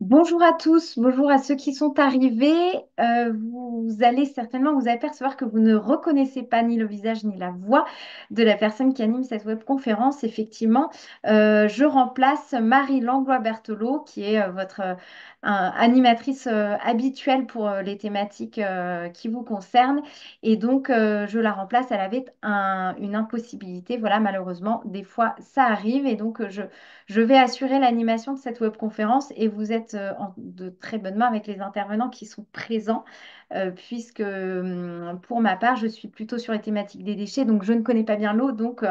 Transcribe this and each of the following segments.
Bonjour à tous, bonjour à ceux qui sont arrivés. Vous allez certainement vous apercevoir que vous ne reconnaissez pas ni le visage ni la voix de la personne qui anime cette webconférence. Effectivement, je remplace Marie Langlois-Berthelot, qui est votre animatrice habituelle pour les thématiques qui vous concernent. Et donc, je la remplace. Elle avait une impossibilité. Voilà, malheureusement, des fois, ça arrive. Et donc, je vais assurer l'animation de cette webconférence et vous êtes en de très bonnes mains avec les intervenants qui sont présents, puisque pour ma part, je suis plutôt sur les thématiques des déchets, donc je ne connais pas bien l'eau, donc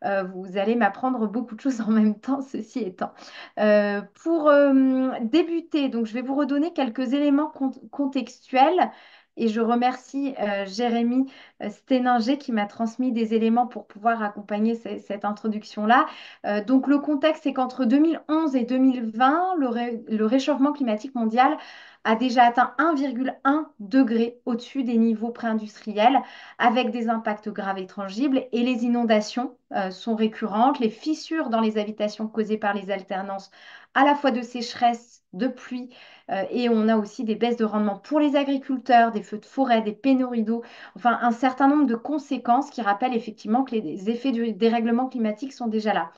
vous allez m'apprendre beaucoup de choses en même temps, ceci étant. Pour débuter, donc je vais vous redonner quelques éléments contextuels. Et je remercie Jérémy Sténinger qui m'a transmis des éléments pour pouvoir accompagner cette introduction-là. Donc le contexte, c'est qu'entre 2011 et 2020, le réchauffement climatique mondial a déjà atteint 1,1 degré au-dessus des niveaux pré-industriels, avec des impacts graves et tangibles. Et les inondations sont récurrentes, les fissures dans les habitations causées par les alternances à la fois de sécheresse, de pluie, et on a aussi des baisses de rendement pour les agriculteurs, des feux de forêt, des pénuries d'eau, enfin un certain nombre de conséquences qui rappellent effectivement que les effets du dérèglement climatique sont déjà là.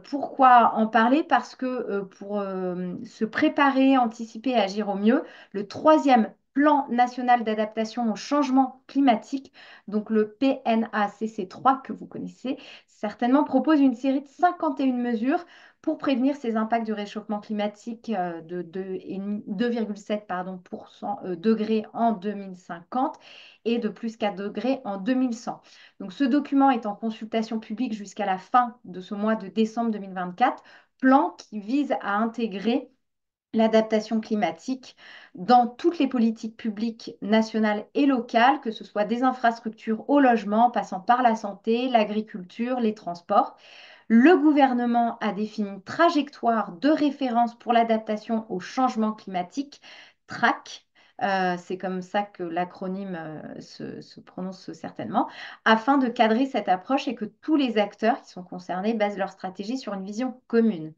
Pourquoi en parler? Parce que pour se préparer, anticiper et agir au mieux, le troisième plan national d'adaptation au changement climatique, donc le PNACC3 que vous connaissez, certainement propose une série de 51 mesures pour prévenir ces impacts du réchauffement climatique de 2,7 degrés en 2050 et de plus 4 degrés en 2100. Donc, ce document est en consultation publique jusqu'à la fin de ce mois de décembre 2024, plan qui vise à intégrer l'adaptation climatique dans toutes les politiques publiques nationales et locales, que ce soit des infrastructures au logement, passant par la santé, l'agriculture, les transports. Le gouvernement a défini une trajectoire de référence pour l'adaptation au changement climatique, TRAC. C'est comme ça que l'acronyme se prononce certainement, afin de cadrer cette approche et que tous les acteurs qui sont concernés basent leur stratégie sur une vision commune.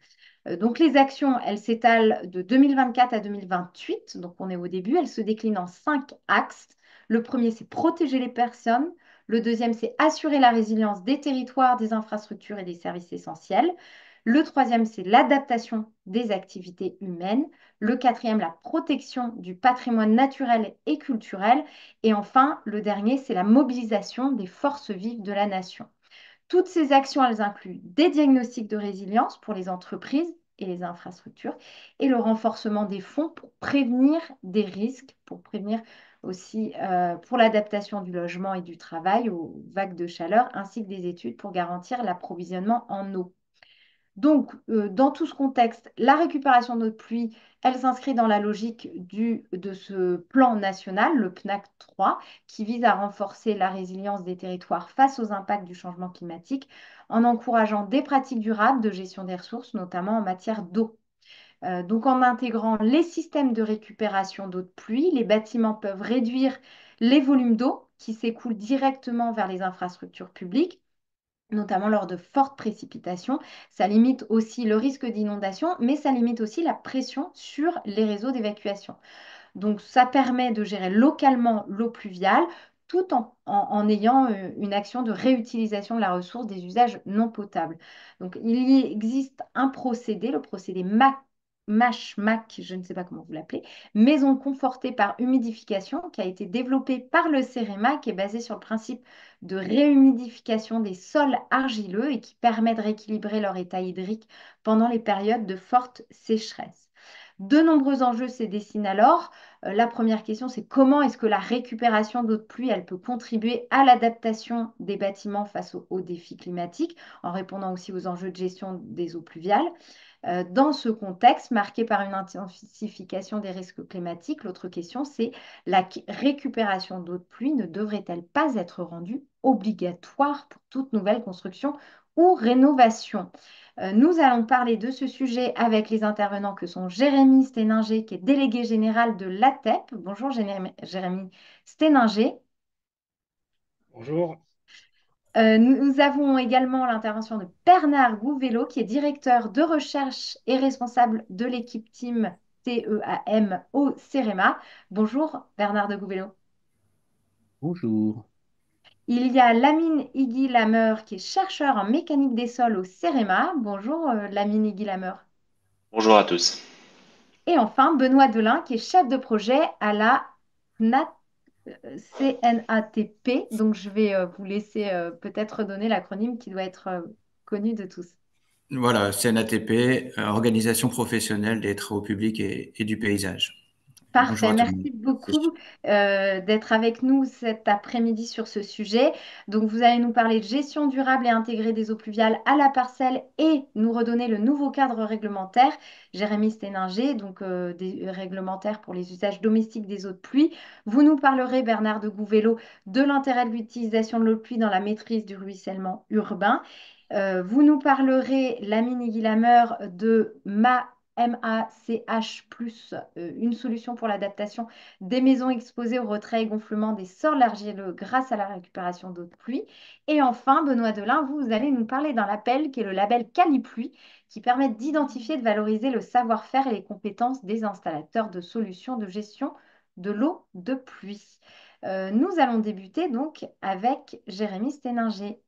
Donc les actions, elles s'étalent de 2024 à 2028, donc on est au début, elles se déclinent en 5 axes. Le premier, c'est protéger les personnes. Le deuxième, c'est assurer la résilience des territoires, des infrastructures et des services essentiels. Le troisième, c'est l'adaptation des activités humaines. Le quatrième, la protection du patrimoine naturel et culturel. Et enfin, le dernier, c'est la mobilisation des forces vives de la nation. Toutes ces actions, elles incluent des diagnostics de résilience pour les entreprises et les infrastructures et le renforcement des fonds pour prévenir des risques, pour prévenir aussi pour l'adaptation du logement et du travail aux vagues de chaleur, ainsi que des études pour garantir l'approvisionnement en eau. Donc, dans tout ce contexte, la récupération d'eau de pluie, elle s'inscrit dans la logique de ce plan national, le PNAC 3, qui vise à renforcer la résilience des territoires face aux impacts du changement climatique en encourageant des pratiques durables de gestion des ressources, notamment en matière d'eau. Donc, en intégrant les systèmes de récupération d'eau de pluie, les bâtiments peuvent réduire les volumes d'eau qui s'écoulent directement vers les infrastructures publiques notamment lors de fortes précipitations. Ça limite aussi le risque d'inondation, mais ça limite aussi la pression sur les réseaux d'évacuation. Donc, ça permet de gérer localement l'eau pluviale tout en ayant une action de réutilisation de la ressource des usages non potables. Donc, il y existe un procédé, le procédé MAC, je ne sais pas comment vous l'appelez, maison confortée par humidification, qui a été développé par le CEREMA, qui est basé sur le principe de réhumidification des sols argileux et qui permet de rééquilibrer leur état hydrique pendant les périodes de forte sécheresse. De nombreux enjeux se dessinent alors. La première question, c'est comment est-ce que la récupération d'eau de pluie, elle peut contribuer à l'adaptation des bâtiments face aux défis climatiques, en répondant aussi aux enjeux de gestion des eaux pluviales. Dans ce contexte marqué par une intensification des risques climatiques, l'autre question, c'est la récupération d'eau de pluie ne devrait-elle pas être rendue obligatoire pour toute nouvelle construction ou rénovation? Nous allons parler de ce sujet avec les intervenants que sont Jérémy Sténinger, qui est délégué général de l'ATEP. Bonjour Jérémy Sténinger. Bonjour. Nous avons également l'intervention de Bernard Gouvello, qui est directeur de recherche et responsable de l'équipe Team CEAM au CEREMA. Bonjour Bernard de Gouvello. Bonjour. Il y a Lamine Iggy-Lamer qui est chercheur en mécanique des sols au CEREMA. Bonjour Lamine Iggy-Lamer. Bonjour à tous. Et enfin Benoît Delin qui est chef de projet à la CNATP. Donc je vais vous laisser peut-être donner l'acronyme qui doit être connu de tous. Voilà, CNATP, Organisation professionnelle des travaux publics et du paysage. Bonjour Parfait, à tout le monde. merci beaucoup d'être avec nous cet après-midi sur ce sujet. Donc, vous allez nous parler de gestion durable et intégrée des eaux pluviales à la parcelle et nous redonner le nouveau cadre réglementaire. Jérémy Sténinger, donc des réglementaires pour les usages domestiques des eaux de pluie. Vous nous parlerez, Bernard de Gouvello, de l'intérêt de l'utilisation de l'eau de pluie dans la maîtrise du ruissellement urbain. Vous nous parlerez, Lamine Guillamer, de MACH+, une solution pour l'adaptation des maisons exposées au retrait et gonflement des sols argileux grâce à la récupération d'eau de pluie. Et enfin, Benoît Delin, vous allez nous parler d'un label qui est le label Calipluie, qui permet d'identifier et de valoriser le savoir-faire et les compétences des installateurs de solutions de gestion de l'eau de pluie. Nous allons débuter donc avec Jérémy Sténinger.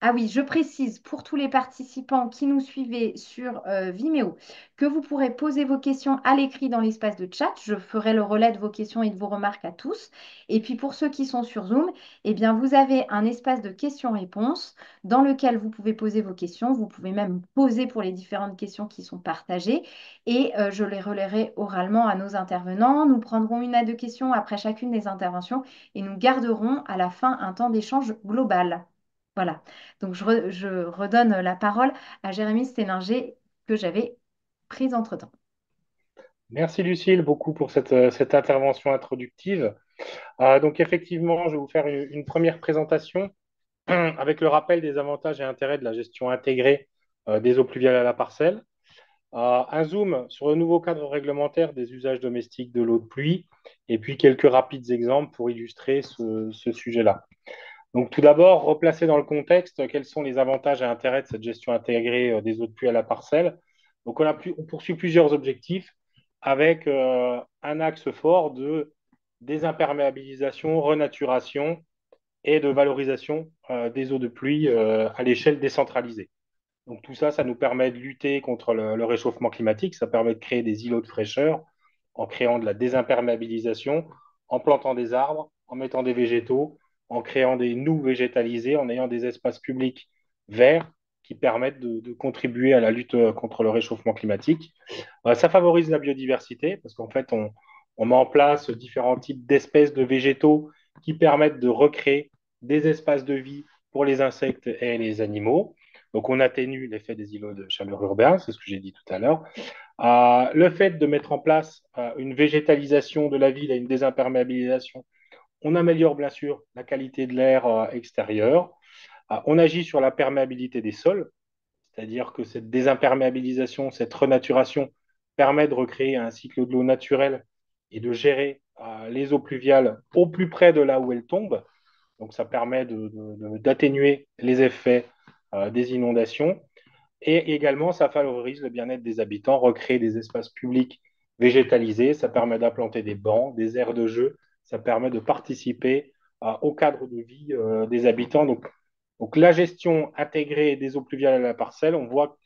Ah oui, je précise pour tous les participants qui nous suivaient sur Vimeo que vous pourrez poser vos questions à l'écrit dans l'espace de chat. Je ferai le relais de vos questions et de vos remarques à tous. Et puis pour ceux qui sont sur Zoom, eh bien vous avez un espace de questions-réponses dans lequel vous pouvez poser vos questions. Vous pouvez même poser pour les différentes questions qui sont partagées et je les relayerai oralement à nos intervenants. Nous prendrons une à deux questions après chacune des interventions et nous garderons à la fin un temps d'échange global. Voilà. Donc, je redonne la parole à Jérémy Sténinger que j'avais prise entre-temps. Merci Lucille beaucoup pour cette intervention introductive. Donc effectivement, je vais vous faire une première présentation avec le rappel des avantages et intérêts de la gestion intégrée des eaux pluviales à la parcelle. Un zoom sur le nouveau cadre réglementaire des usages domestiques de l'eau de pluie et puis quelques rapides exemples pour illustrer ce sujet-là. Donc tout d'abord, replacer dans le contexte quels sont les avantages et intérêts de cette gestion intégrée des eaux de pluie à la parcelle. Donc on poursuit plusieurs objectifs avec un axe fort de désimperméabilisation, renaturation et de valorisation des eaux de pluie à l'échelle décentralisée. Donc tout ça, ça nous permet de lutter contre le réchauffement climatique, ça permet de créer des îlots de fraîcheur en créant de la désimperméabilisation, en plantant des arbres, en mettant des végétaux, en créant des nous végétalisés, en ayant des espaces publics verts qui permettent de contribuer à la lutte contre le réchauffement climatique. Ça favorise la biodiversité parce qu'en fait, on met en place différents types d'espèces de végétaux qui permettent de recréer des espaces de vie pour les insectes et les animaux. Donc, on atténue l'effet des îlots de chaleur urbains, c'est ce que j'ai dit tout à l'heure. Le fait de mettre en place une végétalisation de la ville et une désimperméabilisation, on améliore bien sûr la qualité de l'air extérieur. On agit sur la perméabilité des sols, c'est-à-dire que cette désimperméabilisation, cette renaturation permet de recréer un cycle de l'eau naturel et de gérer les eaux pluviales au plus près de là où elles tombent. Donc ça permet d'atténuer les effets des inondations. Et également, ça favorise le bien-être des habitants, recréer des espaces publics végétalisés, ça permet d'implanter des bancs, des aires de jeu, ça permet de participer au cadre de vie des habitants. Donc, la gestion intégrée des eaux pluviales à la parcelle, on voit que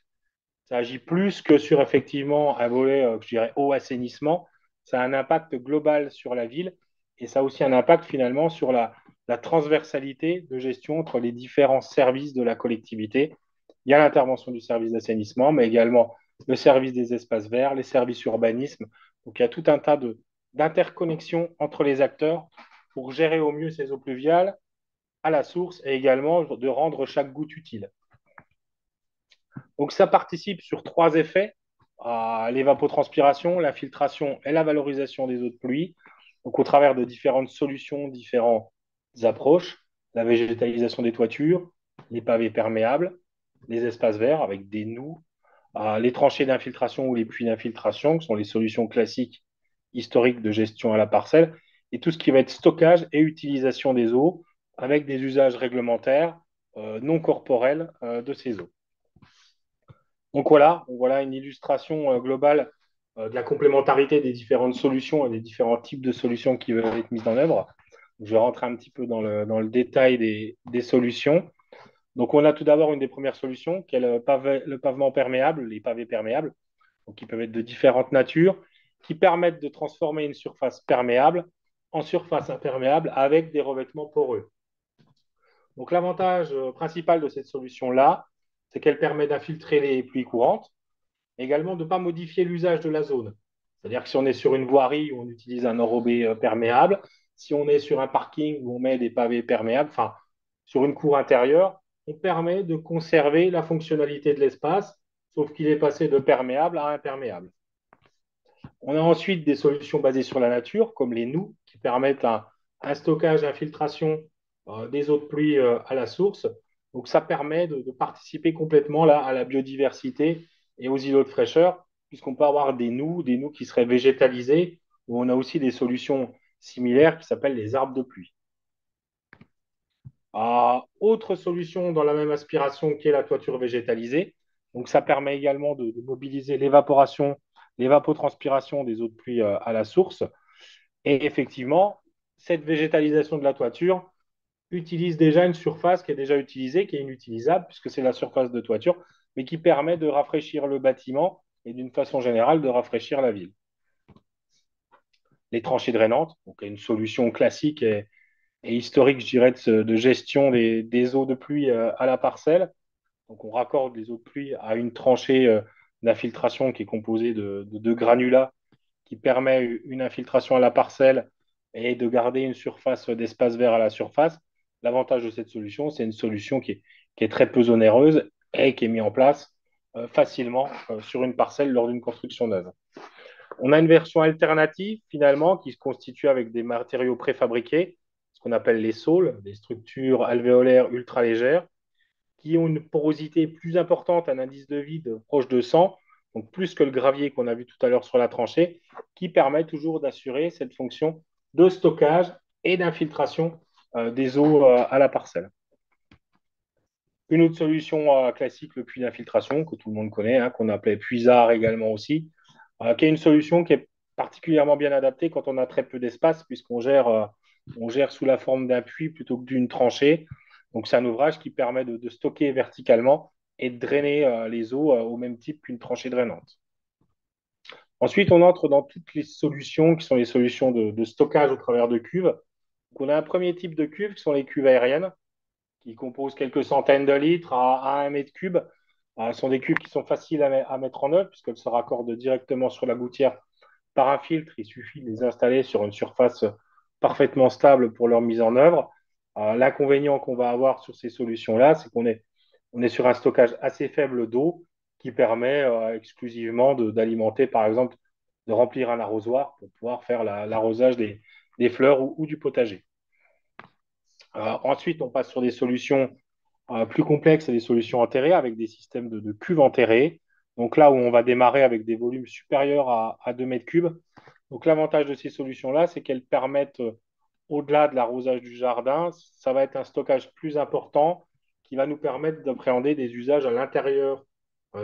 ça agit plus que sur effectivement un volet, je dirais, eau assainissement. Ça a un impact global sur la ville et ça a aussi un impact finalement sur la transversalité de gestion entre les différents services de la collectivité. Il y a l'intervention du service d'assainissement, mais également le service des espaces verts, les services urbanisme. Donc il y a tout un tas d'interconnexions entre les acteurs pour gérer au mieux ces eaux pluviales à la source et également de rendre chaque goutte utile. Donc ça participe sur trois effets, l'évapotranspiration, la filtration et la valorisation des eaux de pluie, donc au travers de différentes solutions, différentes approches, la végétalisation des toitures, les pavés perméables, les espaces verts avec des nous, les tranchées d'infiltration ou les puits d'infiltration, qui sont les solutions classiques historiques de gestion à la parcelle, et tout ce qui va être stockage et utilisation des eaux avec des usages réglementaires non corporels de ces eaux. Donc voilà une illustration globale de la complémentarité des différentes solutions et des différents types de solutions qui veulent être mises en œuvre. Je vais rentrer un petit peu dans le détail des solutions. Donc, on a tout d'abord une des premières solutions qui est le pavement perméable, les pavés perméables, donc qui peuvent être de différentes natures, qui permettent de transformer une surface perméable en surface imperméable avec des revêtements poreux. Donc, l'avantage principal de cette solution-là, c'est qu'elle permet d'infiltrer les pluies courantes, et également de ne pas modifier l'usage de la zone. C'est-à-dire que si on est sur une voirie où on utilise un enrobé perméable, si on est sur un parking où on met des pavés perméables, enfin, sur une cour intérieure, on permet de conserver la fonctionnalité de l'espace, sauf qu'il est passé de perméable à imperméable. On a ensuite des solutions basées sur la nature, comme les noues, qui permettent un stockage d'infiltration des eaux de pluie à la source. Donc, ça permet de participer complètement là, à la biodiversité et aux îlots de fraîcheur, puisqu'on peut avoir des noues qui seraient végétalisés, ou on a aussi des solutions similaires qui s'appellent les arbres de pluie. Autre solution dans la même aspiration qui est la toiture végétalisée. Donc, ça permet également de mobiliser l'évaporation, l'évapotranspiration des eaux de pluie à la source. Et effectivement, cette végétalisation de la toiture utilise déjà une surface qui est déjà utilisée, qui est inutilisable, puisque c'est la surface de toiture, mais qui permet de rafraîchir le bâtiment et d'une façon générale de rafraîchir la ville. Les tranchées drainantes, donc une solution classique et historique, je dirais, de gestion des eaux de pluie à la parcelle. Donc, on raccorde les eaux de pluie à une tranchée d'infiltration qui est composée de granulats qui permet une infiltration à la parcelle et de garder une surface d'espace vert à la surface. L'avantage de cette solution, c'est une solution qui est très peu onéreuse et qui est mise en place facilement sur une parcelle lors d'une construction neuve. On a une version alternative finalement qui se constitue avec des matériaux préfabriqués, ce qu'on appelle les saules, des structures alvéolaires ultra légères, qui ont une porosité plus importante, un indice de vide proche de 100, donc plus que le gravier qu'on a vu tout à l'heure sur la tranchée, qui permet toujours d'assurer cette fonction de stockage et d'infiltration des eaux à la parcelle. Une autre solution classique, le puits d'infiltration, que tout le monde connaît, hein, qu'on appelait puisard également aussi, qui est une solution qui est particulièrement bien adaptée quand on a très peu d'espace, on gère sous la forme d'un puits plutôt que d'une tranchée. Donc, c'est un ouvrage qui permet de stocker verticalement et de drainer les eaux au même type qu'une tranchée drainante. Ensuite, on entre dans toutes les solutions qui sont les solutions de stockage au travers de cuves. Donc, on a un premier type de cuves qui sont les cuves aériennes, qui composent quelques centaines de litres à 1 mètre cube. Ce sont des cuves qui sont faciles à mettre en œuvre puisqu'elles se raccordent directement sur la gouttière par un filtre. Il suffit de les installer sur une surface parfaitement stable pour leur mise en œuvre. L'inconvénient qu'on va avoir sur ces solutions-là, c'est on est sur un stockage assez faible d'eau qui permet exclusivement d'alimenter, par exemple, de remplir un arrosoir pour pouvoir faire l'arrosage des fleurs ou du potager. Ensuite, on passe sur des solutions plus complexes et des solutions enterrées avec des systèmes de cuves enterrées. Donc là où on va démarrer avec des volumes supérieurs à 2 mètres cubes. Donc l'avantage de ces solutions-là, c'est qu'elles permettent, au-delà de l'arrosage du jardin, ça va être un stockage plus important qui va nous permettre d'appréhender des usages à l'intérieur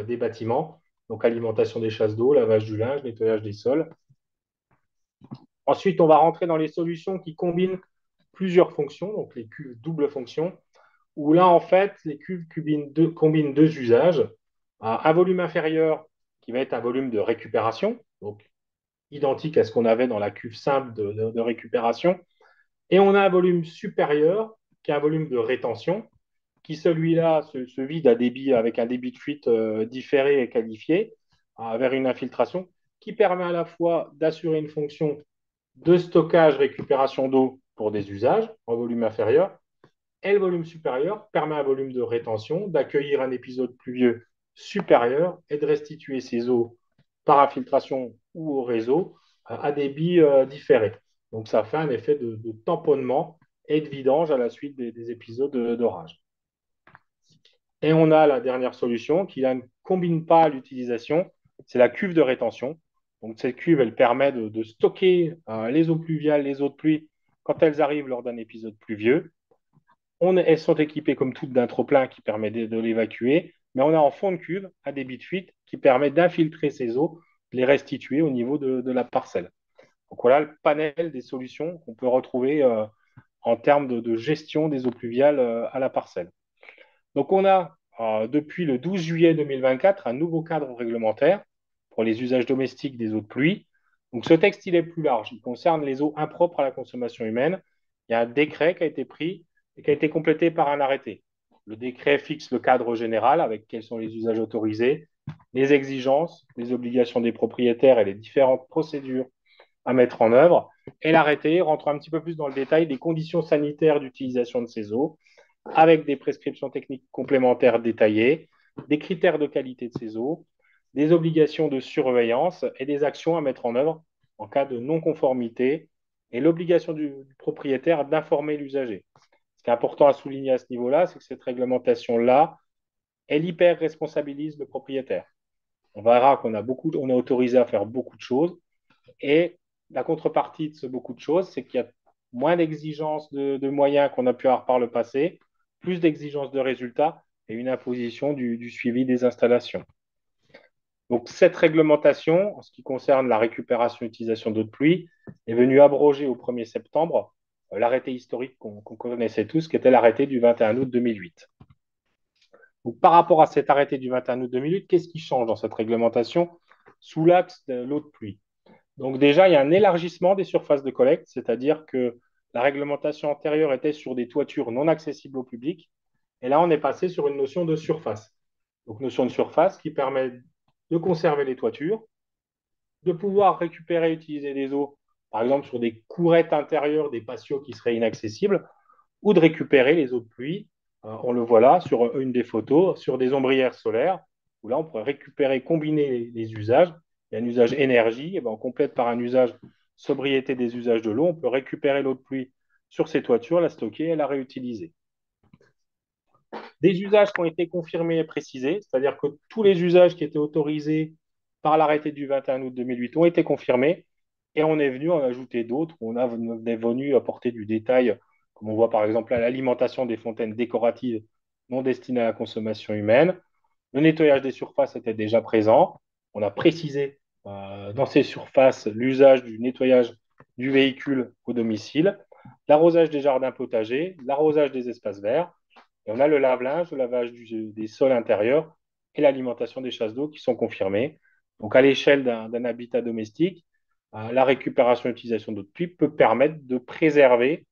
des bâtiments. Donc alimentation des chasses d'eau, lavage du linge, nettoyage des sols. Ensuite, on va rentrer dans les solutions qui combinent plusieurs fonctions, donc les cuves double fonction, où là, en fait, les cuves combinent deux usages. Un volume inférieur qui va être un volume de récupération, donc identique à ce qu'on avait dans la cuve simple de récupération. Et on a un volume supérieur qui est un volume de rétention, qui celui-là se vide avec un débit de fuite différé et qualifié vers une infiltration, qui permet à la fois d'assurer une fonction de stockage, récupération d'eau pour des usages en volume inférieur, et le volume supérieur permet un volume de rétention, d'accueillir un épisode pluvieux supérieur et de restituer ces eaux par infiltration ou au réseau à débit différé. Donc ça fait un effet de tamponnement et de vidange à la suite des épisodes d'orage. Et on a la dernière solution qui là, ne combine pas l'utilisation, c'est la cuve de rétention. Donc cette cuve, elle permet de stocker les eaux pluviales, les eaux de pluie quand elles arrivent lors d'un épisode pluvieux. Elles sont équipées comme toutes d'un trop-plein qui permet de l'évacuer, mais on a en fond de cuve un débit de fuite qui permet d'infiltrer ces eaux, les restituer au niveau de la parcelle. Donc voilà le panel des solutions qu'on peut retrouver en termes de gestion des eaux pluviales à la parcelle. Donc on a depuis le 12 juillet 2024 un nouveau cadre réglementaire pour les usages domestiques des eaux de pluie. Donc ce texte, il est plus large. Il concerne les eaux impropres à la consommation humaine. Il y a un décret qui a été pris et qui a été complété par un arrêté. Le décret fixe le cadre général avec quels sont les usages autorisés, les exigences, les obligations des propriétaires et les différentes procédures à mettre en œuvre. Et l'arrêté rentre un petit peu plus dans le détail des conditions sanitaires d'utilisation de ces eaux, avec des prescriptions techniques complémentaires détaillées, des critères de qualité de ces eaux, des obligations de surveillance et des actions à mettre en œuvre en cas de non-conformité et l'obligation du propriétaire d'informer l'usager. Ce qui est important à souligner à ce niveau-là, c'est que cette réglementation-là, elle hyper responsabilise le propriétaire. On verra on est autorisé à faire beaucoup de choses et la contrepartie de ce beaucoup de choses, c'est qu'il y a moins d'exigences de moyens qu'on a pu avoir par le passé, plus d'exigences de résultats et une imposition du suivi des installations. Donc, cette réglementation, en ce qui concerne la récupération et l'utilisation d'eau de pluie, est venue abroger au 1er septembre l'arrêté historique qu'on connaissait tous, qui était l'arrêté du 21 août 2008. Donc, par rapport à cet arrêté du 21 août 2008, qu'est-ce qui change dans cette réglementation sous l'axe de l'eau de pluie? Donc déjà, il y a un élargissement des surfaces de collecte, c'est-à-dire que la réglementation antérieure était sur des toitures non accessibles au public, et là, on est passé sur une notion de surface. Donc, notion de surface qui permet de conserver les toitures, de pouvoir récupérer et utiliser des eaux, par exemple sur des courettes intérieures, des patios qui seraient inaccessibles, ou de récupérer les eaux de pluie. On le voit là sur une des photos, sur des ombrières solaires, où là, on pourrait récupérer, combiner les usages. Il y a un usage énergie, et ben on complète par un usage sobriété des usages de l'eau. On peut récupérer l'eau de pluie sur ces toitures, la stocker et la réutiliser. Des usages qui ont été confirmés et précisés, c'est-à-dire que tous les usages qui étaient autorisés par l'arrêté du 21 août 2008 ont été confirmés et on est venu en ajouter d'autres. On est venu apporter du détail, comme on voit par exemple à l'alimentation des fontaines décoratives non destinées à la consommation humaine. Le nettoyage des surfaces était déjà présent. On a précisé dans ces surfaces l'usage du nettoyage du véhicule au domicile, l'arrosage des jardins potagers, l'arrosage des espaces verts. Et on a le lave-linge, le lavage des sols intérieurs et l'alimentation des chasses d'eau qui sont confirmés. Donc, à l'échelle d'un habitat domestique, la récupération et l'utilisation d'eau de pluie peut permettre de préserver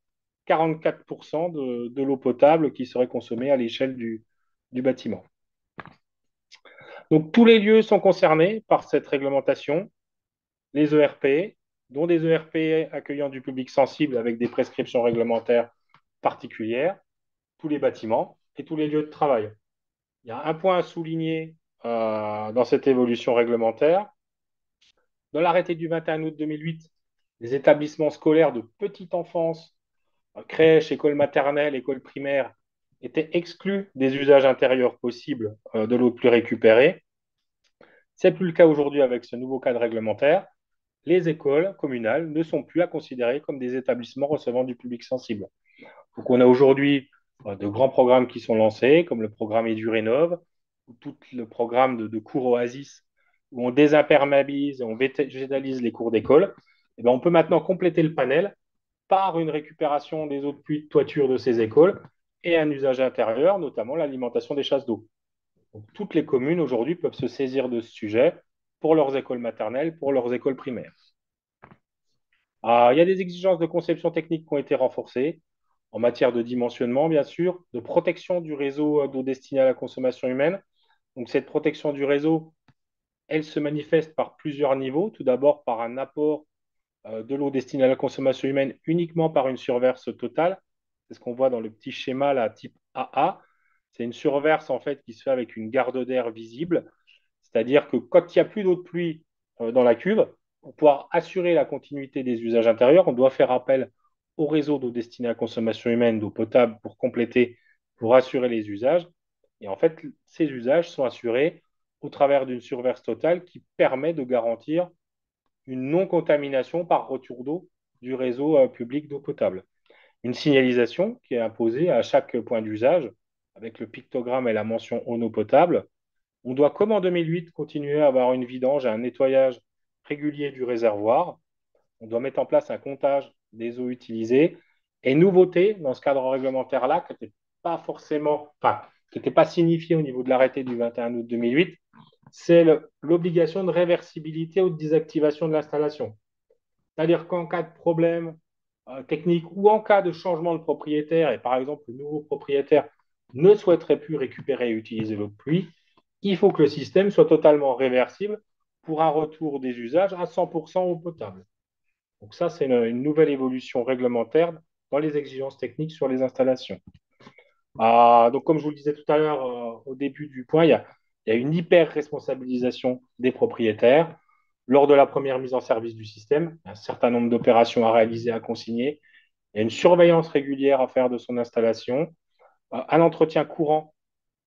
44% de l'eau potable qui serait consommée à l'échelle du bâtiment. Donc, tous les lieux sont concernés par cette réglementation, les ERP, dont des ERP accueillant du public sensible avec des prescriptions réglementaires particulières, tous les bâtiments et tous les lieux de travail. Il y a un point à souligner dans cette évolution réglementaire. Dans l'arrêté du 21 août 2008, les établissements scolaires de petite enfance, crèches, écoles maternelles, écoles primaires, étaient exclus des usages intérieurs possibles de l'eau de pluie récupérée. Ce n'est plus le cas aujourd'hui avec ce nouveau cadre réglementaire. Les écoles communales ne sont plus à considérer comme des établissements recevant du public sensible. Donc, on a aujourd'hui de grands programmes qui sont lancés, comme le programme EduRénov, ou tout le programme de cours Oasis, où on désimperméabilise et on végétalise les cours d'école. Et bien, on peut maintenant compléter le panel par une récupération des eaux de pluie de toiture de ces écoles et un usage intérieur, notamment l'alimentation des chasses d'eau. Donc, toutes les communes aujourd'hui peuvent se saisir de ce sujet pour leurs écoles maternelles, pour leurs écoles primaires. Il y a des exigences de conception technique qui ont été renforcées en matière de dimensionnement, bien sûr, de protection du réseau d'eau destinée à la consommation humaine. Donc, cette protection du réseau, elle se manifeste par plusieurs niveaux. Tout d'abord, par un apport de l'eau destinée à la consommation humaine uniquement par une surverse totale. C'est ce qu'on voit dans le petit schéma là, type AA. C'est une surverse en fait qui se fait avec une garde d'air visible. C'est-à-dire que quand il n'y a plus d'eau de pluie dans la cuve, pour pouvoir assurer la continuité des usages intérieurs, on doit faire appel au réseau d'eau destinée à la consommation humaine, d'eau potable pour compléter, pour assurer les usages. Et en fait, ces usages sont assurés au travers d'une surverse totale qui permet de garantir une non-contamination par retour d'eau du réseau public d'eau potable. Une signalisation qui est imposée à chaque point d'usage avec le pictogramme et la mention en eau potable. On doit, comme en 2008, continuer à avoir une vidange et un nettoyage régulier du réservoir. On doit mettre en place un comptage des eaux utilisées. Et nouveauté dans ce cadre réglementaire-là, qui n'était pas forcément, enfin, qui n'était pas signifié au niveau de l'arrêté du 21 août 2008, c'est l'obligation de réversibilité ou de désactivation de l'installation. C'est-à-dire qu'en cas de problème technique ou en cas de changement de propriétaire, et par exemple le nouveau propriétaire ne souhaiterait plus récupérer et utiliser l'eau de pluie, il faut que le système soit totalement réversible pour un retour des usages à 100% eau potable. Donc ça, c'est une nouvelle évolution réglementaire dans les exigences techniques sur les installations. Donc, comme je vous le disais tout à l'heure au début du point, il y a une hyper-responsabilisation des propriétaires. Lors de la première mise en service du système, un certain nombre d'opérations à réaliser, à consigner. Il y a une surveillance régulière à faire de son installation, un entretien courant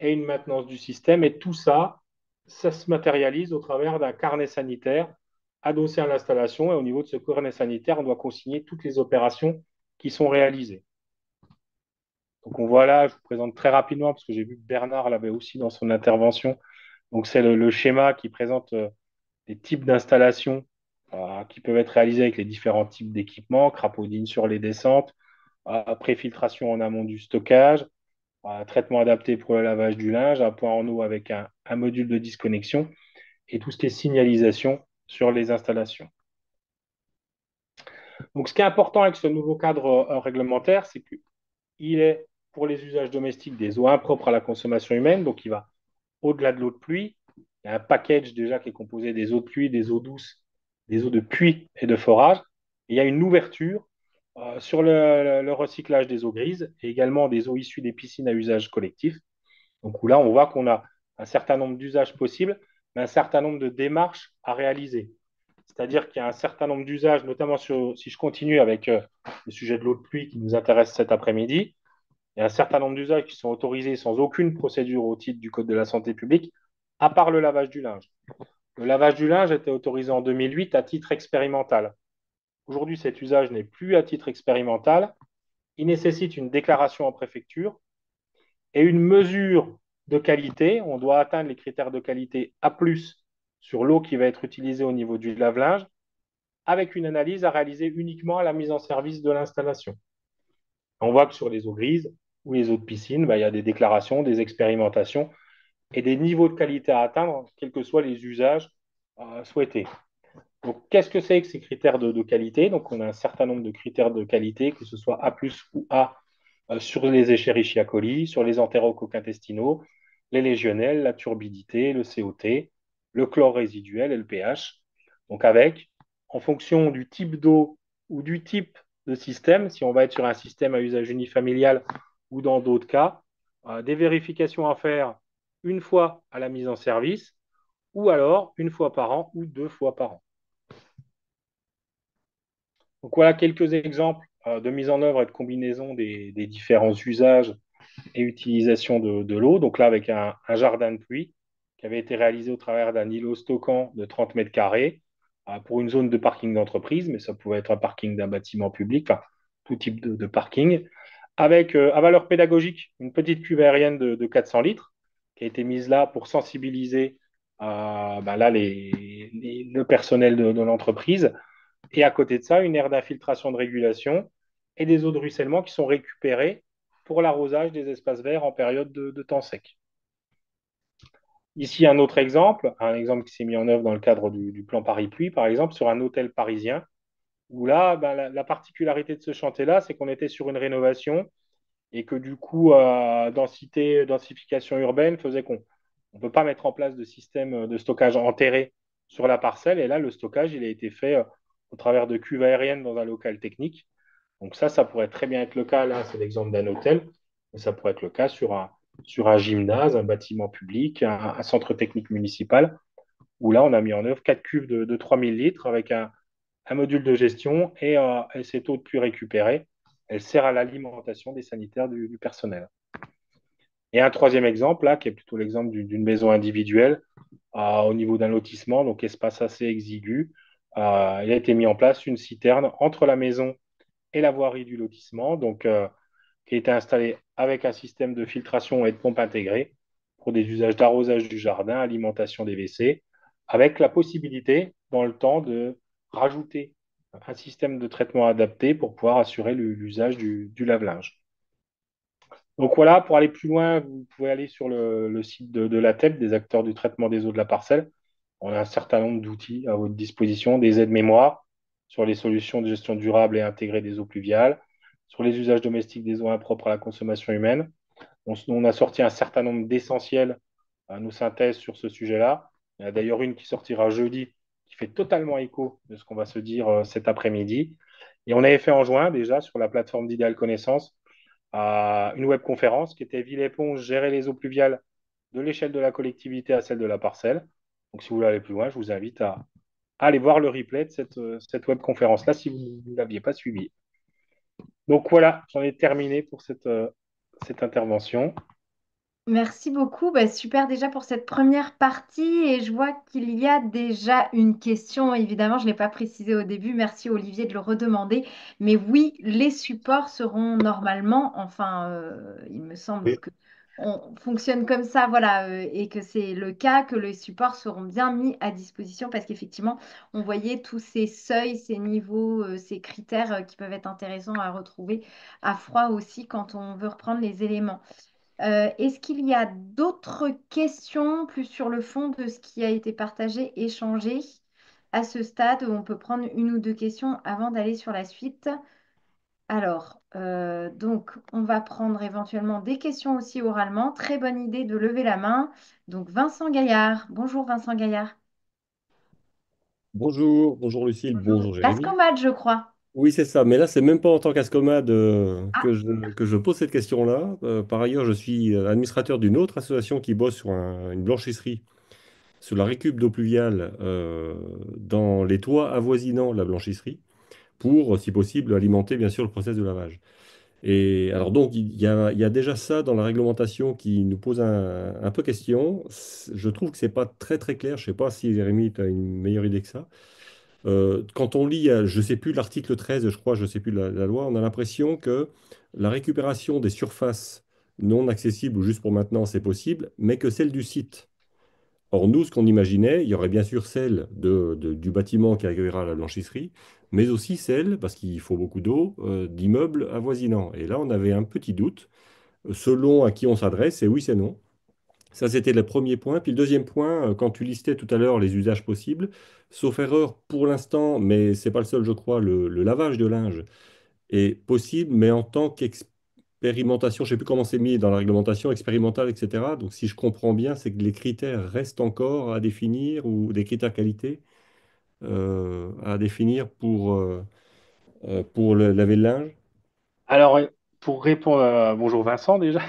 et une maintenance du système. Et tout ça, ça se matérialise au travers d'un carnet sanitaire adossé à l'installation. Et au niveau de ce carnet sanitaire, on doit consigner toutes les opérations qui sont réalisées. Donc on voit là, je vous présente très rapidement, parce que j'ai vu que Bernard l'avait aussi dans son intervention. Donc c'est le schéma qui présente les types d'installations qui peuvent être réalisées avec les différents types d'équipements, crapaudine sur les descentes, préfiltration en amont du stockage, traitement adapté pour le lavage du linge, un point en eau avec un module de disconnexion et tout ce qui est signalisation sur les installations. Donc ce qui est important avec ce nouveau cadre réglementaire, c'est qu'il est pour les usages domestiques des eaux impropres à la consommation humaine, donc il va au-delà de l'eau de pluie. Il y a un package déjà qui est composé des eaux de pluie, des eaux douces, des eaux de puits et de forage. Et il y a une ouverture sur le recyclage des eaux grises et également des eaux issues des piscines à usage collectif. Donc là, on voit qu'on a un certain nombre d'usages possibles, mais un certain nombre de démarches à réaliser. C'est-à-dire qu'il y a un certain nombre d'usages, notamment si je continue avec le sujet de l'eau de pluie qui nous intéresse cet après-midi, il y a un certain nombre d'usages qui sont autorisés sans aucune procédure au titre du Code de la santé publique, à part le lavage du linge. Le lavage du linge était autorisé en 2008 à titre expérimental. Aujourd'hui, cet usage n'est plus à titre expérimental. Il nécessite une déclaration en préfecture et une mesure de qualité. On doit atteindre les critères de qualité A+ sur l'eau qui va être utilisée au niveau du lave-linge, avec une analyse à réaliser uniquement à la mise en service de l'installation. On voit que sur les eaux grises ou les eaux de piscine, il y a des déclarations, des expérimentations et des niveaux de qualité à atteindre, quels que soient les usages souhaités. Donc, qu'est-ce que c'est que ces critères de qualité? Donc, on a un certain nombre de critères de qualité, que ce soit A+ ou A, sur les Escherichia coli, sur les entérocoques intestinaux, les légionnelles, la turbidité, le COT, le chlore résiduel et le pH. Donc, en fonction du type d'eau ou du type de système, si on va être sur un système à usage unifamilial ou dans d'autres cas, des vérifications à faire une fois à la mise en service ou alors une fois par an ou 2 fois par an. Donc voilà quelques exemples de mise en œuvre et de combinaison des différents usages et utilisations de l'eau. Donc là, avec un jardin de pluie qui avait été réalisé au travers d'un îlot stockant de 30 mètres carrés pour une zone de parking d'entreprise, mais ça pouvait être un parking d'un bâtiment public, enfin, tout type de parking, avec à valeur pédagogique une petite cuve aérienne de 400 litres qui a été mise là pour sensibiliser le personnel de l'entreprise. Et à côté de ça, une aire d'infiltration de régulation et des eaux de ruissellement qui sont récupérées pour l'arrosage des espaces verts en période de temps sec. Ici, un autre exemple, un exemple qui s'est mis en œuvre dans le cadre du plan Paris-Pluie, par exemple, sur un hôtel parisien, où là, la particularité de ce chantier-là, c'est qu'on était sur une rénovation et que du coup, densification urbaine faisait qu'on ne peut pas mettre en place de système de stockage enterré sur la parcelle. Et là, le stockage, il a été fait au travers de cuves aériennes dans un local technique. Donc ça pourrait très bien être le cas, là, c'est l'exemple d'un hôtel, mais ça pourrait être le cas sur un gymnase, un bâtiment public, un centre technique municipal, où là, on a mis en œuvre 4 cuves de 3000 litres avec un module de gestion et cette eau de pluie récupérée, elle sert à l'alimentation des sanitaires du personnel. Et un troisième exemple, là, qui est plutôt l'exemple d'une maison individuelle au niveau d'un lotissement, donc espace assez exigu. Il a été mis en place une citerne entre la maison et la voirie du lotissement, donc qui a été installée avec un système de filtration et de pompe intégrée pour des usages d'arrosage du jardin, alimentation des WC, avec la possibilité, dans le temps, de rajouter un système de traitement adapté pour pouvoir assurer l'usage du lave-linge. Donc voilà, pour aller plus loin, vous pouvez aller sur le site de l'ATEP, des acteurs du traitement des eaux de la parcelle. On a un certain nombre d'outils à votre disposition, des aides mémoire sur les solutions de gestion durable et intégrée des eaux pluviales, sur les usages domestiques des eaux impropres à la consommation humaine. On a sorti un certain nombre d'essentiels à nos synthèses sur ce sujet-là. Il y en a d'ailleurs une qui sortira jeudi, qui fait totalement écho de ce qu'on va se dire cet après-midi. Et on avait fait en juin déjà sur la plateforme d'Idéal Connaissance une webconférence qui était Ville Éponge, gérer les eaux pluviales de l'échelle de la collectivité à celle de la parcelle. Donc si vous voulez aller plus loin, je vous invite à aller voir le replay de cette webconférence-là si vous ne l'aviez pas suivi. Donc voilà, j'en ai terminé pour cette intervention. Merci beaucoup. Bah, super déjà pour cette première partie et je vois qu'il y a déjà une question. Évidemment, je ne l'ai pas précisé au début. Merci Olivier de le redemander. Mais oui, les supports seront normalement, enfin, il me semble Oui. que on fonctionne comme ça, voilà, et que c'est le cas, que les supports seront bien mis à disposition parce qu'effectivement, on voyait tous ces seuils, ces niveaux, ces critères qui peuvent être intéressants à retrouver à froid aussi quand on veut reprendre les éléments. Est-ce qu'il y a d'autres questions plus sur le fond de ce qui a été partagé, échangé à ce stade où on peut prendre une ou deux questions avant d'aller sur la suite? Alors, donc, on va prendre éventuellement des questions aussi oralement. Très bonne idée de lever la main. Donc, Vincent Gaillard. Bonjour Vincent Gaillard. Bonjour, bonjour Lucille, Bonjour. bonjour Jérémy. L'Ascomade, je crois. Oui, c'est ça, mais là, c'est même pas en tant qu'ascomade Ah, que je pose cette question-là. Par ailleurs, je suis administrateur d'une autre association qui bosse sur une blanchisserie, sur la récup d'eau pluviale dans les toits avoisinant la blanchisserie, pour, si possible, alimenter bien sûr le process de lavage. Et alors donc, il y a déjà ça dans la réglementation qui nous pose un peu question. Je trouve que c'est pas très très clair. Je sais pas si Jérémy, tu as une meilleure idée que ça. Quand on lit, je ne sais plus l'article 13, je crois, je ne sais plus la loi, on a l'impression que la récupération des surfaces non accessibles ou juste pour maintenant, c'est possible, mais que celle du site. Or, nous, ce qu'on imaginait, il y aurait bien sûr celle du bâtiment qui accueillera la blanchisserie, mais aussi celle, parce qu'il faut beaucoup d'eau, d'immeubles avoisinants. Et là, on avait un petit doute, selon à qui on s'adresse, c'est oui, c'est non. Ça, c'était le premier point. Puis le deuxième point, quand tu listais tout à l'heure les usages possibles, sauf erreur pour l'instant, mais c'est pas le seul, je crois, le lavage de linge est possible, mais en tant qu'expérimentation, je ne sais plus comment c'est mis dans la réglementation expérimentale, etc. Donc, si je comprends bien, c'est que les critères restent encore à définir ou des critères qualité à définir pour laver le linge. Alors, pour répondre, bonjour Vincent déjà,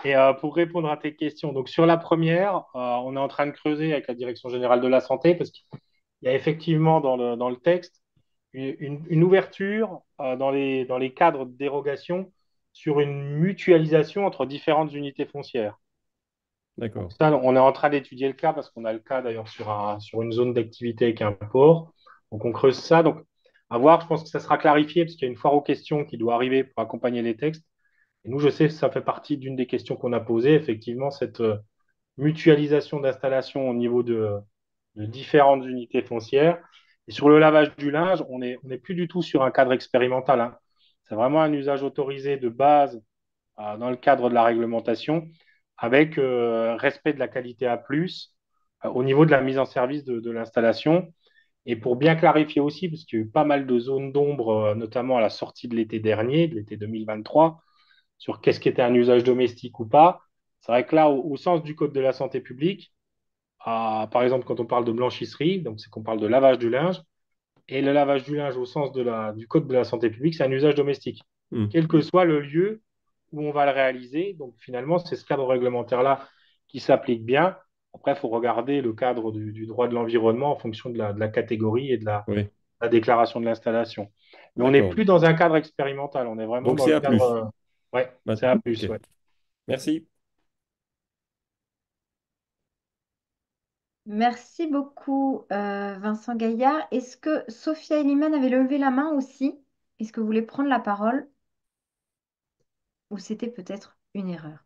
et pour répondre à tes questions, donc sur la première, on est en train de creuser avec la Direction générale de la santé parce qu'il y a effectivement dans le texte une ouverture dans les cadres de dérogation sur une mutualisation entre différentes unités foncières. Donc D'accord. ça, on est en train d'étudier le cas parce qu'on a le cas d'ailleurs sur une zone d'activité avec un port. Donc on creuse ça. Donc à voir, je pense que ça sera clarifié parce qu'il y a une foire aux questions qui doit arriver pour accompagner les textes. Et nous, je sais que ça fait partie d'une des questions qu'on a posées, effectivement, cette mutualisation d'installation au niveau de différentes unités foncières. Et sur le lavage du linge, on est plus du tout sur un cadre expérimental, hein. C'est vraiment un usage autorisé de base dans le cadre de la réglementation, avec respect de la qualité A+, au niveau de la mise en service de l'installation. Et pour bien clarifier aussi, parce qu'il y a eu pas mal de zones d'ombre, notamment à la sortie de l'été dernier, de l'été 2023, sur qu'est-ce qui était un usage domestique ou pas. C'est vrai que là, au sens du Code de la santé publique, par exemple, quand on parle de blanchisserie, donc c'est qu'on parle de lavage du linge, et le lavage du linge au sens du Code de la santé publique, c'est un usage domestique, Hmm. quel que soit le lieu où on va le réaliser. Donc finalement, c'est ce cadre réglementaire-là qui s'applique bien. Après, il faut regarder le cadre du droit de l'environnement en fonction de la catégorie et de la, Oui, la déclaration de l'installation. Mais on n'est d'accord. plus dans un cadre expérimental, on est vraiment Donc dans c'est le A+. cadre. Ouais, c'est Maintenant. A+, OK. ouais. Merci. merci beaucoup Vincent Gaillard. Est-ce que Sophia Eliman avait levé la main aussi? Est-ce que vous voulez prendre la parole? Ou c'était peut-être une erreur.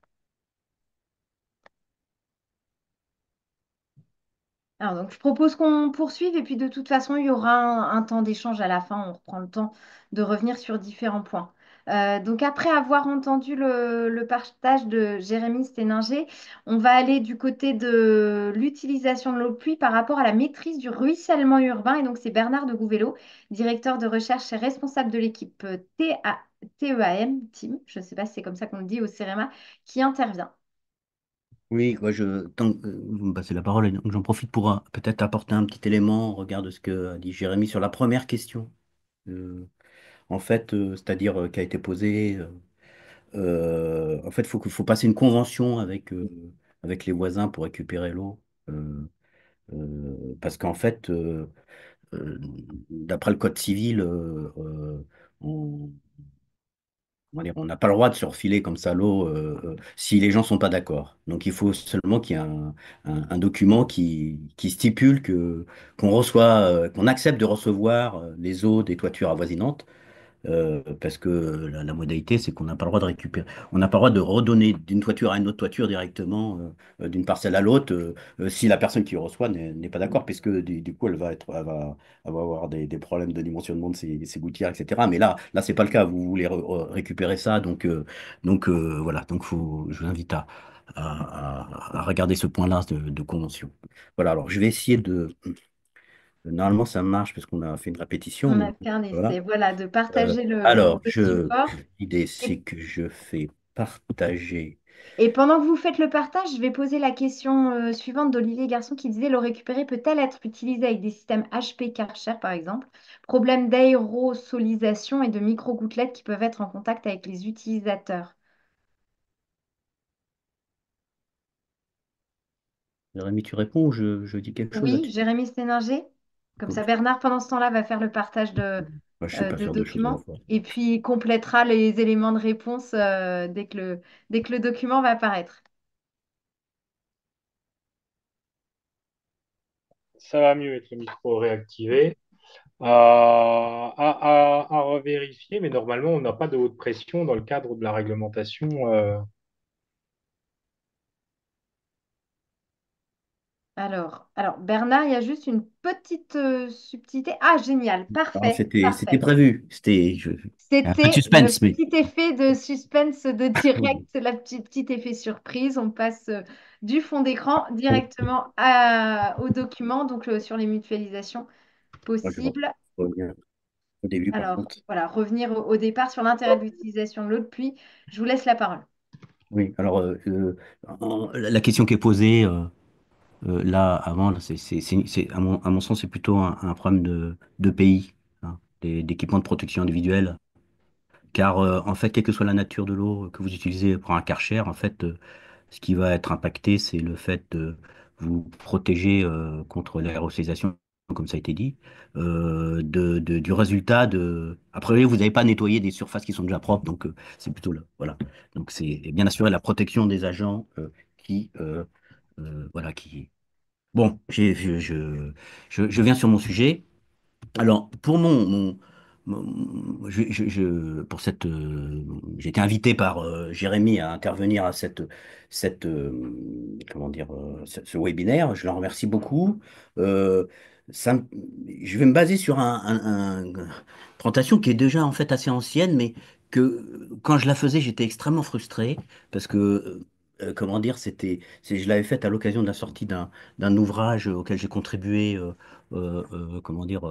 Alors, donc, je propose qu'on poursuive et puis de toute façon, il y aura un temps d'échange à la fin. On reprend le temps de revenir sur différents points. Donc, après avoir entendu le partage de Jérémy Sténinger, on va aller du côté de l'utilisation de l'eau de pluie par rapport à la maîtrise du ruissellement urbain. Et donc, c'est Bernard de Gouvello, directeur de recherche et responsable de l'équipe TEAM, Team, je ne sais pas si c'est comme ça qu'on le dit au CEREMA, qui intervient. Oui, tant que vous me passez la parole, donc j'en profite pour peut-être apporter un petit élément au regard de ce que a dit Jérémy sur la première question. En fait, c'est-à-dire qui a été posée. En fait, faut passer une convention avec les voisins pour récupérer l'eau. Euh, Parce qu'en fait, euh, d'après le Code civil, on, comment dire, on n'a pas le droit de se refiler comme ça l'eau si les gens sont pas d'accord. Donc il faut seulement qu'il y ait un document qui stipule qu'on reçoit, qu'on accepte de recevoir les eaux des toitures avoisinantes. Parce que la modalité, c'est qu'on n'a pas le droit de récupérer, on n'a pas le droit de redonner d'une toiture à une autre toiture directement, d'une parcelle à l'autre, si la personne qui reçoit n'est pas d'accord, puisque du coup, elle va avoir des problèmes de dimensionnement de ses gouttières, etc. Mais là, c'est pas le cas. Vous voulez récupérer ça, donc voilà. Donc, je vous invite à regarder ce point-là de convention. Voilà. Alors, je vais essayer de. Normalement, ça marche parce qu'on a fait une répétition, On mais a fait un voilà. essai, voilà, de partager Alors, le support. l'idée, c'est Et, que je fais partager. et pendant que vous faites le partage, je vais poser la question suivante d'Olivier Garçon qui disait l'eau récupérée peut-elle être utilisée avec des systèmes HP Karcher, par exemple? Problème d'aérosolisation et de micro-gouttelettes qui peuvent être en contact avec les utilisateurs. Rémi, tu réponds ou je dis quelque chose Oui, là-dessus? Jérémy Sténinger. Comme Bon, ça, Bernard, pendant ce temps-là, va faire le partage moi, je sais pas de faire deux choses à la documents fois. et puis il complétera les éléments de réponse dès que le document va apparaître. Ça va mieux avec le micro réactivé. À revérifier, mais normalement, on n'a pas de haute pression dans le cadre de la réglementation. Alors, Bernard, il y a juste une petite subtilité. Ah, génial, Ah, parfait, c'était parfait. prévu. Un peu de C'était le suspense, mais. petit effet de suspense de direct, la petit effet surprise. On passe du fond d'écran Bon, directement au document, donc sur les mutualisations moi, possibles. je reviens au début, par Alors, contre. voilà, revenir au départ sur l'intérêt de l'utilisation de l'eau de pluie. Je vous laisse la parole. Oui, alors, la question qui est posée là, avant, là, à mon sens, c'est plutôt un problème de pays, hein, d'équipements de protection individuelle. Car en fait, quelle que soit la nature de l'eau que vous utilisez pour un Karcher, en fait, ce qui va être impacté, c'est le fait de vous protéger contre l'aérosolisation, comme ça a été dit, du résultat de. Après, vous n'avez pas nettoyé des surfaces qui sont déjà propres, donc c'est plutôt là. Voilà. Donc c'est bien assurer la protection des agents qui, voilà, qui. Bon, je viens sur mon sujet. Alors, pour pour cette, j'ai été invité par Jérémy à intervenir à comment dire, ce webinaire. Je l'en remercie beaucoup. Euh, ça, me- je vais me baser sur une présentation qui est déjà en fait assez ancienne, mais que quand je la faisais, j'étais extrêmement frustré parce que, comment dire, je l'avais faite à l'occasion de la sortie d'un ouvrage auquel j'ai contribué, comment dire.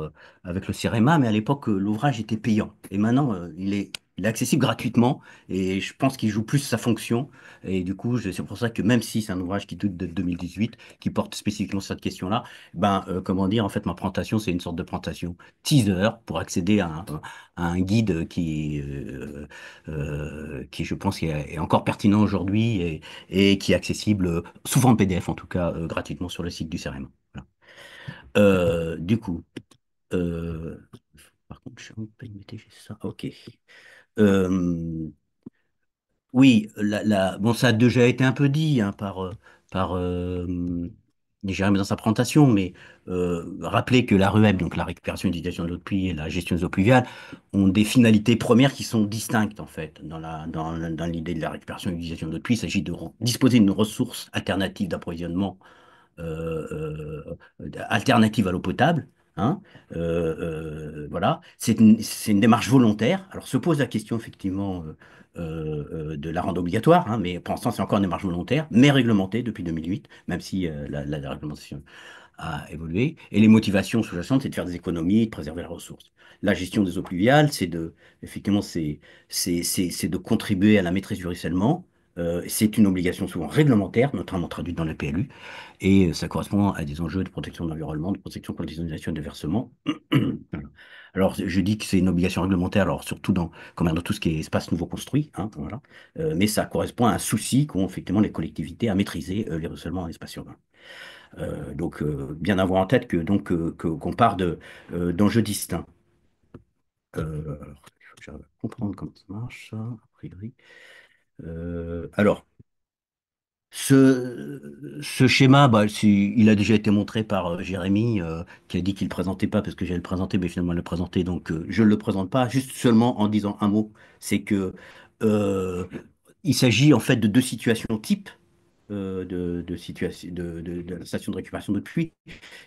Avec le CIREMA, mais à l'époque, l'ouvrage était payant. Et maintenant, il est accessible gratuitement et je pense qu'il joue plus sa fonction. Et du coup, c'est pour ça que même si c'est un ouvrage qui date de 2018, qui porte spécifiquement sur cette question-là, ben, comment dire, en fait, ma présentation, c'est une sorte de présentation teaser pour accéder à un guide qui, je pense, est encore pertinent aujourd'hui et qui est accessible, souvent en PDF en tout cas, gratuitement sur le site du CIREMA. Voilà. Du coup, euh, par contre, je sais pas une MTG, c'est ça. Ok. Euh, oui, bon, ça a déjà été un peu dit hein, par Jérémy dans sa présentation, mais rappelez que la RUEP, donc la récupération et l'utilisation de l'eau de pluie et la gestion des eaux pluviales, ont des finalités premières qui sont distinctes en fait. Dans l'idée de la récupération et l'utilisation de l'eau de pluie, il s'agit de disposer d'une ressource alternative d'approvisionnement alternative à l'eau potable. Hein, voilà, c'est une démarche volontaire. Alors se pose la question effectivement de la rendre obligatoire, hein, mais pour l'instant c'est encore une démarche volontaire, mais réglementée depuis 2008, même si la réglementation a évolué. Et les motivations sous-jacentes, c'est de faire des économies, de préserver la ressource. La gestion des eaux pluviales, effectivement, c'est de contribuer à la maîtrise du ruissellement. C'est une obligation souvent réglementaire, notamment traduite dans le PLU, et ça correspond à des enjeux de protection de l'environnement, de protection contre les inondations et des versements. Voilà. Alors, je dis que c'est une obligation réglementaire, alors surtout dans tout ce qui est espace nouveau construit, hein, voilà. Mais ça correspond à un souci qu'ont effectivement les collectivités à maîtriser les ruissellements en espace urbain. Donc, bien avoir en tête qu'on part d'enjeux distincts. Alors, il faut que j'arrive à comprendre comment ça marche, ça, a priori. Alors, ce schéma, bah, il a déjà été montré par Jérémy, qui a dit qu'il ne le présentait pas parce que j'allais le présenter, mais finalement il le présenté, donc je ne le présente pas, juste seulement en disant un mot, c'est que il s'agit en fait de deux situations types de la station de récupération de pluie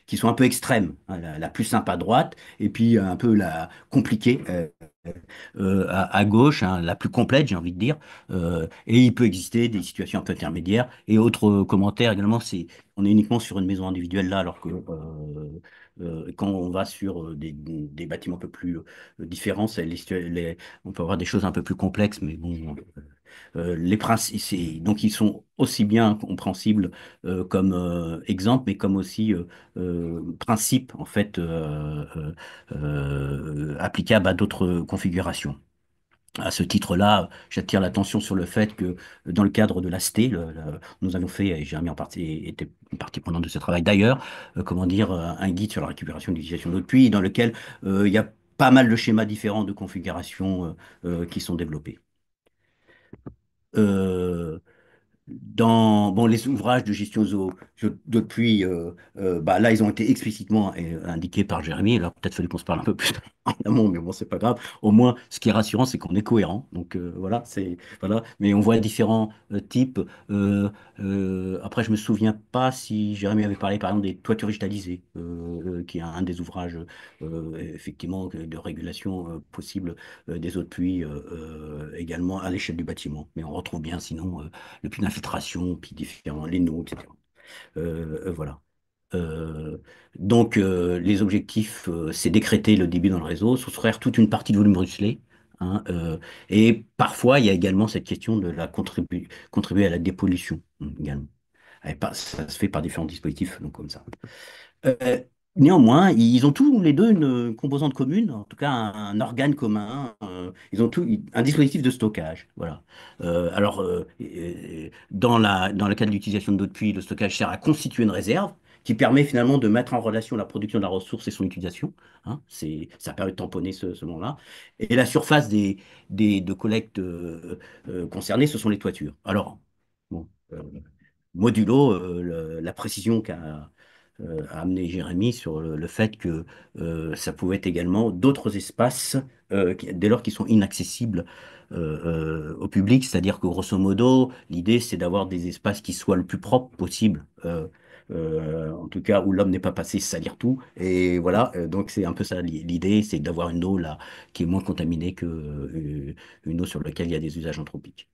qui sont un peu extrêmes, hein, la plus simple à droite et puis un peu la compliquée à gauche, hein, la plus complète, j'ai envie de dire. Et il peut exister des situations un peu intermédiaires. Et autre commentaire également, on est uniquement sur une maison individuelle là, alors que quand on va sur des bâtiments un peu plus différents, on peut avoir des choses un peu plus complexes, mais bon. Les principes, donc ils sont aussi bien compréhensibles comme exemple, mais comme aussi principes en fait applicables à d'autres configurations. À ce titre-là, j'attire l'attention sur le fait que dans le cadre de l'AST, nous avons fait, et Jérémy en partie était une partie prenante de ce travail d'ailleurs, comment dire, un guide sur la récupération et l'utilisation d'eau de pluie, dans lequel il y a pas mal de schémas différents de configuration qui sont développés. Euh, Dans les ouvrages de gestion d'eau de pluie, bah, là, ils ont été explicitement indiqués par Jérémy. Alors, peut-être fallait qu'on se parle un peu plus en amont, mais bon, c'est pas grave. Au moins, ce qui est rassurant, c'est qu'on est cohérent. Donc, voilà, voilà. Mais on voit différents types. Après, je me souviens pas si Jérémy avait parlé, par exemple, des toitures végétalisées, qui est un des ouvrages, effectivement, de régulation possible des eaux de pluie, également à l'échelle du bâtiment. Mais on retrouve bien, sinon, le puits d'infiltration, puis différents, les noms, etc. Voilà. Euh, donc, les objectifs, c'est décréter le débit dans le réseau, soustraire toute une partie de volume ruisselé. Hein, et parfois, il y a également cette question de contribuer à la dépollution, hein, également. Ça se fait par différents dispositifs, donc comme ça. Euh, Néanmoins, ils ont tous les deux une composante commune, en tout cas un organe commun. Ils ont tous un dispositif de stockage. Voilà. Alors, dans le cas de l'utilisation de l'eau de pluie, le stockage sert à constituer une réserve qui permet finalement de mettre en relation la production de la ressource et son utilisation. Hein. Ça permet de tamponner ce moment-là. Et la surface de collecte concernées, ce sont les toitures. Alors, bon, modulo la précision a amené Jérémy sur le fait que ça pouvait être également d'autres espaces, dès lors qu'ils sont inaccessibles au public, c'est-à-dire que grosso modo, l'idée c'est d'avoir des espaces qui soient le plus propres possible. En tout cas où l'homme n'est pas passé salir tout et voilà, donc c'est un peu ça l'idée, c'est d'avoir une eau là qui est moins contaminée que une eau sur laquelle il y a des usages anthropiques.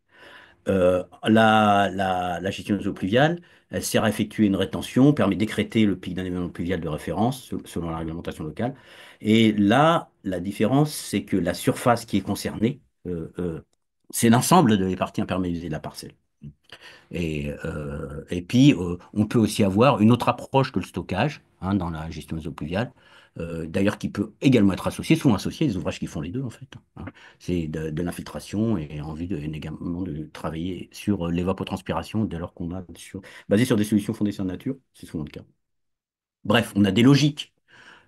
La gestion des eaux pluviales, elle sert à effectuer une rétention, permet de décréter le pic d'un événement pluvial de référence selon la réglementation locale. Et là, la différence, c'est que la surface qui est concernée, c'est l'ensemble des parties imperméabilisées de la parcelle. Et puis, on peut aussi avoir une autre approche que le stockage, hein, dans la gestion des eaux pluviales, d'ailleurs qui peut également être associé, souvent associé, des ouvrages qui font les deux en fait. Hein. C'est de l'infiltration et envie également de travailler sur l'évapotranspiration dès lors qu'on a basé sur des solutions fondées sur la nature, c'est souvent le cas. Bref, on a des logiques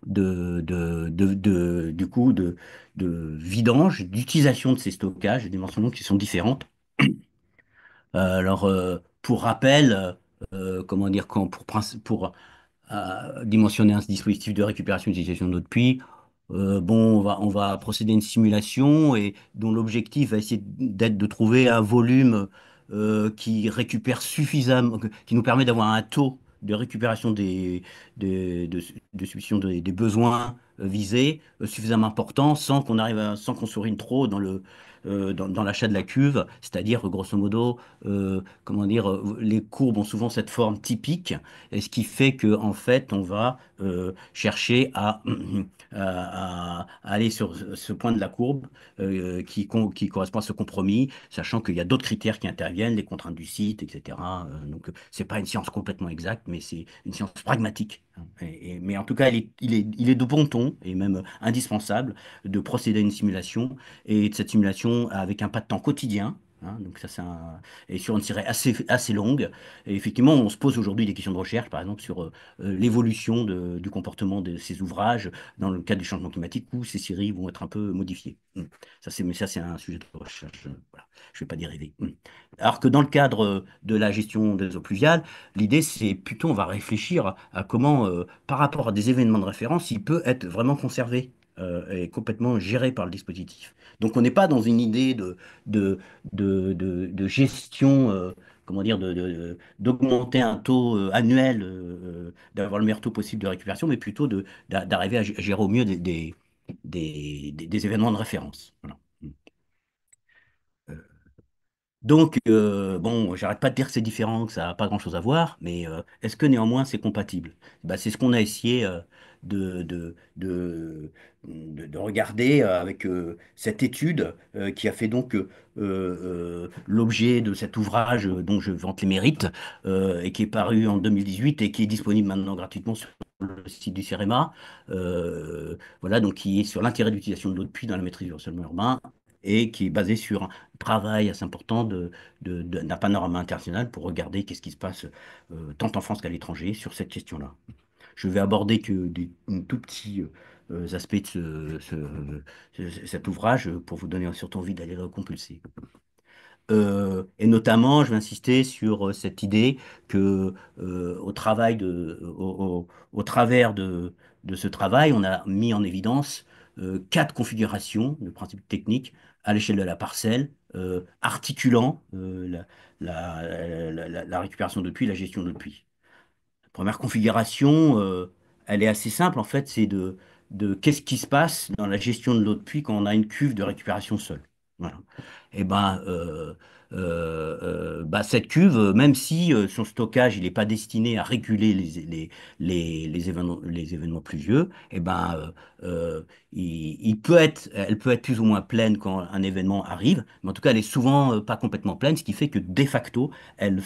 du coup, de vidange, d'utilisation de ces stockages, des dimensions qui sont différentes. Alors, pour rappel, comment dire, pour dimensionner un dispositif de récupération et d'utilisation d'eau de pluie, bon, on va procéder à une simulation et dont l'objectif va essayer d'être de trouver un volume qui récupère suffisamment, qui nous permet d'avoir un taux de récupération de substitution des besoins visés suffisamment important sans qu'on s'urine trop dans l'achat de la cuve, c'est-à-dire grosso modo, comment dire, les courbes ont souvent cette forme typique, et ce qui fait que en fait on va chercher à aller sur ce point de la courbe qui correspond à ce compromis, sachant qu'il y a d'autres critères qui interviennent, les contraintes du site, etc. Donc, c'est pas une science complètement exacte, mais c'est une science pragmatique, hein. Mais en tout cas, il est de bon ton et même indispensable de procéder à une simulation et de cette simulation avec un pas de temps quotidien, hein. Donc ça, et sur une série assez longue. Et effectivement, on se pose aujourd'hui des questions de recherche, par exemple, sur l'évolution du comportement de ces ouvrages dans le cadre du changement climatique, où ces séries vont être un peu modifiées. Mais ça, c'est un sujet de recherche. Voilà. Je ne vais pas dériver. Alors que dans le cadre de la gestion des eaux pluviales, l'idée, c'est plutôt, on va réfléchir à comment, par rapport à des événements de référence, il peut être vraiment conservé et complètement géré par le dispositif. Donc, on n'est pas dans une idée de, de gestion, comment dire, d'augmenter un taux annuel, d'avoir le meilleur taux possible de récupération, mais plutôt d'arriver à gérer au mieux des événements de référence. Voilà. Donc, bon, j'arrête pas de dire que c'est différent, que ça n'a pas grand-chose à voir, mais est-ce que néanmoins c'est compatible? Bah, c'est ce qu'on a essayé de, de, de, de regarder avec cette étude qui a fait donc l'objet de cet ouvrage dont je vante les mérites et qui est paru en 2018 et qui est disponible maintenant gratuitement sur le site du CEREMA. Voilà, donc qui est sur l'intérêt d'utilisation de l'eau de pluie dans la maîtrise du ruissellement urbain et qui est basé sur travail assez important d'un panorama international pour regarder qu'est-ce qui se passe tant en France qu'à l'étranger sur cette question-là. Je vais aborder que des tout petits aspects de cet ouvrage pour vous donner surtout envie d'aller le compulser. Et notamment, je vais insister sur cette idée que au travers de ce travail, on a mis en évidence quatre configurations de principes techniques à l'échelle de la parcelle, articulant la récupération de puits, la gestion de puits. La première configuration, elle est assez simple en fait, c'est de qu'est-ce qui se passe dans la gestion de l'eau de pluie quand on a une cuve de récupération seule. Voilà. Et ben, bah, cette cuve, même si son stockage il n'est pas destiné à réguler les événements pluvieux, et ben, elle peut être plus ou moins pleine quand un événement arrive, mais en tout cas, elle est souvent pas complètement pleine, ce qui fait que de facto, elle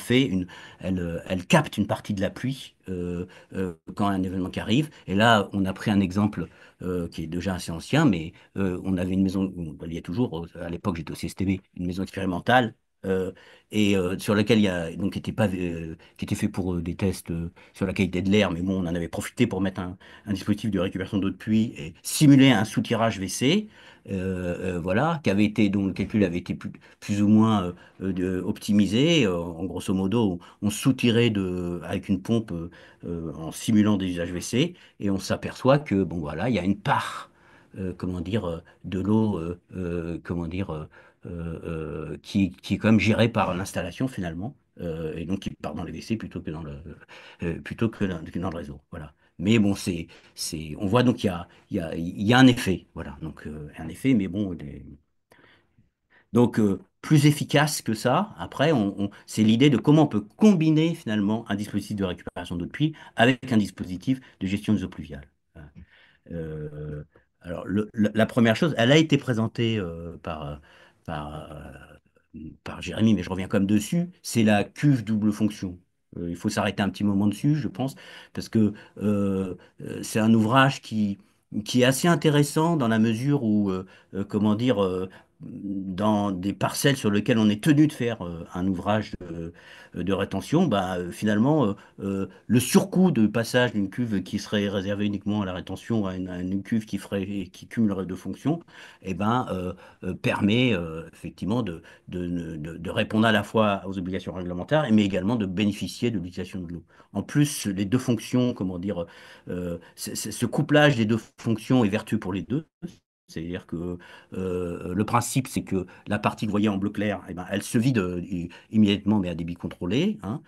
capte une partie de la pluie quand un événement qui arrive. Et là, on a pris un exemple qui est déjà assez ancien, mais on avait une maison, il y a toujours, à l'époque j'étais au CSTB, une maison expérimentale, euh, et sur laquelle il y a, donc, qui était fait pour des tests sur la qualité de l'air, mais bon, on en avait profité pour mettre un dispositif de récupération d'eau de pluie et simuler un soutirage WC. Voilà, dont le calcul avait été plus ou moins optimisé. En grosso modo, on soutirait avec une pompe en simulant des usages WC et on s'aperçoit que bon voilà, il y a une part, comment dire, de l'eau, comment dire, qui est quand même gérée par l'installation finalement, et donc qui part dans les WC que dans le réseau. Voilà. Mais bon, on voit donc il y a un effet, voilà. Donc un effet, mais bon, donc, plus efficace que ça, après, c'est l'idée de comment on peut combiner finalement un dispositif de récupération d'eau de pluie avec un dispositif de gestion des eaux pluviales. Euh, alors, la première chose, elle a été présentée par, par Jérémy, mais je reviens quand même dessus, c'est la cuve double fonction. Il faut s'arrêter un petit moment dessus, je pense, parce que c'est un ouvrage qui est assez intéressant dans la mesure où, comment dire, dans des parcelles sur lesquelles on est tenu de faire un ouvrage de rétention, bah, finalement, le surcoût de passage d'une cuve qui serait réservée uniquement à la rétention à une cuve qui cumulerait deux fonctions, eh ben, permet effectivement de répondre à la fois aux obligations réglementaires, mais également de bénéficier de l'utilisation de l'eau. En plus, les deux fonctions, comment dire, ce couplage des deux fonctions est vertueux pour les deux, C'est-à-dire que le principe, c'est que la partie que vous voyez en bleu clair, eh ben, elle se vide immédiatement, mais à débit contrôlé, hein,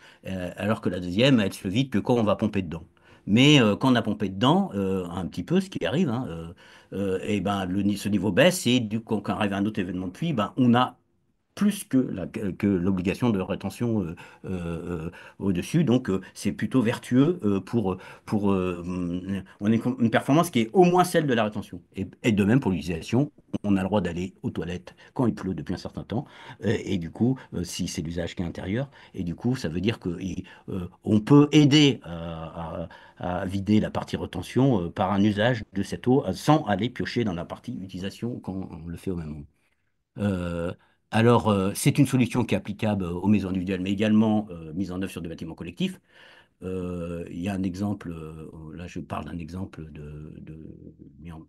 alors que la deuxième, elle se vide que quand on va pomper dedans. Mais quand on a pompé dedans, un petit peu, ce qui arrive, hein, eh ben, ce niveau baisse et du coup, quand arrive un autre événement de pluie, ben, on a plus que l'obligation de rétention au-dessus. Donc, c'est plutôt vertueux on a une performance qui est au moins celle de la rétention. Et de même pour l'utilisation, on a le droit d'aller aux toilettes quand il pleut depuis un certain temps. Et du coup, si c'est l'usage qui est intérieur, et du coup, ça veut dire qu'on peut aider à vider la partie rétention par un usage de cette eau sans aller piocher dans la partie utilisation quand on le fait au même moment. Euh, c'est une solution qui est applicable aux maisons individuelles, mais également mise en œuvre sur des bâtiments collectifs. Il y a un exemple, là je parle d'un exemple mis en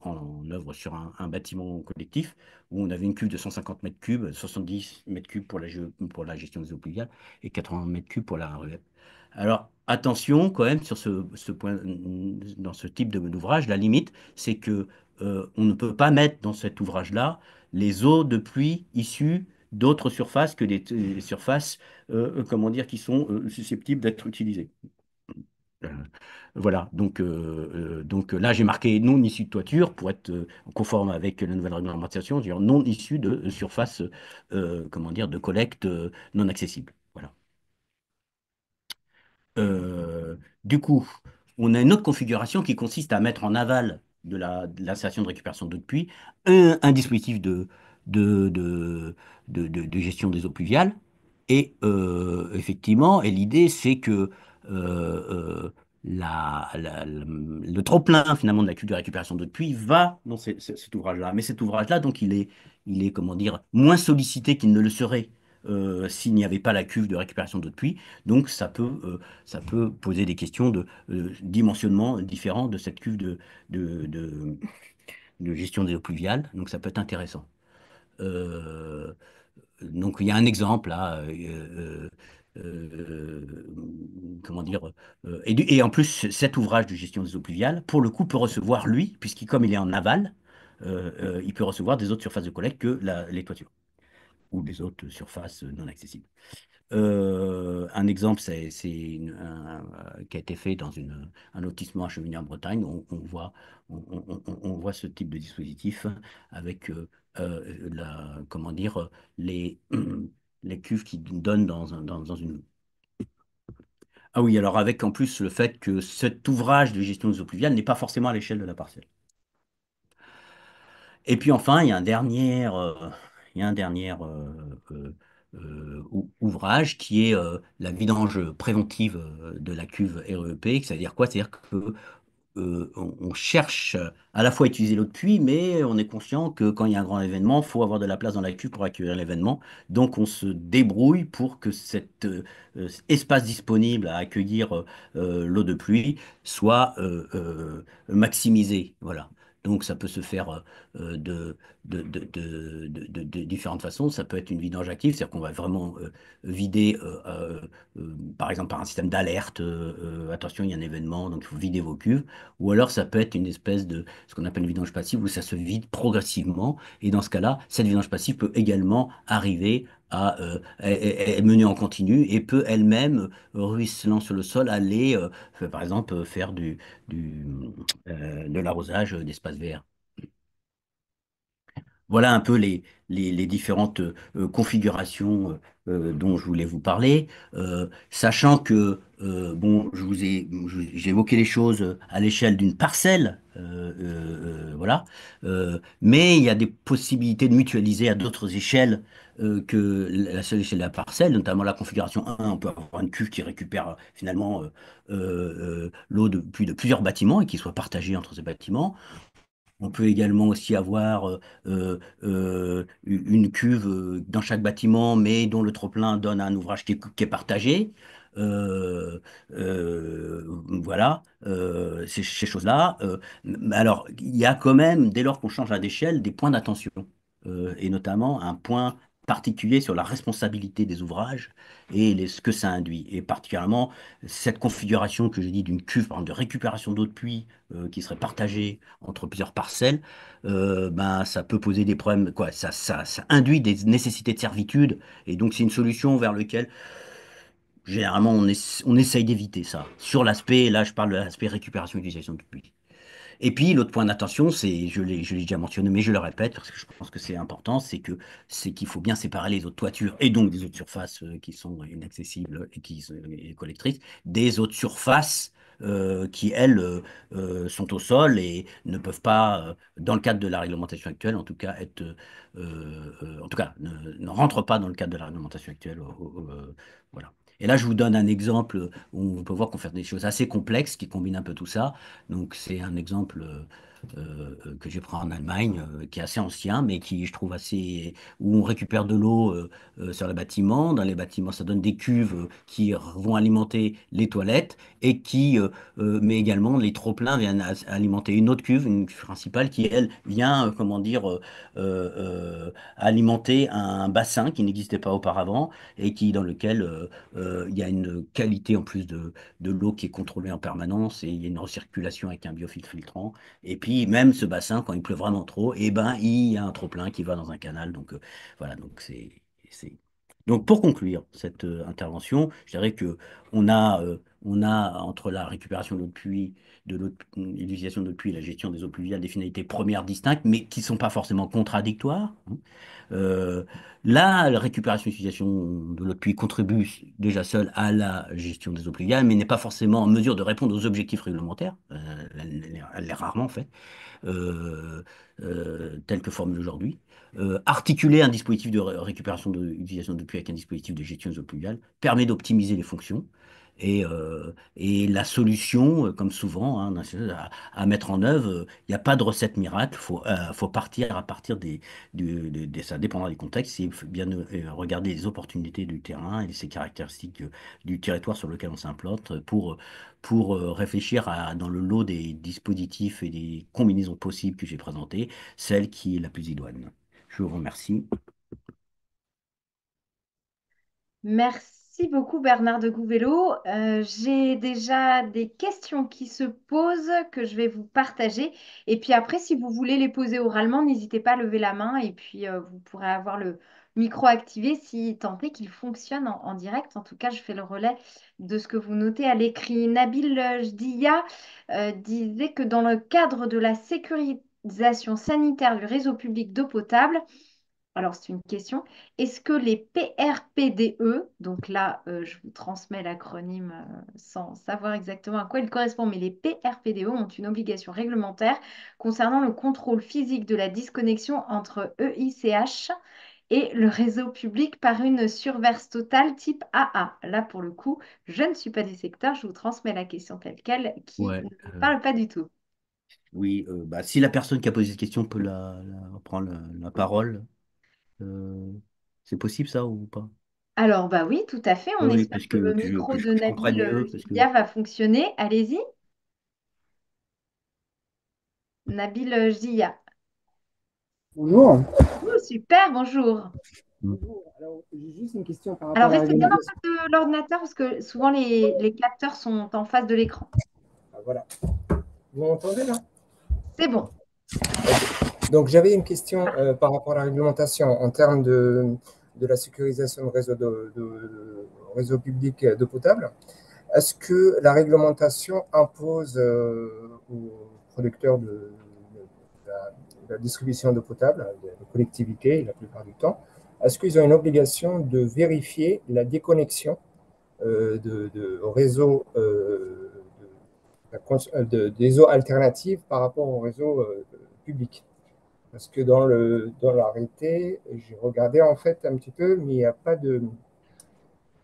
œuvre sur un bâtiment collectif où on avait une cuve de 150 mètres cubes, 70 mètres cubes pour la gestion des eaux pluviales et 80 mètres cubes pour la relève. Alors attention quand même sur ce point, dans ce type d'ouvrage, la limite c'est que on ne peut pas mettre dans cet ouvrage-là les eaux de pluie issues d'autres surfaces que les surfaces comment dire, qui sont susceptibles d'être utilisées. Euh, voilà, donc là j'ai marqué non issu de toiture pour être conforme avec la nouvelle réglementation, c'est-à-dire non issu de surface, comment dire, de collecte non accessible. Voilà. Du coup, on a une autre configuration qui consiste à mettre en aval de l'installation de récupération d'eau de pluie un dispositif de, de, de gestion des eaux pluviales. Et effectivement, et l'idée, c'est que le trop-plein finalement de la cuve de récupération d'eau de pluie va dans cet ouvrage-là. Mais cet ouvrage-là, donc, il est, comment dire, moins sollicité qu'il ne le serait s'il n'y avait pas la cuve de récupération d'eau de pluie. Donc, ça peut poser des questions de dimensionnement différent de cette cuve de, de- de gestion des eaux pluviales. Donc, ça peut être intéressant. Euh, donc, il y a un exemple là. Comment dire et en plus, cet ouvrage de gestion des eaux pluviales, pour le coup, peut recevoir, lui, comme il est en aval, il peut recevoir des autres surfaces de collecte que les toitures ou les autres surfaces non accessibles. Un exemple, qui a été fait dans un lotissement à Chevigny en Bretagne. On voit ce type de dispositif avec comment dire, les cuves qui donnent dans une. Ah oui, alors avec en plus le fait que cet ouvrage de gestion des eaux pluviales n'est pas forcément à l'échelle de la parcelle. Et puis enfin, il y a un dernier ouvrage qui est la vidange préventive de la cuve REP. C'est-à-dire quoi? C'est-à-dire que on cherche à la fois à utiliser l'eau de pluie, mais on est conscient que quand il y a un grand événement, il faut avoir de la place dans la cuve pour accueillir l'événement. Donc on se débrouille pour que cet espace disponible à accueillir l'eau de pluie soit maximisé. Voilà. Donc ça peut se faire de différentes façons. Ça peut être une vidange active, c'est-à-dire qu'on va vraiment vider, par exemple par un système d'alerte, attention, il y a un événement, donc il faut vider vos cuves. Ou alors ça peut être une espèce de ce qu'on appelle une vidange passive où ça se vide progressivement. Et dans ce cas-là, cette vidange passive peut également arriver à mener en continu et peut elle-même, ruisselant sur le sol, aller, par exemple, faire de l'arrosage d'espaces verts. Voilà un peu les différentes configurations dont je voulais vous parler, sachant que, bon, j'ai évoqué les choses à l'échelle d'une parcelle, voilà, mais il y a des possibilités de mutualiser à d'autres échelles que la seule échelle de la parcelle, notamment la configuration 1, on peut avoir une cuve qui récupère finalement l'eau de plusieurs bâtiments et qui soit partagée entre ces bâtiments. On peut également aussi avoir une cuve dans chaque bâtiment, mais dont le trop-plein donne à un ouvrage qui est partagé. Euh, voilà, ces choses-là. Alors, il y a quand même, dès lors qu'on change d'échelle, des points d'attention, et notamment un point particulier sur la responsabilité des ouvrages et ce que ça induit. Et particulièrement, cette configuration que j'ai dit d'une cuve, par exemple, de récupération d'eau de pluie qui serait partagée entre plusieurs parcelles, ben, ça peut poser des problèmes, quoi. Ça induit des nécessités de servitude. Et donc, c'est une solution vers laquelle, généralement, on essaye d'éviter ça. Sur l'aspect, là, je parle de l'aspect récupération et utilisation de pluie. Et puis, l'autre point d'attention, c'est, je l'ai déjà mentionné, mais je le répète parce que je pense que c'est important, c'est qu'il faut bien séparer les autres toitures et donc des autres surfaces qui sont inaccessibles et qui sont et collectrices, des autres surfaces qui, elles, sont au sol et ne peuvent pas, dans le cadre de la réglementation actuelle, en tout cas, en tout cas, ne rentrent pas dans le cadre de la réglementation actuelle. Voilà. Et là, je vous donne un exemple où on peut voir qu'on fait des choses assez complexes qui combinent un peu tout ça. Donc, c'est un exemple que j'ai pris en Allemagne, qui est assez ancien, mais qui, je trouve, assez. Où on récupère de l'eau sur les bâtiments. Dans les bâtiments, ça donne des cuves qui vont alimenter les toilettes et mais également, les trop-pleins viennent alimenter une autre cuve, une cuve principale, qui, elle, vient, comment dire, alimenter un bassin qui n'existait pas auparavant et dans lequel il y a une qualité en plus de l'eau qui est contrôlée en permanence et il y a une recirculation avec un biofiltre filtrant. Et puis même ce bassin, quand il pleut vraiment trop, eh ben, il y a un trop-plein qui va dans un canal. Donc voilà, c'est... Donc pour conclure cette intervention, je dirais que on a entre la récupération de l'eau de pluie, l'utilisation de l'eau de pluie et la gestion des eaux pluviales des finalités premières distinctes, mais qui ne sont pas forcément contradictoires, hein. Euh, la récupération et l'utilisation de l'eau de pluie contribue déjà seule à la gestion des eaux pluviales, mais n'est pas forcément en mesure de répondre aux objectifs réglementaires. Elle l'est rarement, en fait, tel que formulé aujourd'hui. Articuler un dispositif de récupération de l'utilisation de l'eau de pluie avec un dispositif de gestion des eaux pluviales permet d'optimiser les fonctions. Et la solution, comme souvent, hein, à mettre en œuvre, il n'y a pas de recette miracle. Faut partir à partir ça dépendra des contextes. Il faut bien regarder les opportunités du terrain et ses caractéristiques du territoire sur lequel on s'implante pour réfléchir dans le lot des dispositifs et des combinaisons possibles que j'ai présentées, celle qui est la plus idoine. Je vous remercie. Merci beaucoup Bernard de Gouvello. J'ai déjà des questions qui se posent que je vais vous partager. Et puis après, si vous voulez les poser oralement, n'hésitez pas à lever la main et puis vous pourrez avoir le micro activé si tant est qu'il fonctionne en direct. En tout cas, je fais le relais de ce que vous notez à l'écrit. Nabil Jdia disait que dans le cadre de la sécurisation sanitaire du réseau public d'eau potable, alors, c'est une question. Est-ce que les PRPDE, donc là, je vous transmets l'acronyme sans savoir exactement à quoi il correspond, mais les PRPDE ont une obligation réglementaire concernant le contrôle physique de la disconnexion entre EICH et le réseau public par une surverse totale type AA. Là, pour le coup, je ne suis pas du secteur, je vous transmets la question telle quelle qui Ouais, ne parle pas du tout. oui, bah, si la personne qui a posé cette question peut prendre la parole, euh, c'est possible ça ou pas? Alors, bah oui, tout à fait. Oui, On oui, espère parce que le que micro de je comprenne Nabil mieux, parce que Zidia va fonctionner. Allez-y, Nabil Zidia. Bonjour. Oh, super, bonjour. Bonjour. Alors, j'ai juste une question par rapport Alors, à la restez bien en réglementation. face de l'ordinateur parce que souvent les capteurs sont en face de l'écran. Ah, voilà. Vous m'entendez là? C'est bon. Donc, j'avais une question par rapport à la réglementation en termes de la sécurisation de réseau public d'eau potable. Est-ce que la réglementation impose aux producteurs de la distribution d'eau potable, des collectivités la plupart du temps, est-ce qu'ils ont une obligation de vérifier la déconnexion au réseau des eaux alternatives par rapport au réseau public? Parce que dans l'arrêté, j'ai regardé en fait un petit peu, mais il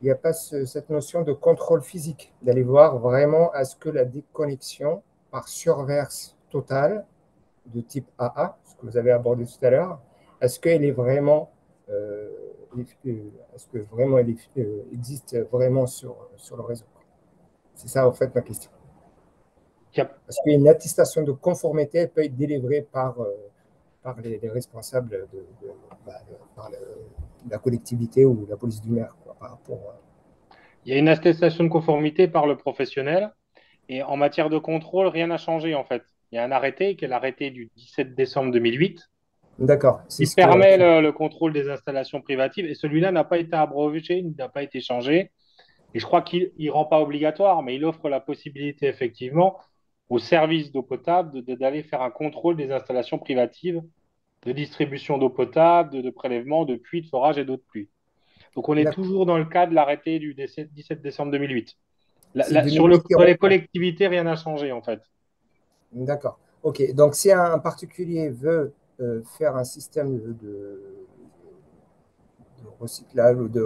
n'y a pas cette notion de contrôle physique, d'aller voir vraiment est-ce que la déconnexion par surverse totale de type AA, ce que vous avez abordé tout à l'heure, est-ce qu'elle est vraiment, euh, est-ce que vraiment elle existe vraiment sur le réseau? C'est ça en fait ma question. Yep. Est-ce qu'une attestation de conformité peut être délivrée par par les responsables bah, par la collectivité ou la police du maire, quoi, par rapport Il y a une attestation de conformité par le professionnel. Et en matière de contrôle, rien n'a changé en fait. Il y a un arrêté qui est l'arrêté du 17 décembre 2008 D'accord, c'est qui ce que. permet le contrôle des installations privatives et celui-là n'a pas été abrogé, n'a pas été changé. Et je crois qu'il ne rend pas obligatoire, mais il offre la possibilité effectivement aux services d'eau potable d'aller faire un contrôle des installations privatives de distribution d'eau potable, de prélèvement, de puits, de forage et d'eau de pluie. Donc on est D'accord. toujours dans le cas de l'arrêté du 17 décembre 2008. C'est Sur 2008 qui les reprend. collectivités, rien n'a changé en fait. D'accord. OK. Donc, si un particulier veut faire un système de recyclage ou de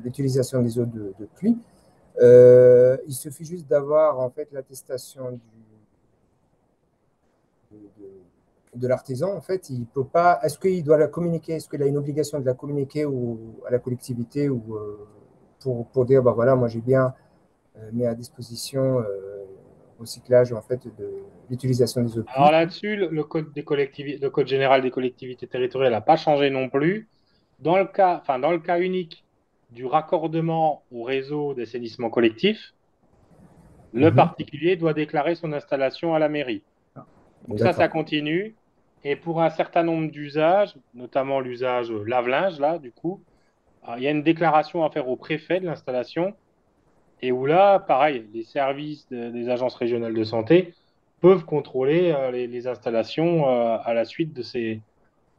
l'utilisation des eaux de pluie, il suffit juste d'avoir en fait l'attestation de l'artisan. En fait, il peut pas. Est-ce qu'il doit la communiquer? Est-ce qu'il a une obligation de la communiquer à la collectivité ou pour dire, bah voilà, moi j'ai bien mis à disposition recyclage en fait de l'utilisation des eaux de Alors pluie. là-dessus, le code des collectivités, le code général des collectivités territoriales n'a pas changé non plus. Dans le cas unique du raccordement au réseau d'assainissement collectif, le Mhm. particulier doit déclarer son installation à la mairie. Donc ça D'accord. continue. Et pour un certain nombre d'usages, notamment l'usage lave-linge, là, du coup, il y a une déclaration à faire au préfet de l'installation. Et où là, pareil, les services des agences régionales de santé peuvent contrôler les installations à la suite de ces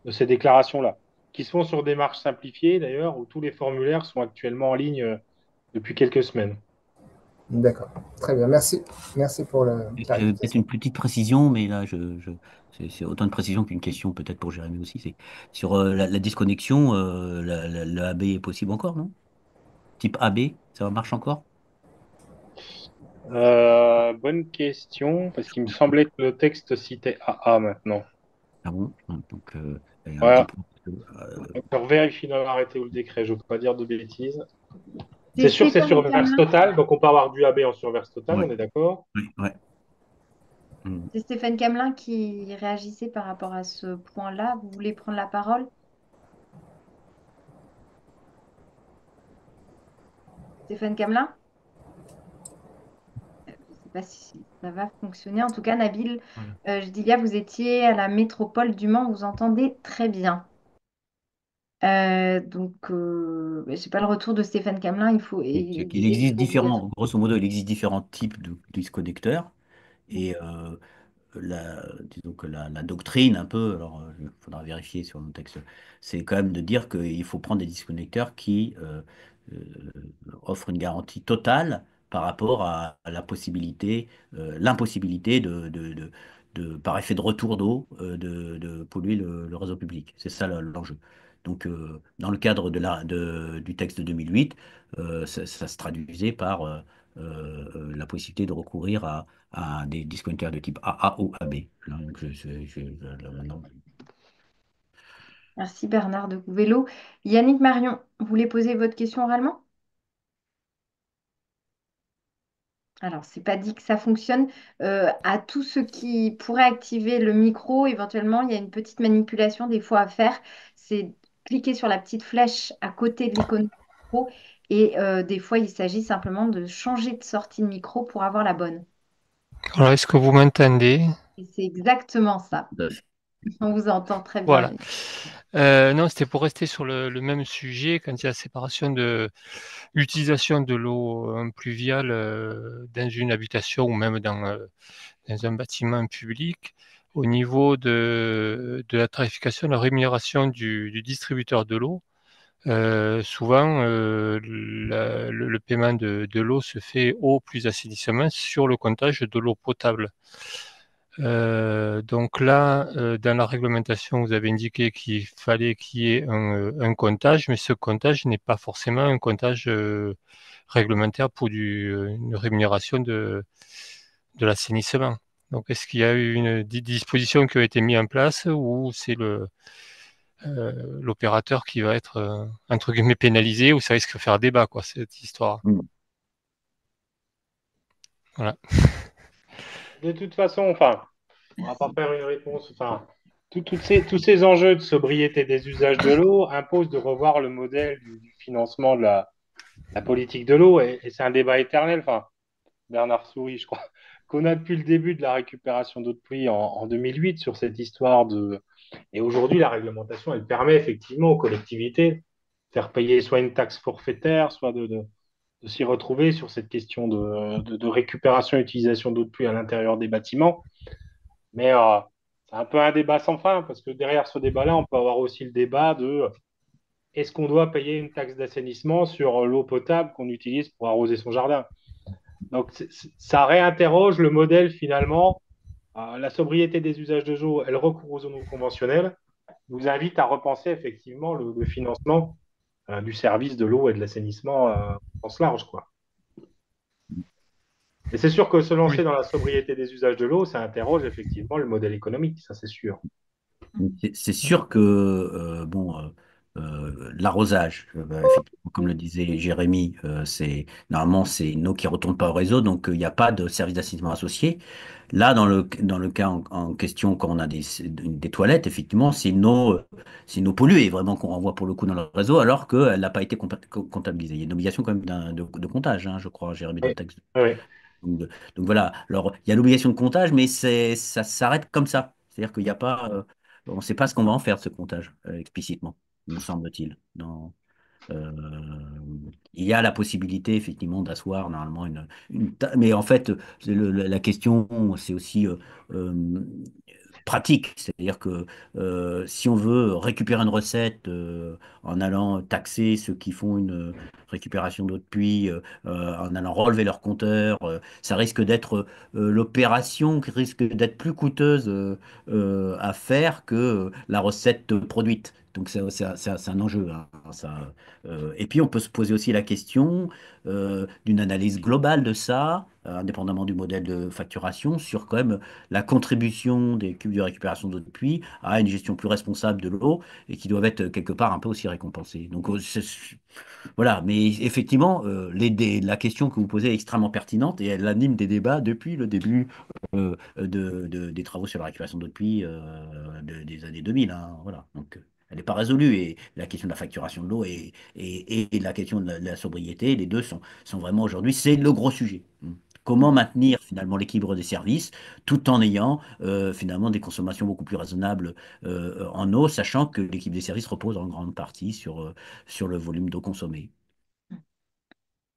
déclarations-là, qui se font sur démarche simplifiée d'ailleurs, où tous les formulaires sont actuellement en ligne depuis quelques semaines. D'accord. Très bien. Merci. Merci pour la Peut-être clarification. une petite précision, mais là, c'est autant de précision qu'une question, peut-être pour Jérémy aussi. C'est sur la disconnexion, le AB est possible encore, non? Type AB, ça marche encore? Bonne question, parce qu'il me semblait que le texte citait AA maintenant. Ah bon? Donc, il y a un petit Ouais, point. on vérifie dans l'arrêté ou le décret, je ne veux pas dire de bêtises. C'est C'est sûr, c'est Stéphane surverse Camelin. total, donc on peut avoir du AB en surverse total, Ouais, on est d'accord? ouais. Hmm. C'est Stéphane Camelin qui réagissait par rapport à ce point-là. Vous voulez prendre la parole? Stéphane Camelin? Je ne sais pas si ça va fonctionner. En tout cas, Nabil, Voilà. Jdilia, vous étiez à la métropole du Mans, vous entendez très bien. Donc, je n'ai pas le retour de Stéphane Camelin. C'est Il qu'il disait qu'il existe faut obligatoire. grosso modo, il existe différents types de disconnecteurs. Et disons que la doctrine, un peu, alors il faudra vérifier sur mon texte, c'est quand même de dire qu'il faut prendre des disconnecteurs qui offrent une garantie totale par rapport à la possibilité, l'impossibilité par effet de retour d'eau, de polluer le réseau public. C'est ça l'enjeu. Donc, dans le cadre du texte de 2008, ça se traduisait par la possibilité de recourir à des disconnecteurs de type AA ou AB. Là, donc, maintenant, Merci Bernard de Gouvello. Yannick Marion, vous voulez poser votre question oralement? Alors, c'est pas dit que ça fonctionne. À tous ceux qui pourraient activer le micro, éventuellement, il y a une petite manipulation des fois à faire. C'est cliquer sur la petite flèche à côté de l'icône micro et des fois, il s'agit simplement de changer de sortie de micro pour avoir la bonne. Alors, est-ce que vous m'entendez? Et c'est exactement ça. tout à fait. On vous entend très bien, Voilà. Yannick. Non, c'était pour rester sur le même sujet quand il y a séparation de l'utilisation de l'eau pluviale dans une habitation ou même dans un bâtiment public. Au niveau de la tarification, la rémunération du distributeur de l'eau, souvent le paiement de l'eau se fait eau plus assainissement sur le comptage de l'eau potable. Donc là, dans la réglementation, vous avez indiqué qu'il fallait qu'il y ait un comptage, mais ce comptage n'est pas forcément un comptage réglementaire pour une rémunération de l'assainissement. Donc, est-ce qu'il y a eu une disposition qui a été mise en place ou c'est l'opérateur qui va être, entre guillemets, pénalisé ou ça risque de faire débat, quoi, cette histoire? Mm. Voilà. De toute façon, enfin, on va pas faire une réponse. Enfin, tous ces enjeux de sobriété des usages de l'eau imposent de revoir le modèle du financement de la politique de l'eau, et c'est un débat éternel. Enfin, Bernard Souris, je crois, qu'on a depuis le début de la récupération d'eau de pluie en 2008 sur cette histoire de... Et aujourd'hui, la réglementation, elle permet effectivement aux collectivités de faire payer soit une taxe forfaitaire, soit de s'y retrouver sur cette question de récupération et utilisation d'eau de pluie à l'intérieur des bâtiments. Mais c'est un peu un débat sans fin, parce que derrière ce débat-là, on peut avoir aussi le débat de est-ce qu'on doit payer une taxe d'assainissement sur l'eau potable qu'on utilise pour arroser son jardin? Donc, ça réinterroge le modèle finalement. La sobriété des usages de l'eau, elle recourt aux eaux non conventionnelles, nous invite à repenser effectivement le financement du service de l'eau et de l'assainissement en sens large, quoi. Et c'est sûr que se lancer Oui. dans la sobriété des usages de l'eau, ça interroge effectivement le modèle économique, ça c'est sûr. C'est sûr que l'arrosage, effectivement, comme le disait Jérémy, normalement c'est une eau qui retourne pas au réseau, donc il n'y a pas de service d'assainissement associé. Là, dans le cas en question, quand on a des toilettes, effectivement, c'est une eau polluée, vraiment qu'on renvoie pour le coup dans le réseau, alors qu'elle n'a pas été comptabilisée. Il y a une obligation quand même de comptage, hein, je crois, Jérémy, dans le Oui, texte. oui. Donc voilà. Alors, il y a l'obligation de comptage, mais ça s'arrête comme ça. C'est-à-dire qu'il n'y a pas, on ne sait pas ce qu'on va en faire de ce comptage explicitement, me semble-t-il. Euh, il y a la possibilité effectivement d'asseoir normalement mais en fait, la question, c'est aussi euh, pratique. C'est-à-dire que si on veut récupérer une recette en allant taxer ceux qui font une récupération d'eau de pluie, en allant relever leur compteur, ça risque d'être l'opération qui risque d'être plus coûteuse à faire que la recette produite. Donc c'est un enjeu, hein, ça. Et puis on peut se poser aussi la question d'une analyse globale de ça, indépendamment du modèle de facturation, sur quand même la contribution des cubes de récupération d'eau de pluie à une gestion plus responsable de l'eau et qui doivent être quelque part un peu aussi récompensées. Donc voilà, mais effectivement, la question que vous posez est extrêmement pertinente et elle anime des débats depuis le début des travaux sur la récupération d'eau de pluie des années 2000, hein, voilà. Donc, elle n'est pas résolue et la question de la facturation de l'eau et la question de la sobriété, les deux sont vraiment aujourd'hui, c'est le gros sujet. Comment maintenir finalement l'équilibre des services tout en ayant finalement des consommations beaucoup plus raisonnables en eau, sachant que l'équilibre des services repose en grande partie sur le volume d'eau consommée.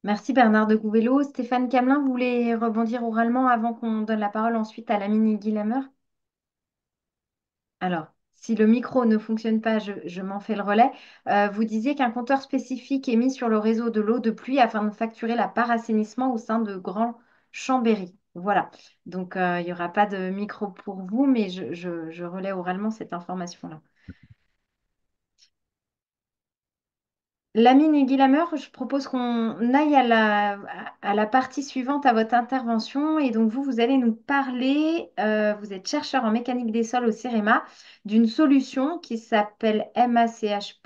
Merci Bernard de Gouvello. Stéphane Camelin, vous voulez rebondir oralement avant qu'on donne la parole ensuite à Lamine Guilhammer? Alors, si le micro ne fonctionne pas, je m'en fais le relais. Vous disiez qu'un compteur spécifique est mis sur le réseau de l'eau de pluie afin de facturer la part assainissement au sein de Grand Chambéry. Voilà. Donc, il n'y aura pas de micro pour vous, mais je relais oralement cette information-là. Lamine et Guilhammer, je propose qu'on aille à la partie suivante à votre intervention. Et donc, vous allez nous parler, vous êtes chercheur en mécanique des sols au CEREMA, d'une solution qui s'appelle MACH+,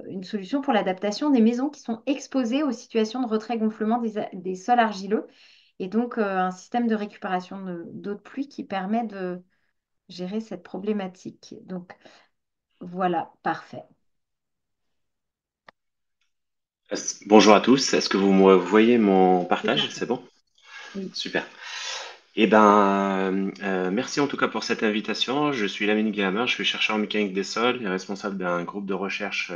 une solution pour l'adaptation des maisons qui sont exposées aux situations de retrait-gonflement des sols argileux. Et donc, un système de récupération d'eau de pluie qui permet de gérer cette problématique. Donc, voilà, parfait. Bonjour à tous. Est-ce que vous me voyez mon C'est partage? parfait. C'est bon? Oui. Super. Eh ben, merci en tout cas pour cette invitation. Je suis Lamine Guilhammer, je suis chercheur en mécanique des sols et responsable d'un groupe de recherche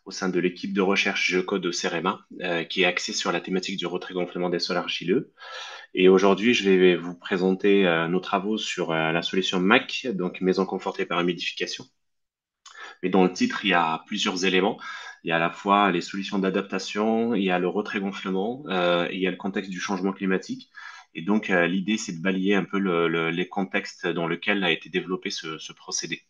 au sein de l'équipe de recherche Geocode au CEREMA, qui est axée sur la thématique du retrait-gonflement des sols argileux. Et aujourd'hui, je vais vous présenter nos travaux sur la solution MAC, donc maison confortée par humidification. Mais dans le titre, il y a plusieurs éléments. Il y a à la fois les solutions d'adaptation, il y a le retrait-gonflement, et il y a le contexte du changement climatique. Et donc, l'idée, c'est de balayer un peu les contextes dans lesquels a été développé ce procédé.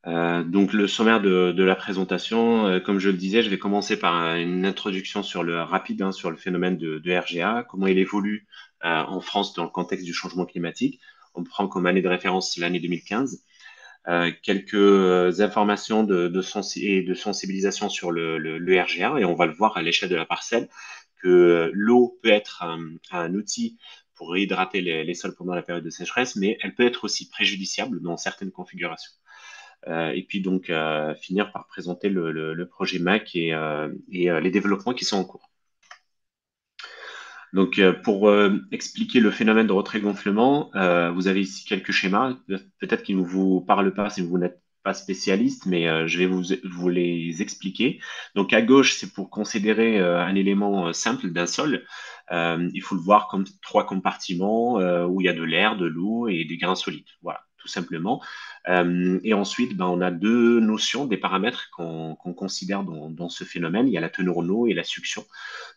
Donc, le sommaire de la présentation, comme je le disais, je vais commencer par une introduction sur le rapide, hein, sur le phénomène de RGA, comment il évolue en France dans le contexte du changement climatique. On prend comme année de référence l'année 2015. Quelques informations et de sensibilisation sur le RGA, et on va le voir à l'échelle de la parcelle, que l'eau peut être un outil pour réhydrater les sols pendant la période de sécheresse, mais elle peut être aussi préjudiciable dans certaines configurations. Et puis donc finir par présenter le projet MAC et les développements qui sont en cours. Donc, pour expliquer le phénomène de retrait-gonflement, vous avez ici quelques schémas. Peut-être qu'ils ne vous parlent pas si vous n'êtes pas spécialiste, mais je vais vous les expliquer. Donc, à gauche, c'est pour considérer un élément simple d'un sol. Il faut le voir comme 3 compartiments où il y a de l'air, de l'eau et des grains solides. Voilà, tout simplement. Et ensuite, on a 2 notions, des paramètres qu'on considère dans ce phénomène. Il y a la teneur en eau et la succion.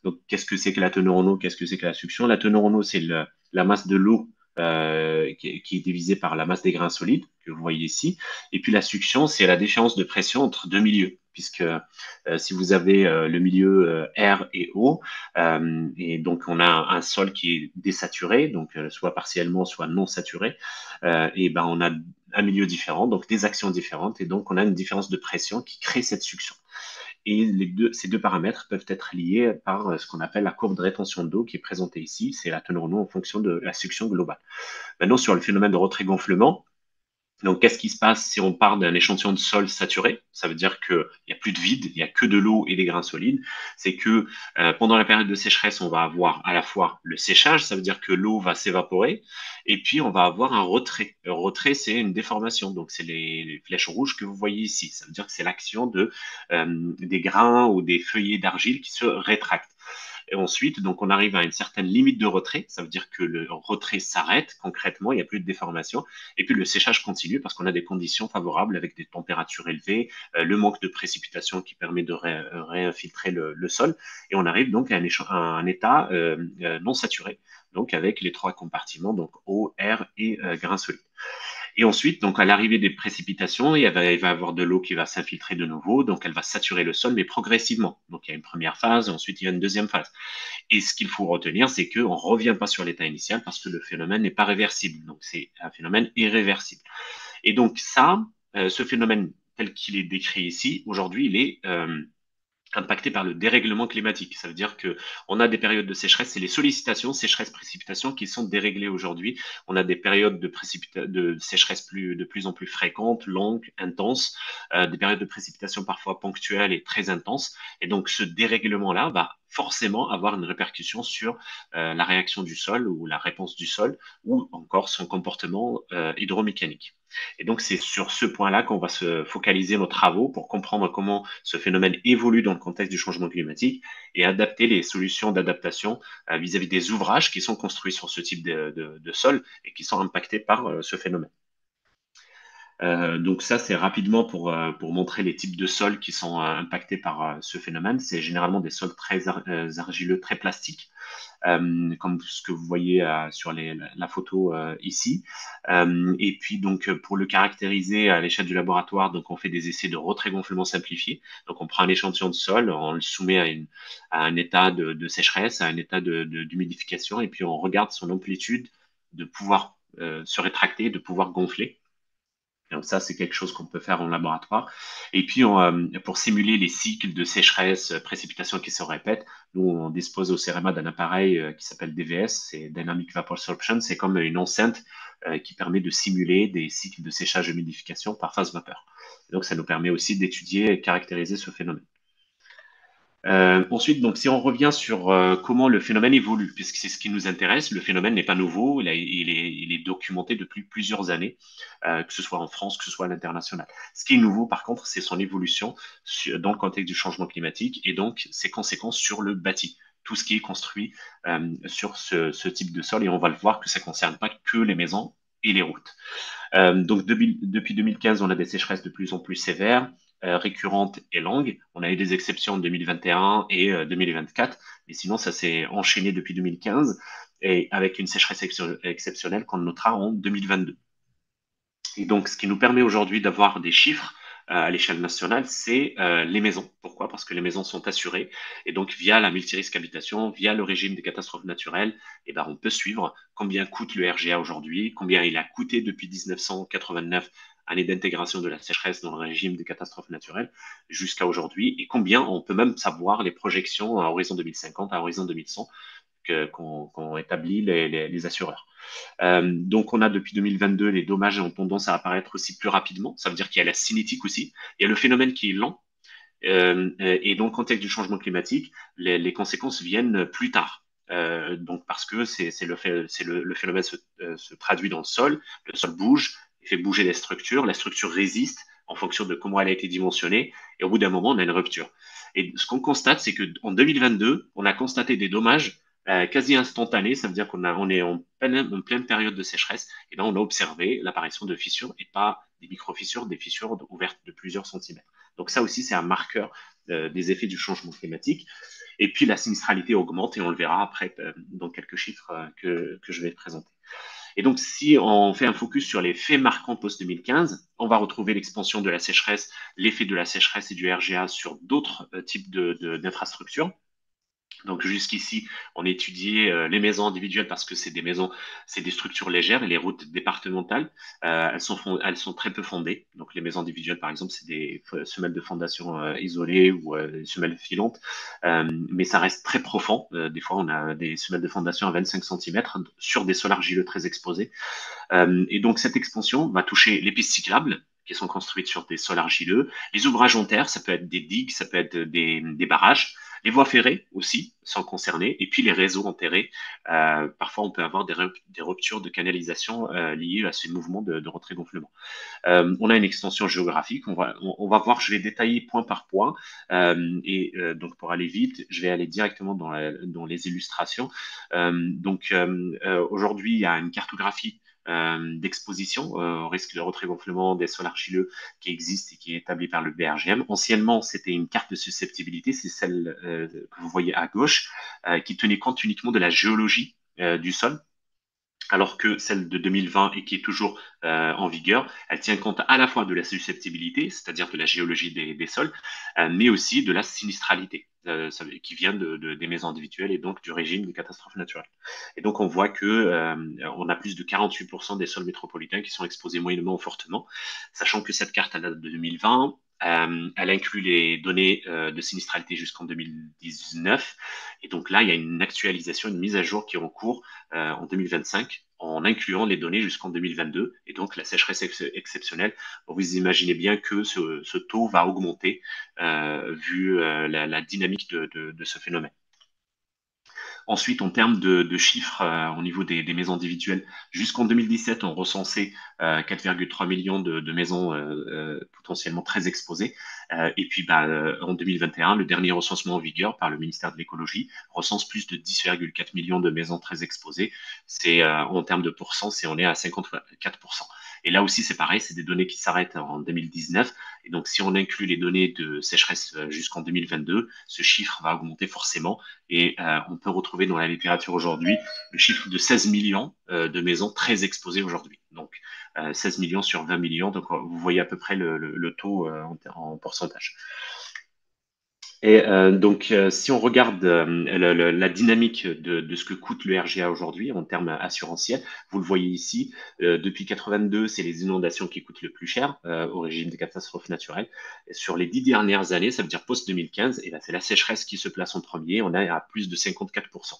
Donc, qu'est-ce que c'est que la teneur en eau? Qu'est-ce que c'est que la succion? La teneur en eau, c'est la masse de l'eau qui est divisée par la masse des grains solides, que vous voyez ici. Et puis la succion, c'est la différence de pression entre 2 milieux, puisque si vous avez le milieu air et eau, et donc on a un sol qui est désaturé, donc soit partiellement, soit non saturé, et on a un milieu différent, donc des actions différentes, et donc on a une différence de pression qui crée cette succion. Et ces 2 paramètres peuvent être liés par ce qu'on appelle la courbe de rétention d'eau qui est présentée ici. C'est la teneur en eau en fonction de la succion globale. Maintenant, sur le phénomène de retrait-gonflement, donc qu'est-ce qui se passe si on part d'un échantillon de sol saturé? Ça veut dire qu'il n'y a plus de vide, il n'y a que de l'eau et des grains solides. C'est que pendant la période de sécheresse, on va avoir à la fois le séchage, ça veut dire que l'eau va s'évaporer, et puis on va avoir un retrait. Le retrait, c'est une déformation, donc c'est les flèches rouges que vous voyez ici. Ça veut dire que c'est l'action des grains ou des feuillets d'argile qui se rétractent. Et ensuite, donc, on arrive à une certaine limite de retrait. Ça veut dire que le retrait s'arrête concrètement, il n'y a plus de déformation. Et puis, le séchage continue parce qu'on a des conditions favorables avec des températures élevées, le manque de précipitation qui permet de réinfiltrer le sol. Et on arrive donc à un état non saturé, donc avec les 3 compartiments, donc eau, air et grains solides. Et ensuite, donc à l'arrivée des précipitations, il va y avoir de l'eau qui va s'infiltrer de nouveau, donc elle va saturer le sol, mais progressivement. Donc il y a une première phase, ensuite il y a une deuxième phase. Et ce qu'il faut retenir, c'est qu'on ne revient pas sur l'état initial parce que le phénomène n'est pas réversible. Donc c'est un phénomène irréversible. Et donc ça, ce phénomène tel qu'il est décrit ici, aujourd'hui, il est impacté par le dérèglement climatique. Ça veut dire que on a des périodes de sécheresse, c'est les sollicitations, sécheresse, précipitations qui sont déréglées aujourd'hui. On a des périodes de sécheresse de plus en plus fréquentes, longues, intenses, des périodes de précipitation parfois ponctuelles et très intenses. Et donc ce dérèglement-là va forcément avoir une répercussion sur la réaction du sol ou la réponse du sol ou encore son comportement hydromécanique. Et donc, c'est sur ce point-là qu'on va se focaliser nos travaux pour comprendre comment ce phénomène évolue dans le contexte du changement climatique et adapter les solutions d'adaptation vis-à-vis des ouvrages qui sont construits sur ce type de sol et qui sont impactés par ce phénomène. Donc ça, c'est rapidement pour montrer les types de sols qui sont impactés par ce phénomène. C'est généralement des sols très argileux, très plastiques, comme ce que vous voyez sur la photo ici. Et puis donc pour le caractériser à l'échelle du laboratoire, donc on fait des essais de retrait-gonflement simplifié. Donc on prend un échantillon de sol, on le soumet à un état de sécheresse, à un état d'humidification, et puis on regarde son amplitude de pouvoir se rétracter, de pouvoir gonfler. Donc ça, c'est quelque chose qu'on peut faire en laboratoire. Et puis, pour simuler les cycles de sécheresse, précipitation qui se répètent, nous, on dispose au CEREMA d'un appareil qui s'appelle DVS, c'est Dynamic Vapor Sorption. C'est comme une enceinte qui permet de simuler des cycles de séchage et humidification par phase vapeur. Et donc, ça nous permet aussi d'étudier et caractériser ce phénomène. Ensuite, donc, si on revient sur comment le phénomène évolue, puisque c'est ce qui nous intéresse, le phénomène n'est pas nouveau, il est documenté depuis plusieurs années, que ce soit en France, que ce soit à l'international. Ce qui est nouveau, par contre, c'est son évolution dans le contexte du changement climatique et donc ses conséquences sur le bâti, tout ce qui est construit sur ce type de sol. Et on va le voir que ça ne concerne pas que les maisons et les routes. Donc, depuis 2015, on a des sécheresses de plus en plus sévères, récurrentes et longues. On a eu des exceptions en 2021 et 2024, mais sinon ça s'est enchaîné depuis 2015 et avec une sécheresse exceptionnelle qu'on notera en 2022. Et donc ce qui nous permet aujourd'hui d'avoir des chiffres à l'échelle nationale, c'est les maisons. Pourquoi? Parce que les maisons sont assurées et donc via la multirisque habitation, via le régime des catastrophes naturelles, on peut suivre combien coûte le RGA aujourd'hui, combien il a coûté depuis 1989, année d'intégration de la sécheresse dans le régime des catastrophes naturelles, jusqu'à aujourd'hui, et combien on peut même savoir les projections à horizon 2050, à horizon 2100, qu'ont établi les assureurs. Donc, on a depuis 2022, les dommages ont tendance à apparaître aussi plus rapidement. Ça veut dire qu'il y a la cinétique aussi. Il y a le phénomène qui est lent. Et dans le contexte du changement climatique, les conséquences viennent plus tard. Donc, parce que le phénomène se traduit dans le sol bouge, il fait bouger les structures, la structure résiste en fonction de comment elle a été dimensionnée, et au bout d'un moment, on a une rupture. Et ce qu'on constate, c'est qu'en 2022, on a constaté des dommages quasi instantanés, ça veut dire on est en pleine période de sécheresse, et là, on a observé l'apparition de fissures, et pas des micro-fissures, des fissures ouvertes de plusieurs centimètres. Donc ça aussi, c'est un marqueur des effets du changement climatique. Et puis la sinistralité augmente, et on le verra après dans quelques chiffres que je vais présenter. Et donc, si on fait un focus sur les faits marquants post-2015, on va retrouver l'expansion de la sécheresse, l'effet de la sécheresse et du RGA sur d'autres types d'infrastructures. Donc jusqu'ici, on étudiait les maisons individuelles parce que c'est des structures légères, et les routes départementales, elles sont très peu fondées. Donc les maisons individuelles, par exemple, c'est des semelles de fondation isolées ou des semelles filantes, mais ça reste très profond. Des fois, on a des semelles de fondation à 25 cm sur des sols argileux très exposés. Et donc cette expansion va toucher les pistes cyclables, qui sont construites sur des sols argileux, les ouvrages en terre, ça peut être des digues, ça peut être des barrages, les voies ferrées aussi sont concernées, et puis les réseaux enterrés. Parfois, on peut avoir des ruptures de canalisation liées à ces mouvements de retrait-gonflement. On a une extension géographique. On va voir, je vais détailler point par point. Donc, pour aller vite, je vais aller directement dans les illustrations. Aujourd'hui, il y a une cartographie d'exposition au risque de retrait-gonflement des sols argileux qui existe et qui est établie par le BRGM. Anciennement, c'était une carte de susceptibilité, c'est celle que vous voyez à gauche, qui tenait compte uniquement de la géologie du sol, alors que celle de 2020, et qui est toujours en vigueur, elle tient compte à la fois de la susceptibilité, c'est-à-dire de la géologie des sols, mais aussi de la sinistralité, qui vient des maisons individuelles et donc du régime des catastrophes naturelles. Et donc on voit que on a plus de 48% des sols métropolitains qui sont exposés moyennement ou fortement, sachant que cette carte elle date de 2020. Elle inclut les données de sinistralité jusqu'en 2019. Et donc là, il y a une actualisation, une mise à jour qui est en cours en 2025, en incluant les données jusqu'en 2022. Et donc la sécheresse exceptionnelle, vous imaginez bien que ce taux va augmenter vu la dynamique de ce phénomène. Ensuite, en termes de chiffres au niveau des maisons individuelles, jusqu'en 2017, on recensait 4,3 millions de maisons potentiellement très exposées. Et puis, en 2021, le dernier recensement en vigueur par le ministère de l'Écologie recense plus de 10,4 millions de maisons très exposées. C'est en termes de pourcent, on est à 54%. Et là aussi, c'est pareil, c'est des données qui s'arrêtent en 2019. Et donc, si on inclut les données de sécheresse jusqu'en 2022, ce chiffre va augmenter forcément. Et on peut retrouver dans la littérature aujourd'hui le chiffre de 16 millions de maisons très exposées aujourd'hui. Donc, 16 millions sur 20 millions. Donc, vous voyez à peu près le taux en pourcentage. Et donc, si on regarde la dynamique de ce que coûte le RGA aujourd'hui en termes assurantiels, vous le voyez ici, depuis 82, c'est les inondations qui coûtent le plus cher au régime des catastrophes naturelles. Et sur les 10 dernières années, ça veut dire post-2015, et c'est la sécheresse qui se place en premier, on est à plus de 54%.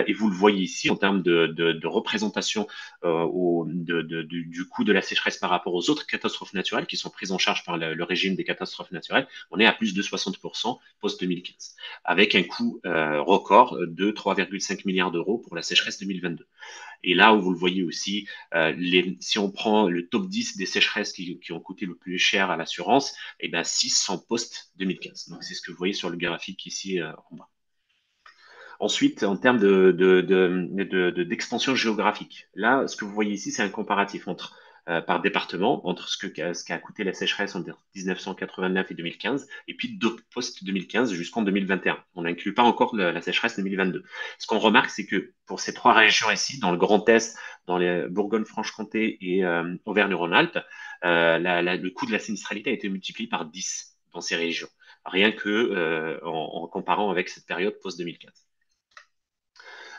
Et vous le voyez ici, en termes de représentation du coût de la sécheresse par rapport aux autres catastrophes naturelles qui sont prises en charge par le régime des catastrophes naturelles, on est à plus de 60% post-2015, avec un coût record de 3,5 milliards d'euros pour la sécheresse 2022. Et là où vous le voyez aussi, si on prend le top 10 des sécheresses qui ont coûté le plus cher à l'assurance, 6 sont post-2015. Donc c'est ce que vous voyez sur le graphique ici en bas. Ensuite, en termes d'expansion géographique, là, ce que vous voyez ici, c'est un comparatif par département entre ce qu'a coûté la sécheresse entre 1989 et 2015, et puis post-2015 jusqu'en 2021. On n'inclut pas encore la sécheresse 2022. Ce qu'on remarque, c'est que pour ces trois régions ici, dans le Grand Est, dans les Bourgogne-Franche-Comté et Auvergne-Rhône-Alpes, le coût de la sinistralité a été multiplié par 10 dans ces régions, rien que en comparant avec cette période post-2015.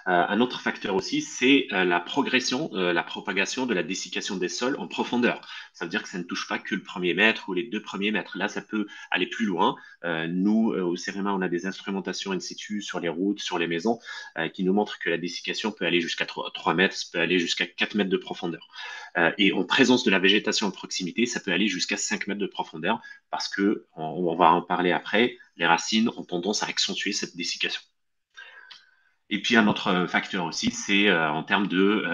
Un autre facteur aussi, c'est la progression, la propagation de la dessiccation des sols en profondeur. Ça veut dire que ça ne touche pas que le premier mètre ou les 2 premiers mètres. Là, ça peut aller plus loin. Nous, au CEREMA, on a des instrumentations in situ sur les routes, sur les maisons, qui nous montrent que la dessiccation peut aller jusqu'à 3 mètres, ça peut aller jusqu'à 4 mètres de profondeur. Et en présence de la végétation en proximité, ça peut aller jusqu'à 5 mètres de profondeur, parce que, on va en parler après, les racines ont tendance à accentuer cette dessiccation. Et puis un autre facteur aussi, c'est en termes de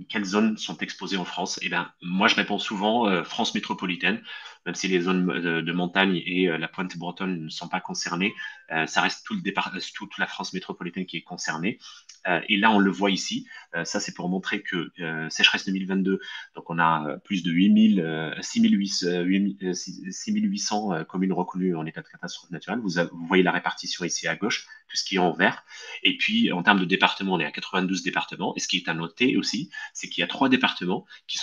quelles zones sont exposées en France. Eh ben, moi, je réponds souvent France métropolitaine, même si les zones de montagne et la pointe bretonne ne sont pas concernées, ça reste toute la France métropolitaine qui est concernée. Et là, on le voit ici. Ça, c'est pour montrer que sécheresse 2022, donc on a plus de 6800 communes reconnues en état de catastrophe naturelle. Vous voyez la répartition ici à gauche, tout ce qui est en vert. Et puis, en termes de départements, on est à 92 départements. Et ce qui est à noter aussi, c'est qu'il y a 3 départements qui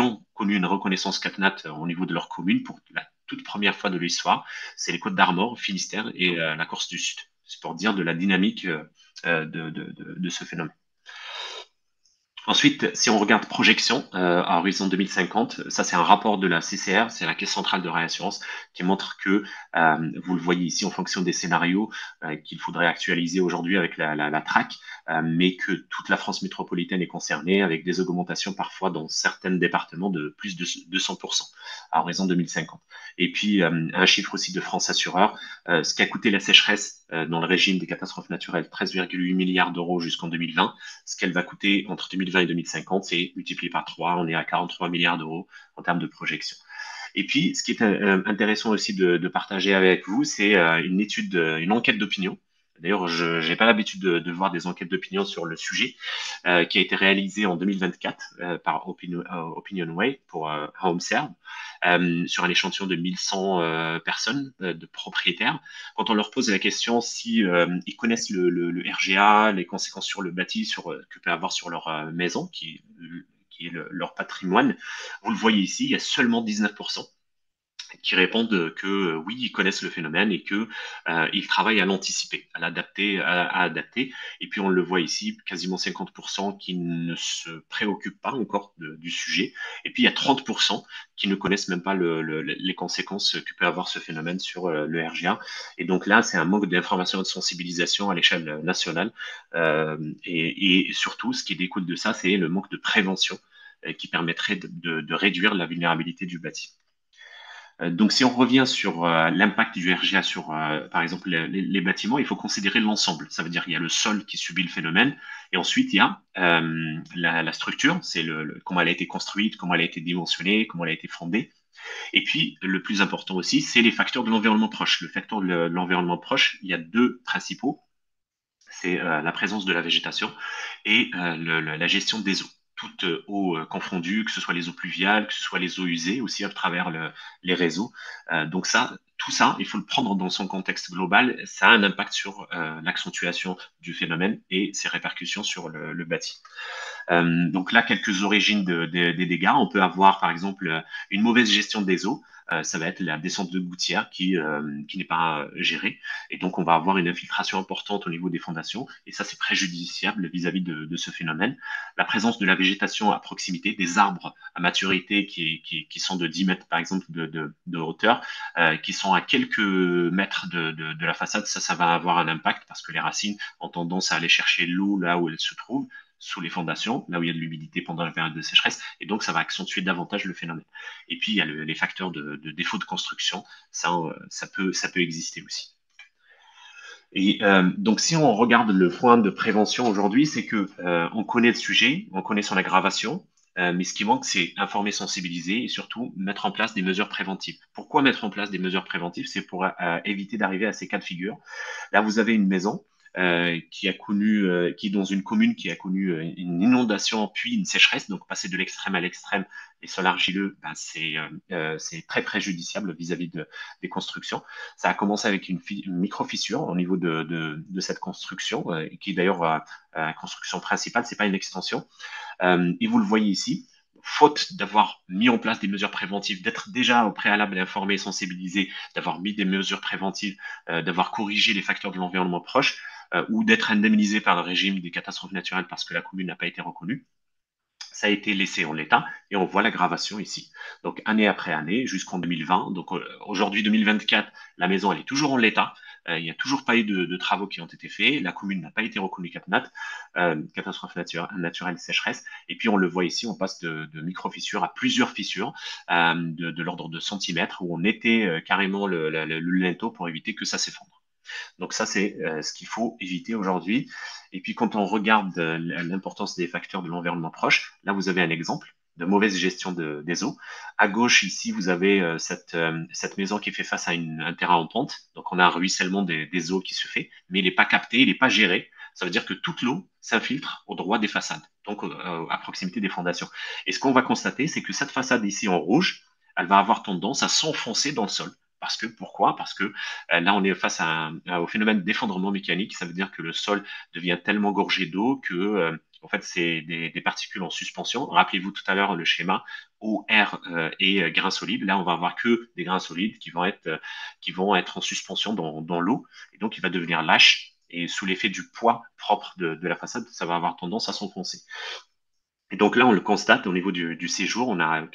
ont connu une reconnaissance CatNat au niveau de leur commune pour la toute première fois de l'histoire. C'est les Côtes d'Armor, Finistère et la Corse du Sud. C'est pour dire de la dynamique de ce phénomène. Ensuite, si on regarde projection à horizon 2050, ça c'est un rapport de la CCR, c'est la Caisse centrale de réassurance, qui montre que, vous le voyez ici en fonction des scénarios qu'il faudrait actualiser aujourd'hui avec la TRAC, mais que toute la France métropolitaine est concernée, avec des augmentations parfois dans certains départements de plus de 200% à horizon 2050. Et puis un chiffre aussi de France Assureur, ce qu'a coûté la sécheresse dans le régime des catastrophes naturelles, 13,8 milliards d'euros jusqu'en 2020, ce qu'elle va coûter entre 2020 et 2050, c'est multiplié par 3, on est à 43 milliards d'euros en termes de projection. Et puis, ce qui est intéressant aussi de partager avec vous, c'est une enquête d'opinion. D'ailleurs, je n'ai pas l'habitude de voir des enquêtes d'opinion sur le sujet, qui a été réalisée en 2024 par OpinionWay pour HomeServe, sur un échantillon de 1100 personnes, de propriétaires. Quand on leur pose la question si ils connaissent le RGA, les conséquences sur le bâti, que peut avoir sur leur maison, qui est leur patrimoine, vous le voyez ici, il y a seulement 19% qui répondent que oui, ils connaissent le phénomène et que ils travaillent à l'anticiper, à l'adapter, à adapter. Et puis on le voit ici, quasiment 50% qui ne se préoccupent pas encore du sujet. Et puis il y a 30% qui ne connaissent même pas les conséquences que peut avoir ce phénomène sur le RGA. Et donc là, c'est un manque d'information et de sensibilisation à l'échelle nationale. Et surtout, ce qui découle de ça, c'est le manque de prévention qui permettrait de réduire la vulnérabilité du bâti. Donc, si on revient sur l'impact du RGA sur, par exemple, les bâtiments, il faut considérer l'ensemble. Ça veut dire qu'il y a le sol qui subit le phénomène, et ensuite il y a la structure, c'est comment elle a été construite, comment elle a été dimensionnée, comment elle a été fondée. Et puis, le plus important aussi, c'est les facteurs de l'environnement proche. Le facteur de l'environnement proche, il y a 2 principaux. C'est la présence de la végétation et la gestion des eaux. Toutes eaux confondues, que ce soit les eaux pluviales, que ce soit les eaux usées aussi à travers les réseaux. Donc tout ça, il faut le prendre dans son contexte global. Ça a un impact sur l'accentuation du phénomène et ses répercussions sur le bâti. Donc là, quelques origines des dégâts. On peut avoir, par exemple, une mauvaise gestion des eaux. Ça va être la descente de gouttière qui n'est pas gérée. Et donc, on va avoir une infiltration importante au niveau des fondations. Et ça, c'est préjudiciable vis-à-vis de ce phénomène. La présence de la végétation à proximité, des arbres à maturité qui sont de 10 mètres, par exemple, de hauteur, qui sont à quelques mètres de la façade, ça va avoir un impact parce que les racines ont tendance à aller chercher l'eau là où elle se trouve, sous les fondations, là où il y a de l'humidité pendant la période de sécheresse, et donc ça va accentuer davantage le phénomène. Et puis il y a les facteurs de défaut de construction, ça peut exister aussi. Et donc si on regarde le point de prévention aujourd'hui, c'est que on connaît le sujet, on connaît son aggravation, mais ce qui manque, c'est informer, sensibiliser et surtout mettre en place des mesures préventives. Pourquoi mettre en place des mesures préventives? C'est pour éviter d'arriver à ces cas de figure. Là, vous avez une maison qui est dans une commune qui a connu une inondation puis une sécheresse, donc passer de l'extrême à l'extrême, les sols argileux, c'est très préjudiciable vis-à-vis des constructions. Ça a commencé avec une micro-fissure au niveau de cette construction, qui est d'ailleurs la construction principale, c'est pas une extension. Et vous le voyez ici, faute d'avoir mis en place des mesures préventives, d'être déjà au préalable informé, sensibilisé, d'avoir mis des mesures préventives, d'avoir corrigé les facteurs de l'environnement proche, ou d'être indemnisé par le régime des catastrophes naturelles parce que la commune n'a pas été reconnue, ça a été laissé en l'état et on voit l'aggravation ici. Donc année après année jusqu'en 2020. Donc aujourd'hui 2024, la maison elle est toujours en l'état. Il n'y a toujours pas eu de travaux qui ont été faits. La commune n'a pas été reconnue CatNat, catastrophe naturelle sécheresse. Et puis on le voit ici, on passe de micro-fissures à plusieurs fissures de l'ordre de centimètres où on était carrément le linteau pour éviter que ça s'effondre. Donc ça, c'est ce qu'il faut éviter aujourd'hui. Et puis quand on regarde l'importance des facteurs de l'environnement proche, là, vous avez un exemple de mauvaise gestion des eaux. À gauche, ici, vous avez cette maison qui fait face à un terrain en pente. Donc on a un ruissellement des eaux qui se fait, mais il n'est pas capté, il n'est pas géré. Ça veut dire que toute l'eau s'infiltre au droit des façades, donc à proximité des fondations. Et ce qu'on va constater, c'est que cette façade ici en rouge, elle va avoir tendance à s'enfoncer dans le sol. Pourquoi? Parce que là, on est face au phénomène d'effondrement mécanique. Ça veut dire que le sol devient tellement gorgé d'eau que, en fait, c'est des particules en suspension. Rappelez-vous tout à l'heure le schéma eau, air et grains solides. Là, on va avoir que des grains solides qui vont être en suspension dans l'eau. Et donc, il va devenir lâche. Et sous l'effet du poids propre de la façade, ça va avoir tendance à s'enfoncer. Et donc là, on le constate au niveau du séjour. On a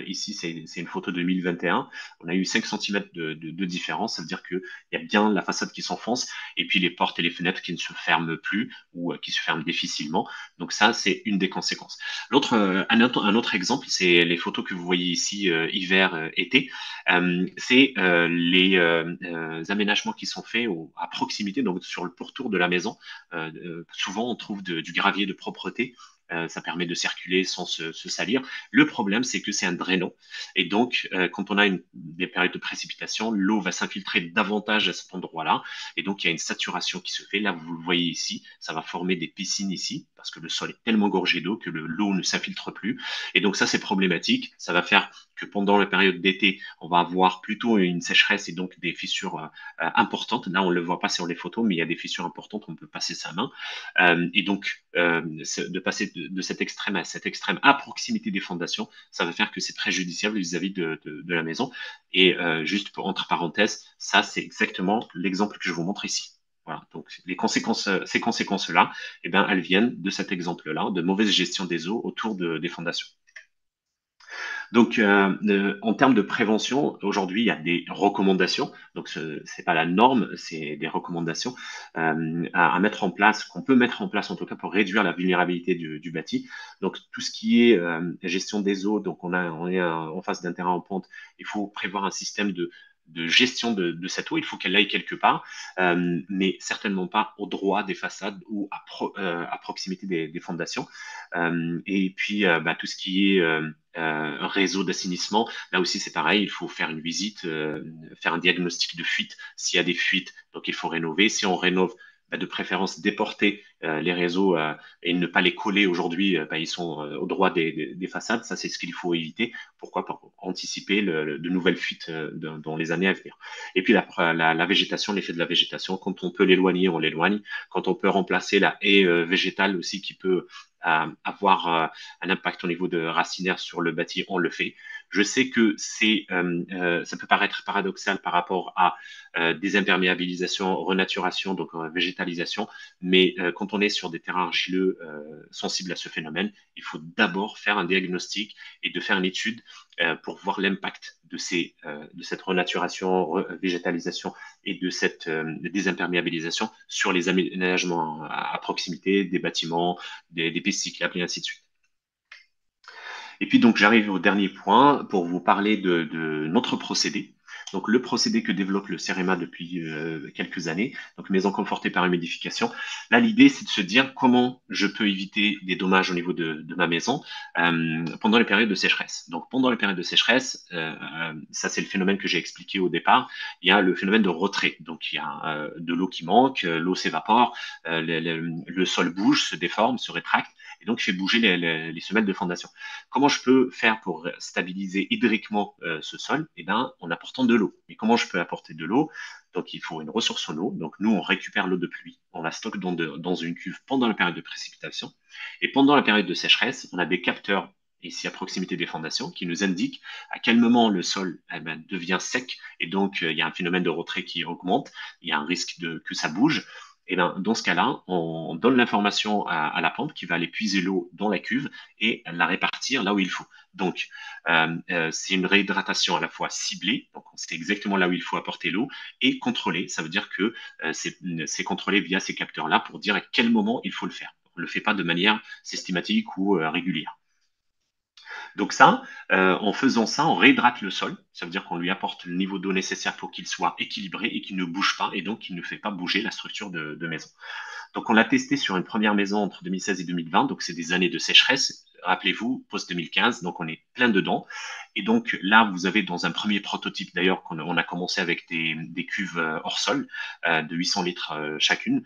ici, c'est une photo de 2021. On a eu 5 cm de différence. Ça veut dire qu'il y a bien la façade qui s'enfonce et puis les portes et les fenêtres qui ne se ferment plus ou qui se ferment difficilement. Donc ça, c'est une des conséquences. Un autre exemple, c'est les photos que vous voyez ici hiver-été. C'est les aménagements qui sont faits à proximité, donc sur le pourtour de la maison. Souvent, on trouve du gravier de propreté. Ça permet de circuler sans se salir. Le problème, c'est que c'est un drainant. Et donc, quand on a des périodes de précipitation, l'eau va s'infiltrer davantage à cet endroit-là. Et donc, il y a une saturation qui se fait. Là, vous le voyez ici, ça va former des piscines ici, parce que le sol est tellement gorgé d'eau que l'eau ne s'infiltre plus. Et donc, ça, c'est problématique. Ça va faire que pendant la période d'été, on va avoir plutôt une sécheresse et donc des fissures importantes. Là, on ne le voit pas sur les photos, mais il y a des fissures importantes, on peut passer sa main. Et donc, de passer de cet extrême à cet extrême à proximité des fondations, ça va faire que c'est préjudiciable vis-à-vis de la maison. Et juste entre parenthèses, ça, c'est exactement l'exemple que je vous montre ici. Voilà. Donc, ces conséquences-là, eh ben, elles viennent de cet exemple-là, de mauvaise gestion des eaux autour des fondations. Donc, en termes de prévention, aujourd'hui, il y a des recommandations. Donc, c'est pas la norme, c'est des recommandations à mettre en place, qu'on peut mettre en place en tout cas pour réduire la vulnérabilité du bâti. Donc, tout ce qui est gestion des eaux, donc on est en face d'un terrain en pente, il faut prévoir un système de gestion de cette eau, il faut qu'elle aille quelque part, mais certainement pas au droit des façades ou à proximité des fondations. Et puis, tout ce qui est un réseau d'assainissement, là aussi c'est pareil, il faut faire une visite, faire un diagnostic de fuite s'il y a des fuites, donc il faut rénover. Si on rénove, de préférence déporter les réseaux et ne pas les coller aujourd'hui, ils sont au droit des façades, ça c'est ce qu'il faut éviter. Pourquoi? Pour anticiper de nouvelles fuites dans les années à venir. Et puis la végétation, l'effet de la végétation, quand on peut l'éloigner, on l'éloigne. Quand on peut remplacer la haie végétale aussi qui peut avoir un impact au niveau de racinaire sur le bâti, on le fait. Je sais que ça peut paraître paradoxal par rapport à désimperméabilisation, renaturation, donc végétalisation, mais quand on est sur des terrains argileux sensibles à ce phénomène, il faut d'abord faire un diagnostic et de faire une étude pour voir l'impact de cette renaturation, végétalisation et de cette désimperméabilisation sur les aménagements à proximité des bâtiments, des pistes cyclables et ainsi de suite. Et puis donc j'arrive au dernier point pour vous parler de notre procédé. Donc le procédé que développe le CEREMA depuis quelques années, donc maison confortée par humidification. Là l'idée c'est de se dire comment je peux éviter des dommages au niveau de ma maison pendant les périodes de sécheresse. Donc pendant les périodes de sécheresse, ça c'est le phénomène que j'ai expliqué au départ, il y a le phénomène de retrait. Donc il y a de l'eau qui manque, l'eau s'évapore, le sol bouge, se déforme, se rétracte. Et donc, il fait bouger les semelles de fondation. Comment je peux faire pour stabiliser hydriquement ce sol? Eh bien, en apportant de l'eau. Et comment je peux apporter de l'eau? Donc, il faut une ressource en eau. Donc, nous, on récupère l'eau de pluie. On la stocke dans une cuve pendant la période de précipitation. Et pendant la période de sécheresse, on a des capteurs ici à proximité des fondations qui nous indiquent à quel moment le sol devient sec. Et donc, il y a un phénomène de retrait qui augmente. Il y a un risque que ça bouge. Et ben, dans ce cas-là, on donne l'information à la pompe qui va aller puiser l'eau dans la cuve et la répartir là où il faut. Donc, c'est une réhydratation à la fois ciblée, donc on sait exactement là où il faut apporter l'eau, et contrôlée. Ça veut dire que c'est contrôlé via ces capteurs-là pour dire à quel moment il faut le faire. On ne le fait pas de manière systématique ou régulière. Donc ça, en faisant ça, on réhydrate le sol. Ça veut dire qu'on lui apporte le niveau d'eau nécessaire pour qu'il soit équilibré et qu'il ne bouge pas et donc qu'il ne fait pas bouger la structure de maison. Donc on l'a testé sur une première maison entre 2016 et 2020, donc c'est des années de sécheresse. Rappelez-vous, post-2015, donc on est plein dedans. Et donc là, vous avez dans un premier prototype, d'ailleurs, on a commencé avec des cuves hors sol de 800 litres chacune.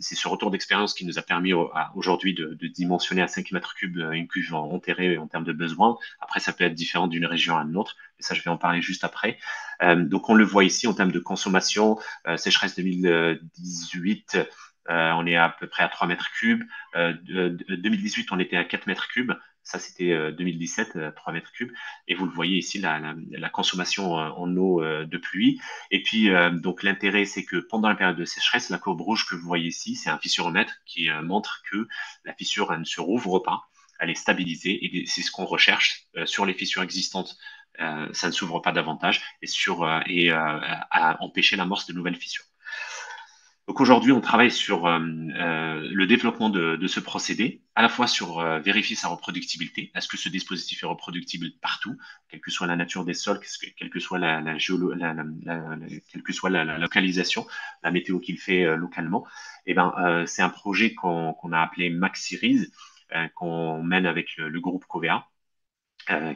C'est ce retour d'expérience qui nous a permis aujourd'hui de dimensionner à 5 mètres cubes une cuve enterrée en termes de besoins. Après, ça peut être différent d'une région à une autre, mais ça, je vais en parler juste après. Donc on le voit ici en termes de consommation, sécheresse 2018, on est à peu près à 3 mètres cubes. 2018, on était à 4 mètres cubes. Ça, c'était 2017, 3 mètres cubes. Et vous le voyez ici, la consommation en eau de pluie. Et puis, donc, l'intérêt, c'est que pendant la période de sécheresse, la courbe rouge que vous voyez ici, c'est un fissuromètre qui montre que la fissure, elle ne se rouvre pas. Elle est stabilisée. Et c'est ce qu'on recherche sur les fissures existantes. Ça ne s'ouvre pas davantage et à empêcher l'amorce de nouvelles fissures. Donc aujourd'hui, on travaille sur le développement de ce procédé, à la fois sur vérifier sa reproductibilité. Est-ce que ce dispositif est reproductible partout, quelle que soit la nature des sols, quelle que soit quelle que soit la localisation, la météo qu'il fait localement. Et ben, c'est un projet qu'on a appelé MaxSeries, qu'on mène avec le groupe Covea.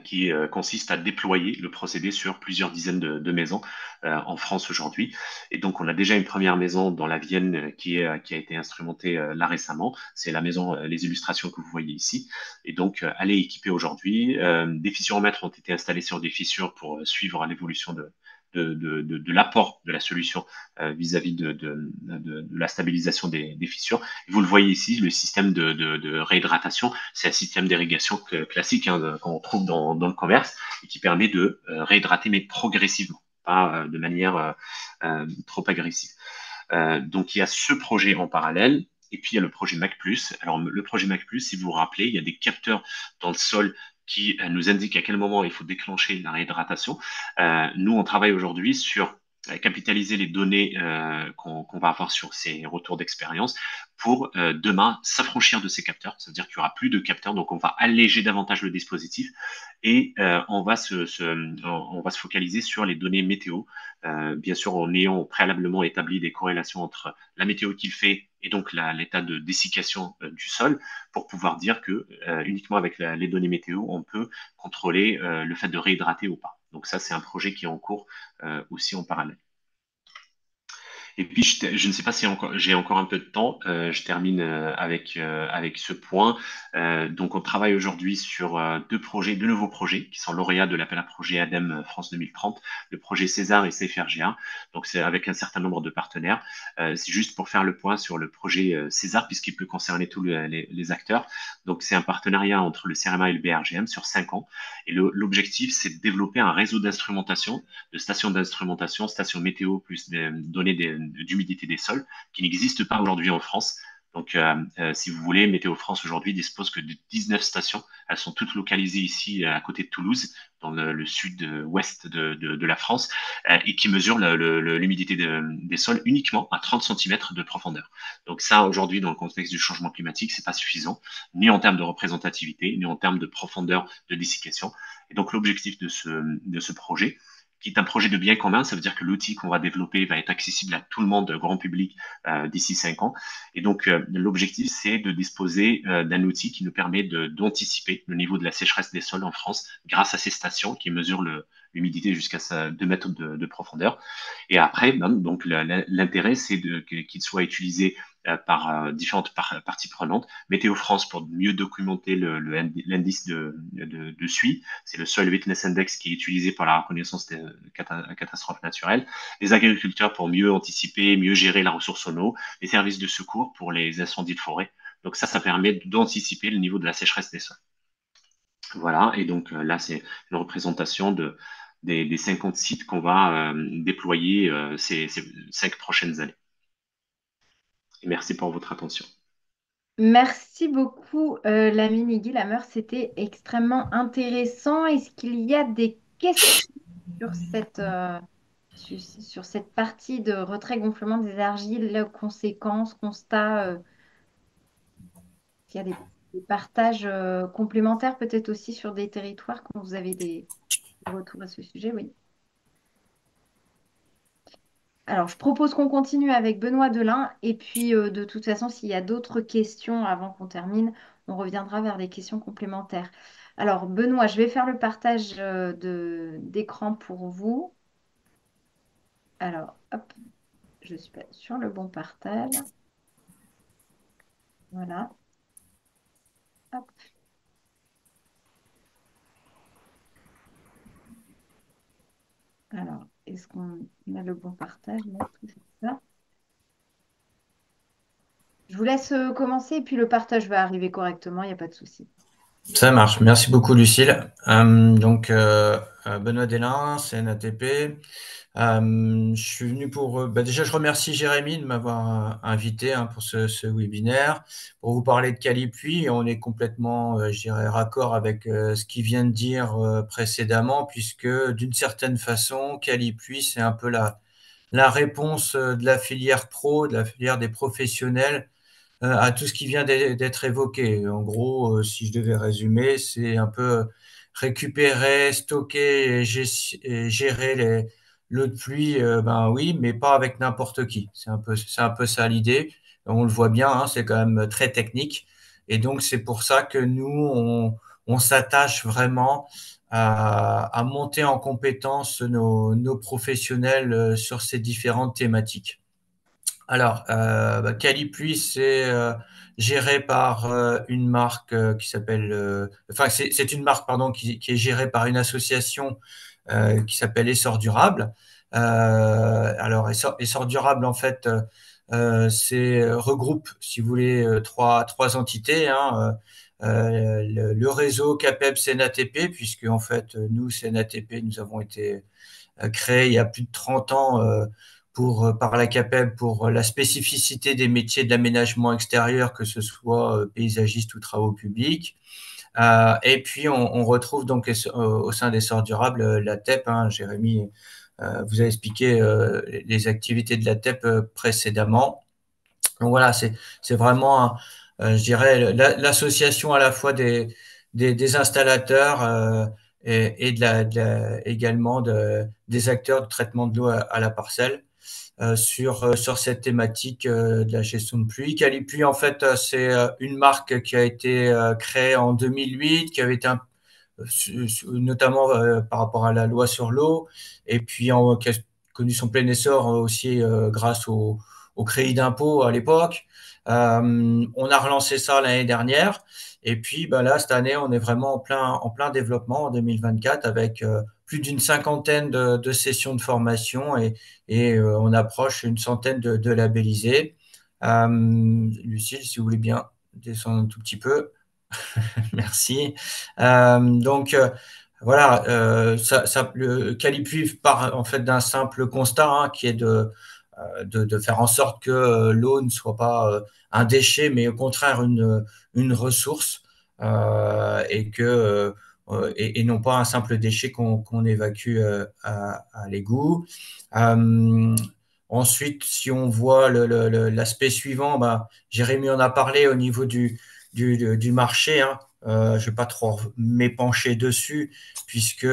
Qui consiste à déployer le procédé sur plusieurs dizaines de maisons en France aujourd'hui. Et donc, on a déjà une première maison dans la Vienne qui a été instrumentée là récemment. C'est la maison, les illustrations que vous voyez ici. Et donc, elle est équipée aujourd'hui. Des fissuromètres ont été installés sur des fissures pour suivre l'évolution de l'apport de la solution vis-à-vis de la stabilisation des fissures. Et vous le voyez ici, le système de réhydratation, c'est un système d'irrigation classique qu'on trouve dans le commerce et qui permet de réhydrater, mais progressivement, pas de manière trop agressive. Donc, il y a ce projet en parallèle. Et puis, il y a le projet MAC+. Alors, le projet MAC+, si vous vous rappelez, il y a des capteurs dans le sol qui nous indiquent à quel moment il faut déclencher la réhydratation. Nous, on travaille aujourd'hui sur capitaliser les données qu'on va avoir sur ces retours d'expérience pour demain s'affranchir de ces capteurs. Ça veut dire qu'il n'y aura plus de capteurs, donc on va alléger davantage le dispositif et on va se focaliser sur les données météo, bien sûr en ayant préalablement établi des corrélations entre la météo qu'il fait et donc l'état de dessiccation du sol pour pouvoir dire que uniquement avec les données météo, on peut contrôler le fait de réhydrater ou pas. Donc ça, c'est un projet qui est en cours aussi en parallèle. Et puis, je ne sais pas si j'ai encore un peu de temps. Je termine avec ce point. Donc, on travaille aujourd'hui sur deux nouveaux projets qui sont lauréats de l'appel à projet ADEME France 2030, le projet César et CFRGA. Donc, c'est avec un certain nombre de partenaires. C'est juste pour faire le point sur le projet César, puisqu'il peut concerner tous les acteurs. Donc, c'est un partenariat entre le CEREMA et le BRGM sur 5 ans. Et l'objectif, c'est de développer un réseau d'instrumentation, de stations d'instrumentation, stations météo, plus des données d'humidité des sols, qui n'existe pas aujourd'hui en France. Donc, si vous voulez, Météo France aujourd'hui dispose que de 19 stations. Elles sont toutes localisées ici à côté de Toulouse, dans le sud-ouest de la France, et qui mesurent l'humidité des sols uniquement à 30 cm de profondeur. Donc ça, aujourd'hui, dans le contexte du changement climatique, c'est pas suffisant, ni en termes de représentativité, ni en termes de profondeur de dessiccation. Et donc, l'objectif de ce projet, qui est un projet de bien commun, ça veut dire que l'outil qu'on va développer va être accessible à tout le monde, grand public, d'ici 5 ans. Et donc, l'objectif, c'est de disposer d'un outil qui nous permet d'anticiper le niveau de la sécheresse des sols en France grâce à ces stations qui mesurent l'humidité jusqu'à 2 mètres de profondeur. Et après, donc l'intérêt, c'est qu'il soit utilisé par différentes parties prenantes. Météo France pour mieux documenter l'indice de SUI, c'est le Soil Witness Index qui est utilisé pour la reconnaissance des catastrophes naturelles. Les agriculteurs pour mieux anticiper, mieux gérer la ressource en eau. Les services de secours pour les incendies de forêt. Donc ça permet d'anticiper le niveau de la sécheresse des sols. Voilà, et donc là, c'est une représentation des 50 sites qu'on va déployer ces 5 prochaines années. Et merci pour votre attention. Merci beaucoup, Lamine Iguilameur. C'était extrêmement intéressant. Est-ce qu'il y a des questions sur sur cette partie de retrait-gonflement des argiles, conséquences, constats? Il y a des partages complémentaires peut-être aussi sur des territoires quand vous avez des retours à ce sujet? Oui. Alors, je propose qu'on continue avec Benoît Delin. Et puis, de toute façon, s'il y a d'autres questions avant qu'on termine, on reviendra vers des questions complémentaires. Alors, Benoît, je vais faire le partage d'écran pour vous. Alors, hop, je suis pas sur le bon partage. Voilà. Hop. Alors, est-ce qu'on a le bon partage? Là, tout ça. Je vous laisse commencer et puis le partage va arriver correctement, il n'y a pas de souci. Ça marche. Merci beaucoup, Lucille. Benoît Delin, CNATP. Je suis venu pour… déjà, je remercie Jérémy de m'avoir invité pour ce webinaire, pour vous parler de Calipuy. On est complètement, je dirais, raccord avec ce qu'il vient de dire précédemment, puisque d'une certaine façon, Calipuy, c'est un peu la réponse de la filière pro, de la filière des professionnels à tout ce qui vient d'être évoqué. En gros, si je devais résumer, c'est un peu récupérer, stocker et gérer l'eau de pluie, ben oui, mais pas avec n'importe qui. C'est un peu ça l'idée. On le voit bien, hein, c'est quand même très technique. Et donc, c'est pour ça que nous, on s'attache vraiment à monter en compétence nos professionnels sur ces différentes thématiques. Alors, Calipuy, c'est géré par une marque qui s'appelle, enfin, c'est une marque, pardon, qui est gérée par une association qui s'appelle Essor Durable. Alors, Essor Durable, en fait, c'est regroupe, si vous voulez, trois entités, hein, le réseau CAPEB CNATP, puisque en fait, nous, CNATP, nous avons été créés il y a plus de 30 ans par la CAPEB pour la spécificité des métiers de l'aménagement extérieur, que ce soit paysagiste ou travaux publics. Et puis, on retrouve donc au sein d'Essor Durable la TEP. Hein, Jérémy vous a expliqué les activités de la TEP précédemment. Donc voilà, c'est vraiment, je dirais, l'association à la fois des installateurs et également des acteurs de traitement de l'eau à la parcelle sur cette thématique de la gestion de pluie. Calipuy, en fait, c'est une marque qui a été créée en 2008, qui avait été notamment par rapport à la loi sur l'eau, et puis qui a connu son plein essor aussi grâce au crédit d'impôt à l'époque. On a relancé ça l'année dernière. Et puis là, cette année, on est vraiment en plein développement en 2024 avec plus d'une cinquantaine de sessions de formation et on approche une centaine de labellisés. Lucille, si vous voulez bien descendre un tout petit peu. Merci. Voilà, le Calipuy part en fait d'un simple constat hein, qui est de faire en sorte que l'eau ne soit pas un déchet, mais au contraire une ressource et non pas un simple déchet qu'on évacue à l'égout. Ensuite, si on voit l'aspect suivant, Jérémy en a parlé au niveau du marché. Hein. Je ne vais pas trop m'épancher dessus puisque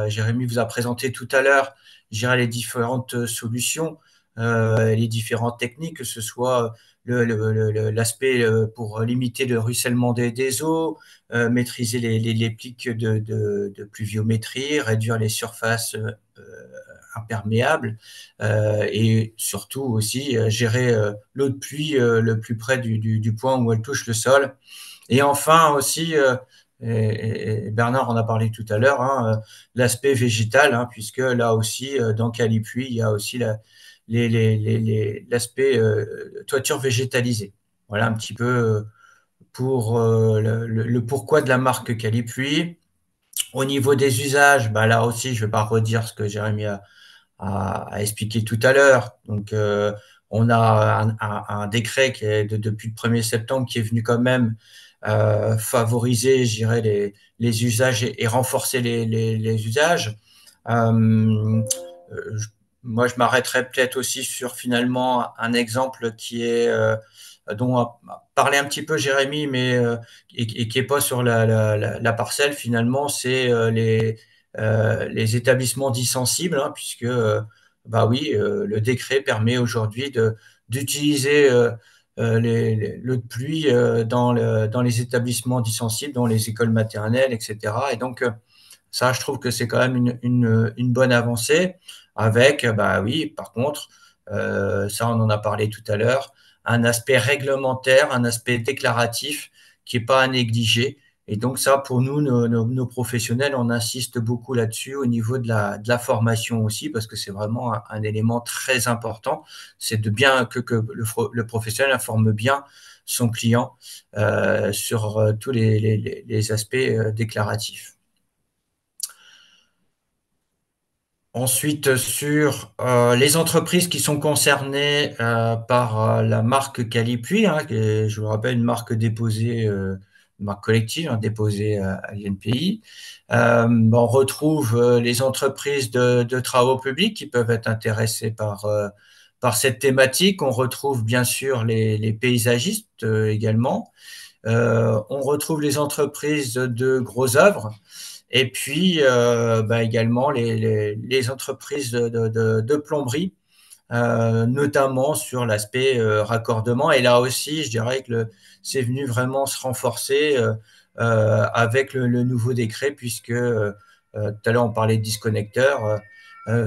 Jérémy vous a présenté tout à l'heure les différentes solutions, les différentes techniques, que ce soit l'aspect pour limiter le ruissellement des eaux, maîtriser les pics de pluviométrie, réduire les surfaces imperméables et surtout aussi gérer l'eau de pluie le plus près du point où elle touche le sol. Et enfin aussi, et Bernard en a parlé tout à l'heure, hein, l'aspect végétal, hein, puisque là aussi, dans Calipuy, il y a aussi l'aspect toiture végétalisée. Voilà un petit peu pour le pourquoi de la marque Calipuy. Au niveau des usages, là aussi, je ne vais pas redire ce que Jérémy a expliqué tout à l'heure. Donc, on a un décret qui est depuis le 1er septembre qui est venu quand même favoriser, je dirais, les usages et renforcer les usages. Moi, je m'arrêterai peut-être aussi sur finalement un exemple qui est dont a parlé un petit peu Jérémy, mais et qui n'est pas sur la parcelle finalement, c'est les établissements dits sensibles, hein, puisque bah oui, le décret permet aujourd'hui d'utiliser l'eau de pluie dans les établissements dits sensibles, dans les écoles maternelles, etc. Et donc, ça, je trouve que c'est quand même une bonne avancée avec, bah oui, par contre, ça, on en a parlé tout à l'heure, un aspect réglementaire, un aspect déclaratif qui n'est pas à négliger. Et donc ça, pour nous, nos professionnels, on insiste beaucoup là-dessus au niveau de la formation aussi, parce que c'est vraiment un élément très important. C'est de bien que le professionnel informe bien son client sur tous les aspects déclaratifs. Ensuite, sur les entreprises qui sont concernées par la marque Calipuy, hein, qui est, je vous le rappelle, une marque déposée, une marque collective, hein, déposée à l'INPI. On retrouve les entreprises de travaux publics qui peuvent être intéressées par cette thématique. On retrouve bien sûr les paysagistes également. On retrouve les entreprises de gros œuvres. Et puis également les entreprises de plomberie, notamment sur l'aspect raccordement. Et là aussi, je dirais que c'est venu vraiment se renforcer avec le nouveau décret, puisque tout à l'heure on parlait de disconnecteurs.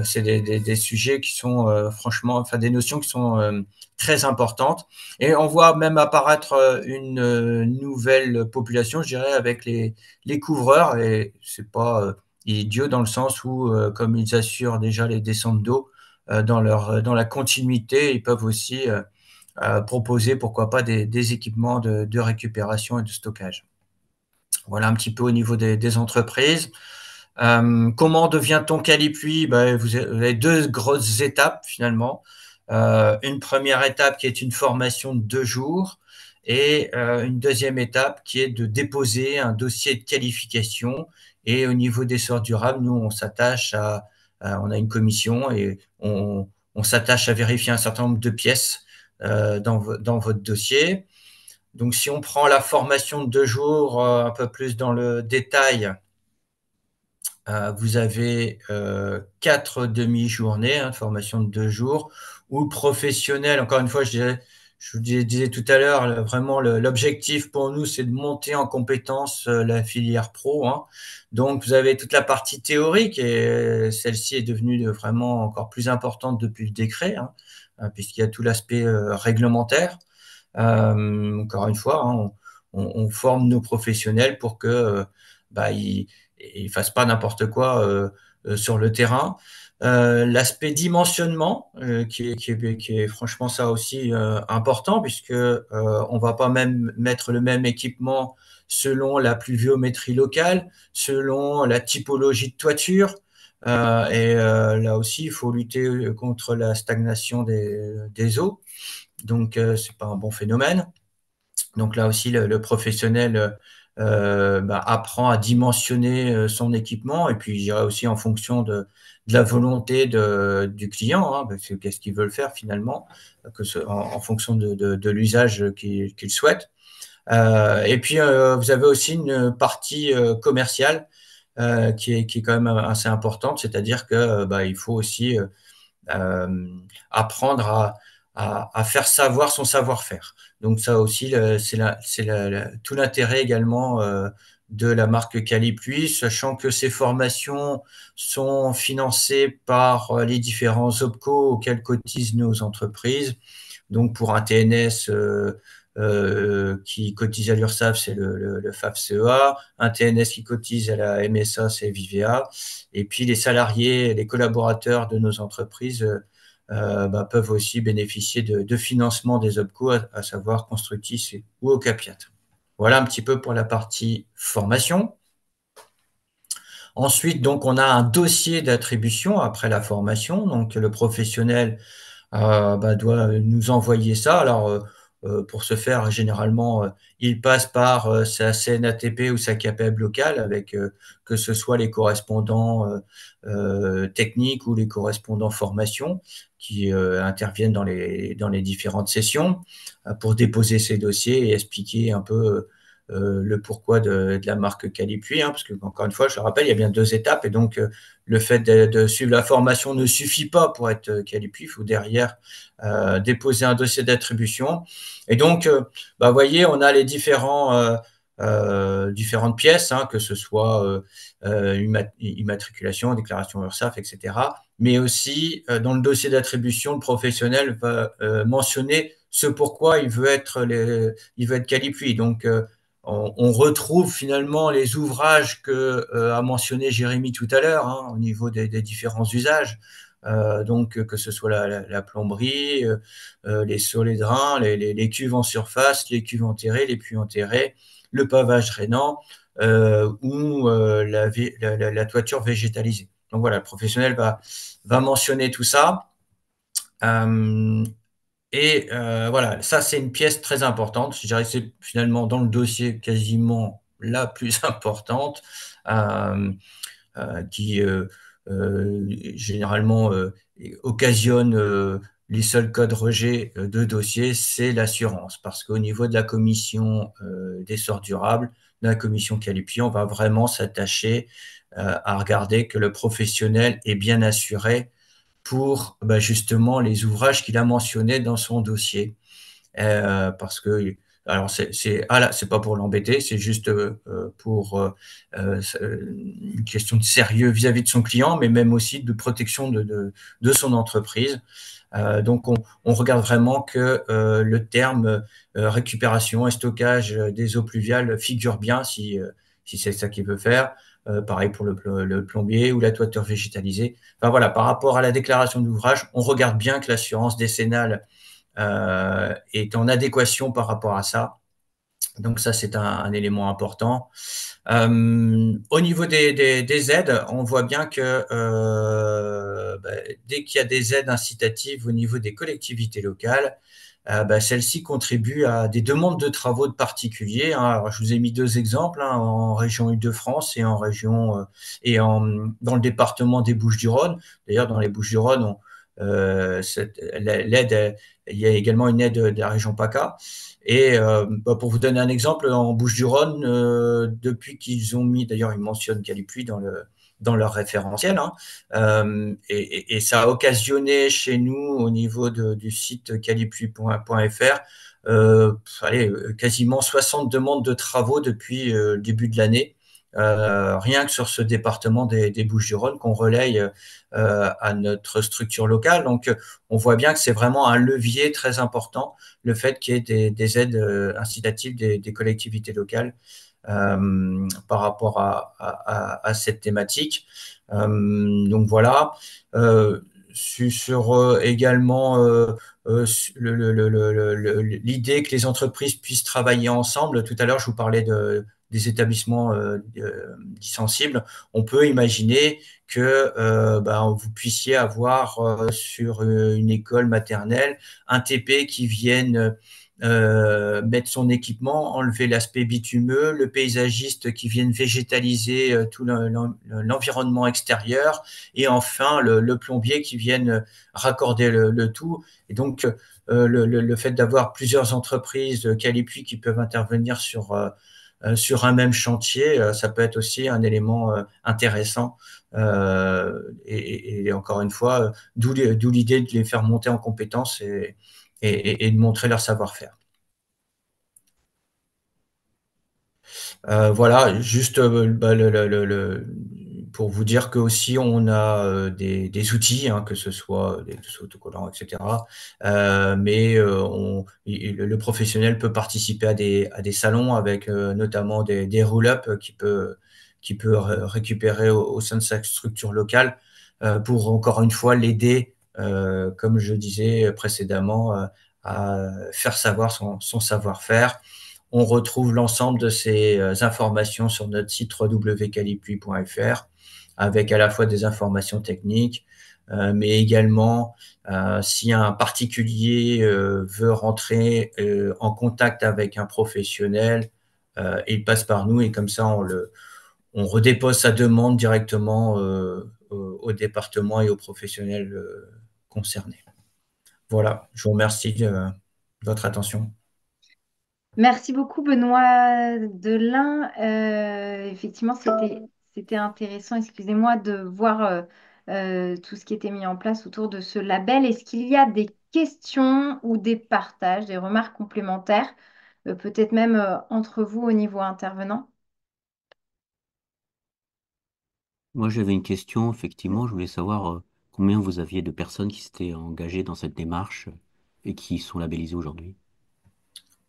C'est des sujets qui sont franchement, enfin des notions qui sont très importantes. Et on voit même apparaître une nouvelle population, je dirais, avec les couvreurs. Et c'est pas idiot dans le sens où, comme ils assurent déjà les descentes d'eau dans la continuité, ils peuvent aussi proposer, pourquoi pas, des équipements de récupération et de stockage. Voilà un petit peu au niveau des entreprises. Comment devient-on Calipuy? Vous avez deux grosses étapes finalement. Une première étape qui est une formation de 2 jours et une deuxième étape qui est de déposer un dossier de qualification. Et au niveau des sorts durables, nous, on s'attache on a une commission et on s'attache à vérifier un certain nombre de pièces dans votre dossier. Donc, si on prend la formation de 2 jours un peu plus dans le détail, vous avez 4 demi-journées, hein, formation de 2 jours, ou professionnel. Encore une fois, je vous disais tout à l'heure, vraiment l'objectif pour nous, c'est de monter en compétence la filière pro, hein. Donc, vous avez toute la partie théorique et celle-ci est devenue vraiment encore plus importante depuis le décret, hein, puisqu'il y a tout l'aspect réglementaire. Encore une fois, hein, on forme nos professionnels pour que ils ne fassent pas n'importe quoi sur le terrain. L'aspect dimensionnement, qui est franchement ça aussi important, puisque on ne va pas même mettre le même équipement selon la pluviométrie locale, selon la typologie de toiture. Là aussi, il faut lutter contre la stagnation des eaux. Donc, ce n'est pas un bon phénomène. Donc là aussi, le professionnel apprend à dimensionner son équipement et puis je dirais aussi en fonction de la volonté du client, hein, parce que qu'est-ce qu'il veut faire finalement, en fonction de l'usage qu'il souhaite. Et puis, vous avez aussi une partie commerciale qui est quand même assez importante, c'est-à-dire que il faut aussi apprendre à faire savoir son savoir-faire. Donc ça aussi, c'est tout l'intérêt également de la marque Calipuy, sachant que ces formations sont financées par les différents OPCO auxquels cotisent nos entreprises. Donc pour un TNS qui cotise à l'URSSAF, c'est le FAFCEA. Un TNS qui cotise à la MSA, c'est Vivea. Et puis les salariés, les collaborateurs de nos entreprises peuvent aussi bénéficier de financement des OPCO, à savoir Constructis ou Ocapiat. Voilà un petit peu pour la partie formation. Ensuite, donc, on a un dossier d'attribution après la formation. Donc, le professionnel doit nous envoyer ça. Alors, pour ce faire, généralement, il passe par sa CNATP ou sa CAPEB locale avec que ce soit les correspondants techniques ou les correspondants formation qui interviennent dans les différentes sessions pour déposer ces dossiers et expliquer un peu le pourquoi de la marque Calipuy, parce que, encore une fois, je le rappelle, il y a bien 2 étapes et donc le fait de suivre la formation ne suffit pas pour être Calipuy, il faut derrière déposer un dossier d'attribution. Et donc, vous voyez, on a les différentes pièces, que ce soit immatriculation, déclaration URSSAF, etc. Mais aussi, dans le dossier d'attribution, le professionnel va mentionner ce pourquoi il veut être Calipuy. Donc, on retrouve finalement les ouvrages que a mentionné Jérémy tout à l'heure au niveau des différents usages. Donc, que ce soit la plomberie, les seaux, les drains, les cuves en surface, les cuves enterrées, les puits enterrés, le pavage drainant ou la toiture végétalisée. Donc voilà, le professionnel va mentionner tout ça. Voilà, ça c'est une pièce très importante. Je dirais que c'est finalement dans le dossier quasiment la plus importante qui généralement occasionne les seuls cas de rejet de dossier, c'est l'assurance. Parce qu'au niveau de la commission d'essor durable, de la commission Calipuy, on va vraiment s'attacher à regarder que le professionnel est bien assuré pour justement les ouvrages qu'il a mentionnés dans son dossier. Parce que, alors c'est pas pour l'embêter, c'est juste pour une question de sérieux vis-à-vis de son client, mais même aussi de protection de son entreprise. Donc, on regarde vraiment que le terme récupération et stockage des eaux pluviales figure bien si c'est ça qu'il veut faire. Pareil pour le plombier ou la toiture végétalisée. Enfin voilà, par rapport à la déclaration d'ouvrage, on regarde bien que l'assurance décennale est en adéquation par rapport à ça. Donc ça, c'est un élément important. Au niveau des aides, on voit bien que dès qu'il y a des aides incitatives au niveau des collectivités locales, celles-ci contribuent à des demandes de travaux de particuliers. Alors, je vous ai mis 2 exemples, en région Île-de-France et dans le département des Bouches-du-Rhône. D'ailleurs, dans les Bouches-du-Rhône, l'aide, il y a également une aide de la région PACA. Et pour vous donner un exemple, en Bouches-du-Rhône, depuis qu'ils ont mis, d'ailleurs, ils mentionnent Calipuy dans leur référentiel, et ça a occasionné chez nous, au niveau du site calipuy.fr, quasiment 60 demandes de travaux depuis le début de l'année, rien que sur ce département des Bouches-du-Rhône qu'on relaye à notre structure locale. Donc, on voit bien que c'est vraiment un levier très important, le fait qu'il y ait des aides incitatives des collectivités locales par rapport à cette thématique. Donc voilà. Sur également l'idée que les entreprises puissent travailler ensemble. Tout à l'heure, je vous parlais des établissements dits sensibles. On peut imaginer que vous puissiez avoir sur une école maternelle un TP qui vienne mettre son équipement, enlever l'aspect bitumeux, le paysagiste qui vienne végétaliser tout l'environnement extérieur, et enfin le plombier qui vienne raccorder le tout. Et donc, le fait d'avoir plusieurs entreprises Calipuy qui peuvent intervenir sur un même chantier, ça peut être aussi un élément intéressant. Et encore une fois, d'où l'idée de les faire monter en compétences et de montrer leur savoir-faire. Voilà, juste pour vous dire que aussi on a des outils, que ce soit des autocollants, etc. Mais le professionnel peut participer à des salons avec notamment des roll-up qu'il peut récupérer au sein de sa structure locale pour encore une fois l'aider, comme je disais précédemment, à faire savoir son savoir-faire. On retrouve l'ensemble de ces informations sur notre site www.calipuy.fr. avec à la fois des informations techniques, mais également si un particulier veut rentrer en contact avec un professionnel, il passe par nous et comme ça on redépose sa demande directement au département et aux professionnels concernés. Voilà, je vous remercie de votre attention. Merci beaucoup, Benoît Delin. Effectivement, c'était intéressant, excusez-moi, de voir tout ce qui était mis en place autour de ce label. Est-ce qu'il y a des questions ou des partages, des remarques complémentaires, peut-être même entre vous au niveau intervenant? Moi, j'avais une question, effectivement. Je voulais savoir combien vous aviez de personnes qui s'étaient engagées dans cette démarche et qui sont labellisées aujourd'hui.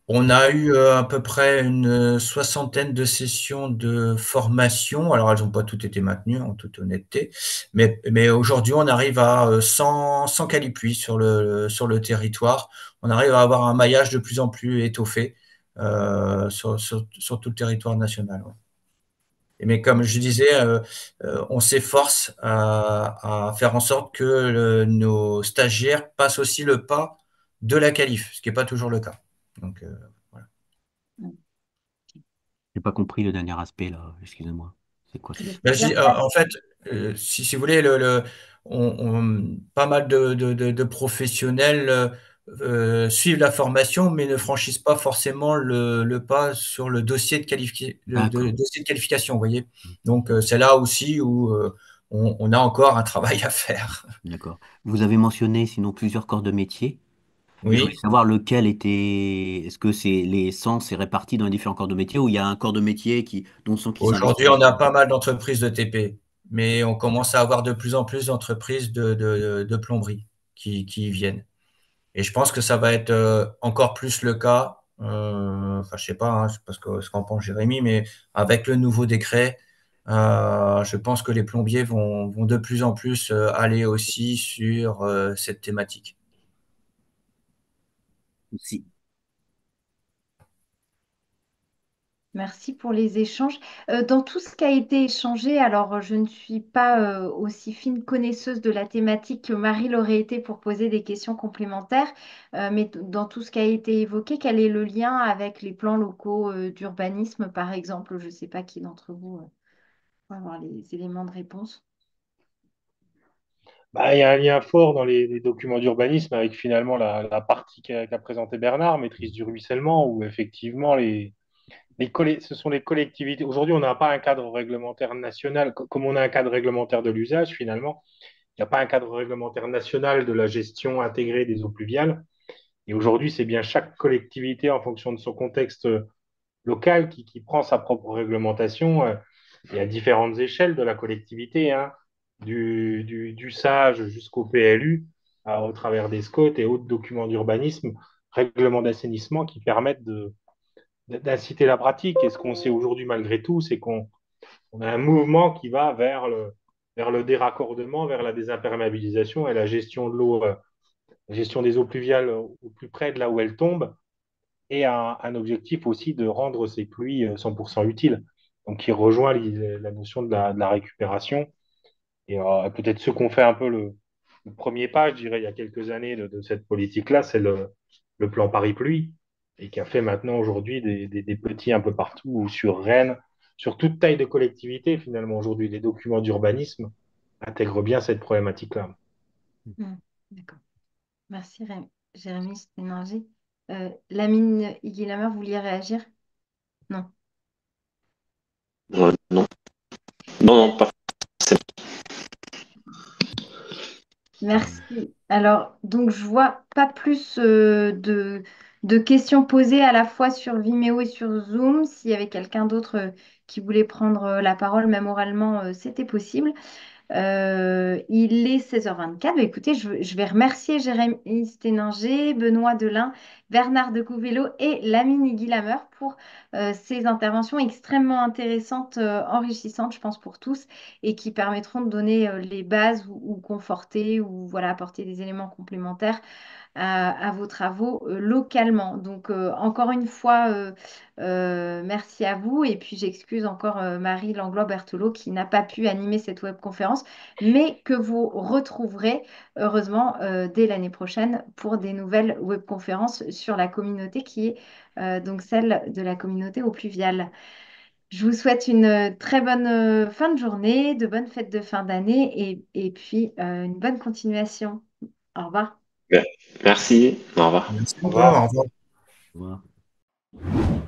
On a eu à peu près une soixantaine de sessions de formation. Alors, elles n'ont pas toutes été maintenues, en toute honnêteté. Mais aujourd'hui, on arrive à 100 calipuis sur le territoire. On arrive à avoir un maillage de plus en plus étoffé sur tout le territoire national. Ouais. Mais comme je disais, on s'efforce à faire en sorte que nos stagiaires passent aussi le pas de la qualif, ce qui n'est pas toujours le cas. Donc, voilà. J'ai pas compris le dernier aspect là, excusez-moi. C'est quoi ça? Ben, en fait, si vous voulez, pas mal de professionnels suivent la formation, mais ne franchissent pas forcément le pas sur le dossier D'accord. dossier de qualification, vous voyez. Donc, c'est là aussi où on a encore un travail à faire. D'accord. Vous avez mentionné sinon plusieurs corps de métier. Et je voulais Oui. savoir lequel était. Est-ce que c'est les 100 c'est réparti dans les différents corps de métier ou il y a un corps de métier dont 100 qui Aujourd'hui, s'investit? on a pas mal d'entreprises de TP, mais on commence à avoir de plus en plus d'entreprises de plomberie qui y viennent. Et je pense que ça va être encore plus le cas, enfin je sais pas, hein, c'est parce ce qu'en pense Jérémy, mais avec le nouveau décret, je pense que les plombiers vont de plus en plus aller aussi sur cette thématique. Si. Merci pour les échanges. Dans tout ce qui a été échangé, alors je ne suis pas aussi fine connaisseuse de la thématique que Marie l'aurait été pour poser des questions complémentaires, mais dans tout ce qui a été évoqué, quel est le lien avec les plans locaux d'urbanisme, par exemple? Je ne sais pas qui d'entre vous va avoir les éléments de réponse. Bah, il y a un lien fort dans les documents d'urbanisme avec finalement la partie qu'a présentée Bernard, maîtrise du ruissellement, où effectivement ce sont les collectivités. Aujourd'hui, on n'a pas un cadre réglementaire national, comme on a un cadre réglementaire de l'usage finalement. Il n'y a pas un cadre réglementaire national de la gestion intégrée des eaux pluviales. Et aujourd'hui, c'est bien chaque collectivité, en fonction de son contexte local, qui prend sa propre réglementation. Il y a différentes échelles de la collectivité, hein, du SAGE jusqu'au PLU, au travers des SCOT et autres documents d'urbanisme, règlements d'assainissement qui permettent d'inciter la pratique. Et ce qu'on sait aujourd'hui, malgré tout, c'est qu'on a un mouvement qui va vers le déraccordement, vers la désimperméabilisation et la gestion de l'eau, la gestion des eaux pluviales au plus près de là où elles tombent, et un objectif aussi de rendre ces pluies 100% utiles. Donc, qui rejoint la notion de la récupération. Et peut-être ce qu'on fait un peu le premier pas, je dirais, il y a quelques années de cette politique-là, c'est le plan Paris-Pluie, et qui a fait maintenant aujourd'hui des petits un peu partout, ou sur Rennes, sur toute taille de collectivité, finalement, aujourd'hui, les documents d'urbanisme intègrent bien cette problématique-là. D'accord. Merci Jérémy Sténinger. Lamine Iguilamer, vous vouliez réagir? Non. Non, non, non, pas. Merci. Alors, donc, je vois pas plus de questions posées à la fois sur Vimeo et sur Zoom. S'il y avait quelqu'un d'autre qui voulait prendre la parole, même oralement, c'était possible. Il est 16h24. Bah, écoutez, je vais remercier Jérémy Sténinger, Benoît Delin, Bernard de Couvello et Lamine Guilamer pour ces interventions extrêmement intéressantes, enrichissantes, je pense, pour tous, et qui permettront de donner les bases ou conforter ou voilà, apporter des éléments complémentaires à vos travaux localement. Donc, encore une fois, merci à vous. Et puis, j'excuse encore Marie Langlois-Berthelot qui n'a pas pu animer cette webconférence, mais que vous retrouverez, heureusement, dès l'année prochaine pour des nouvelles webconférences sur la communauté qui est donc celle de la communauté au pluvial. Je vous souhaite une très bonne fin de journée, de bonnes fêtes de fin d'année et puis une bonne continuation. Au revoir. Merci, au revoir. Merci Au beaucoup. revoir. Au revoir. Au revoir.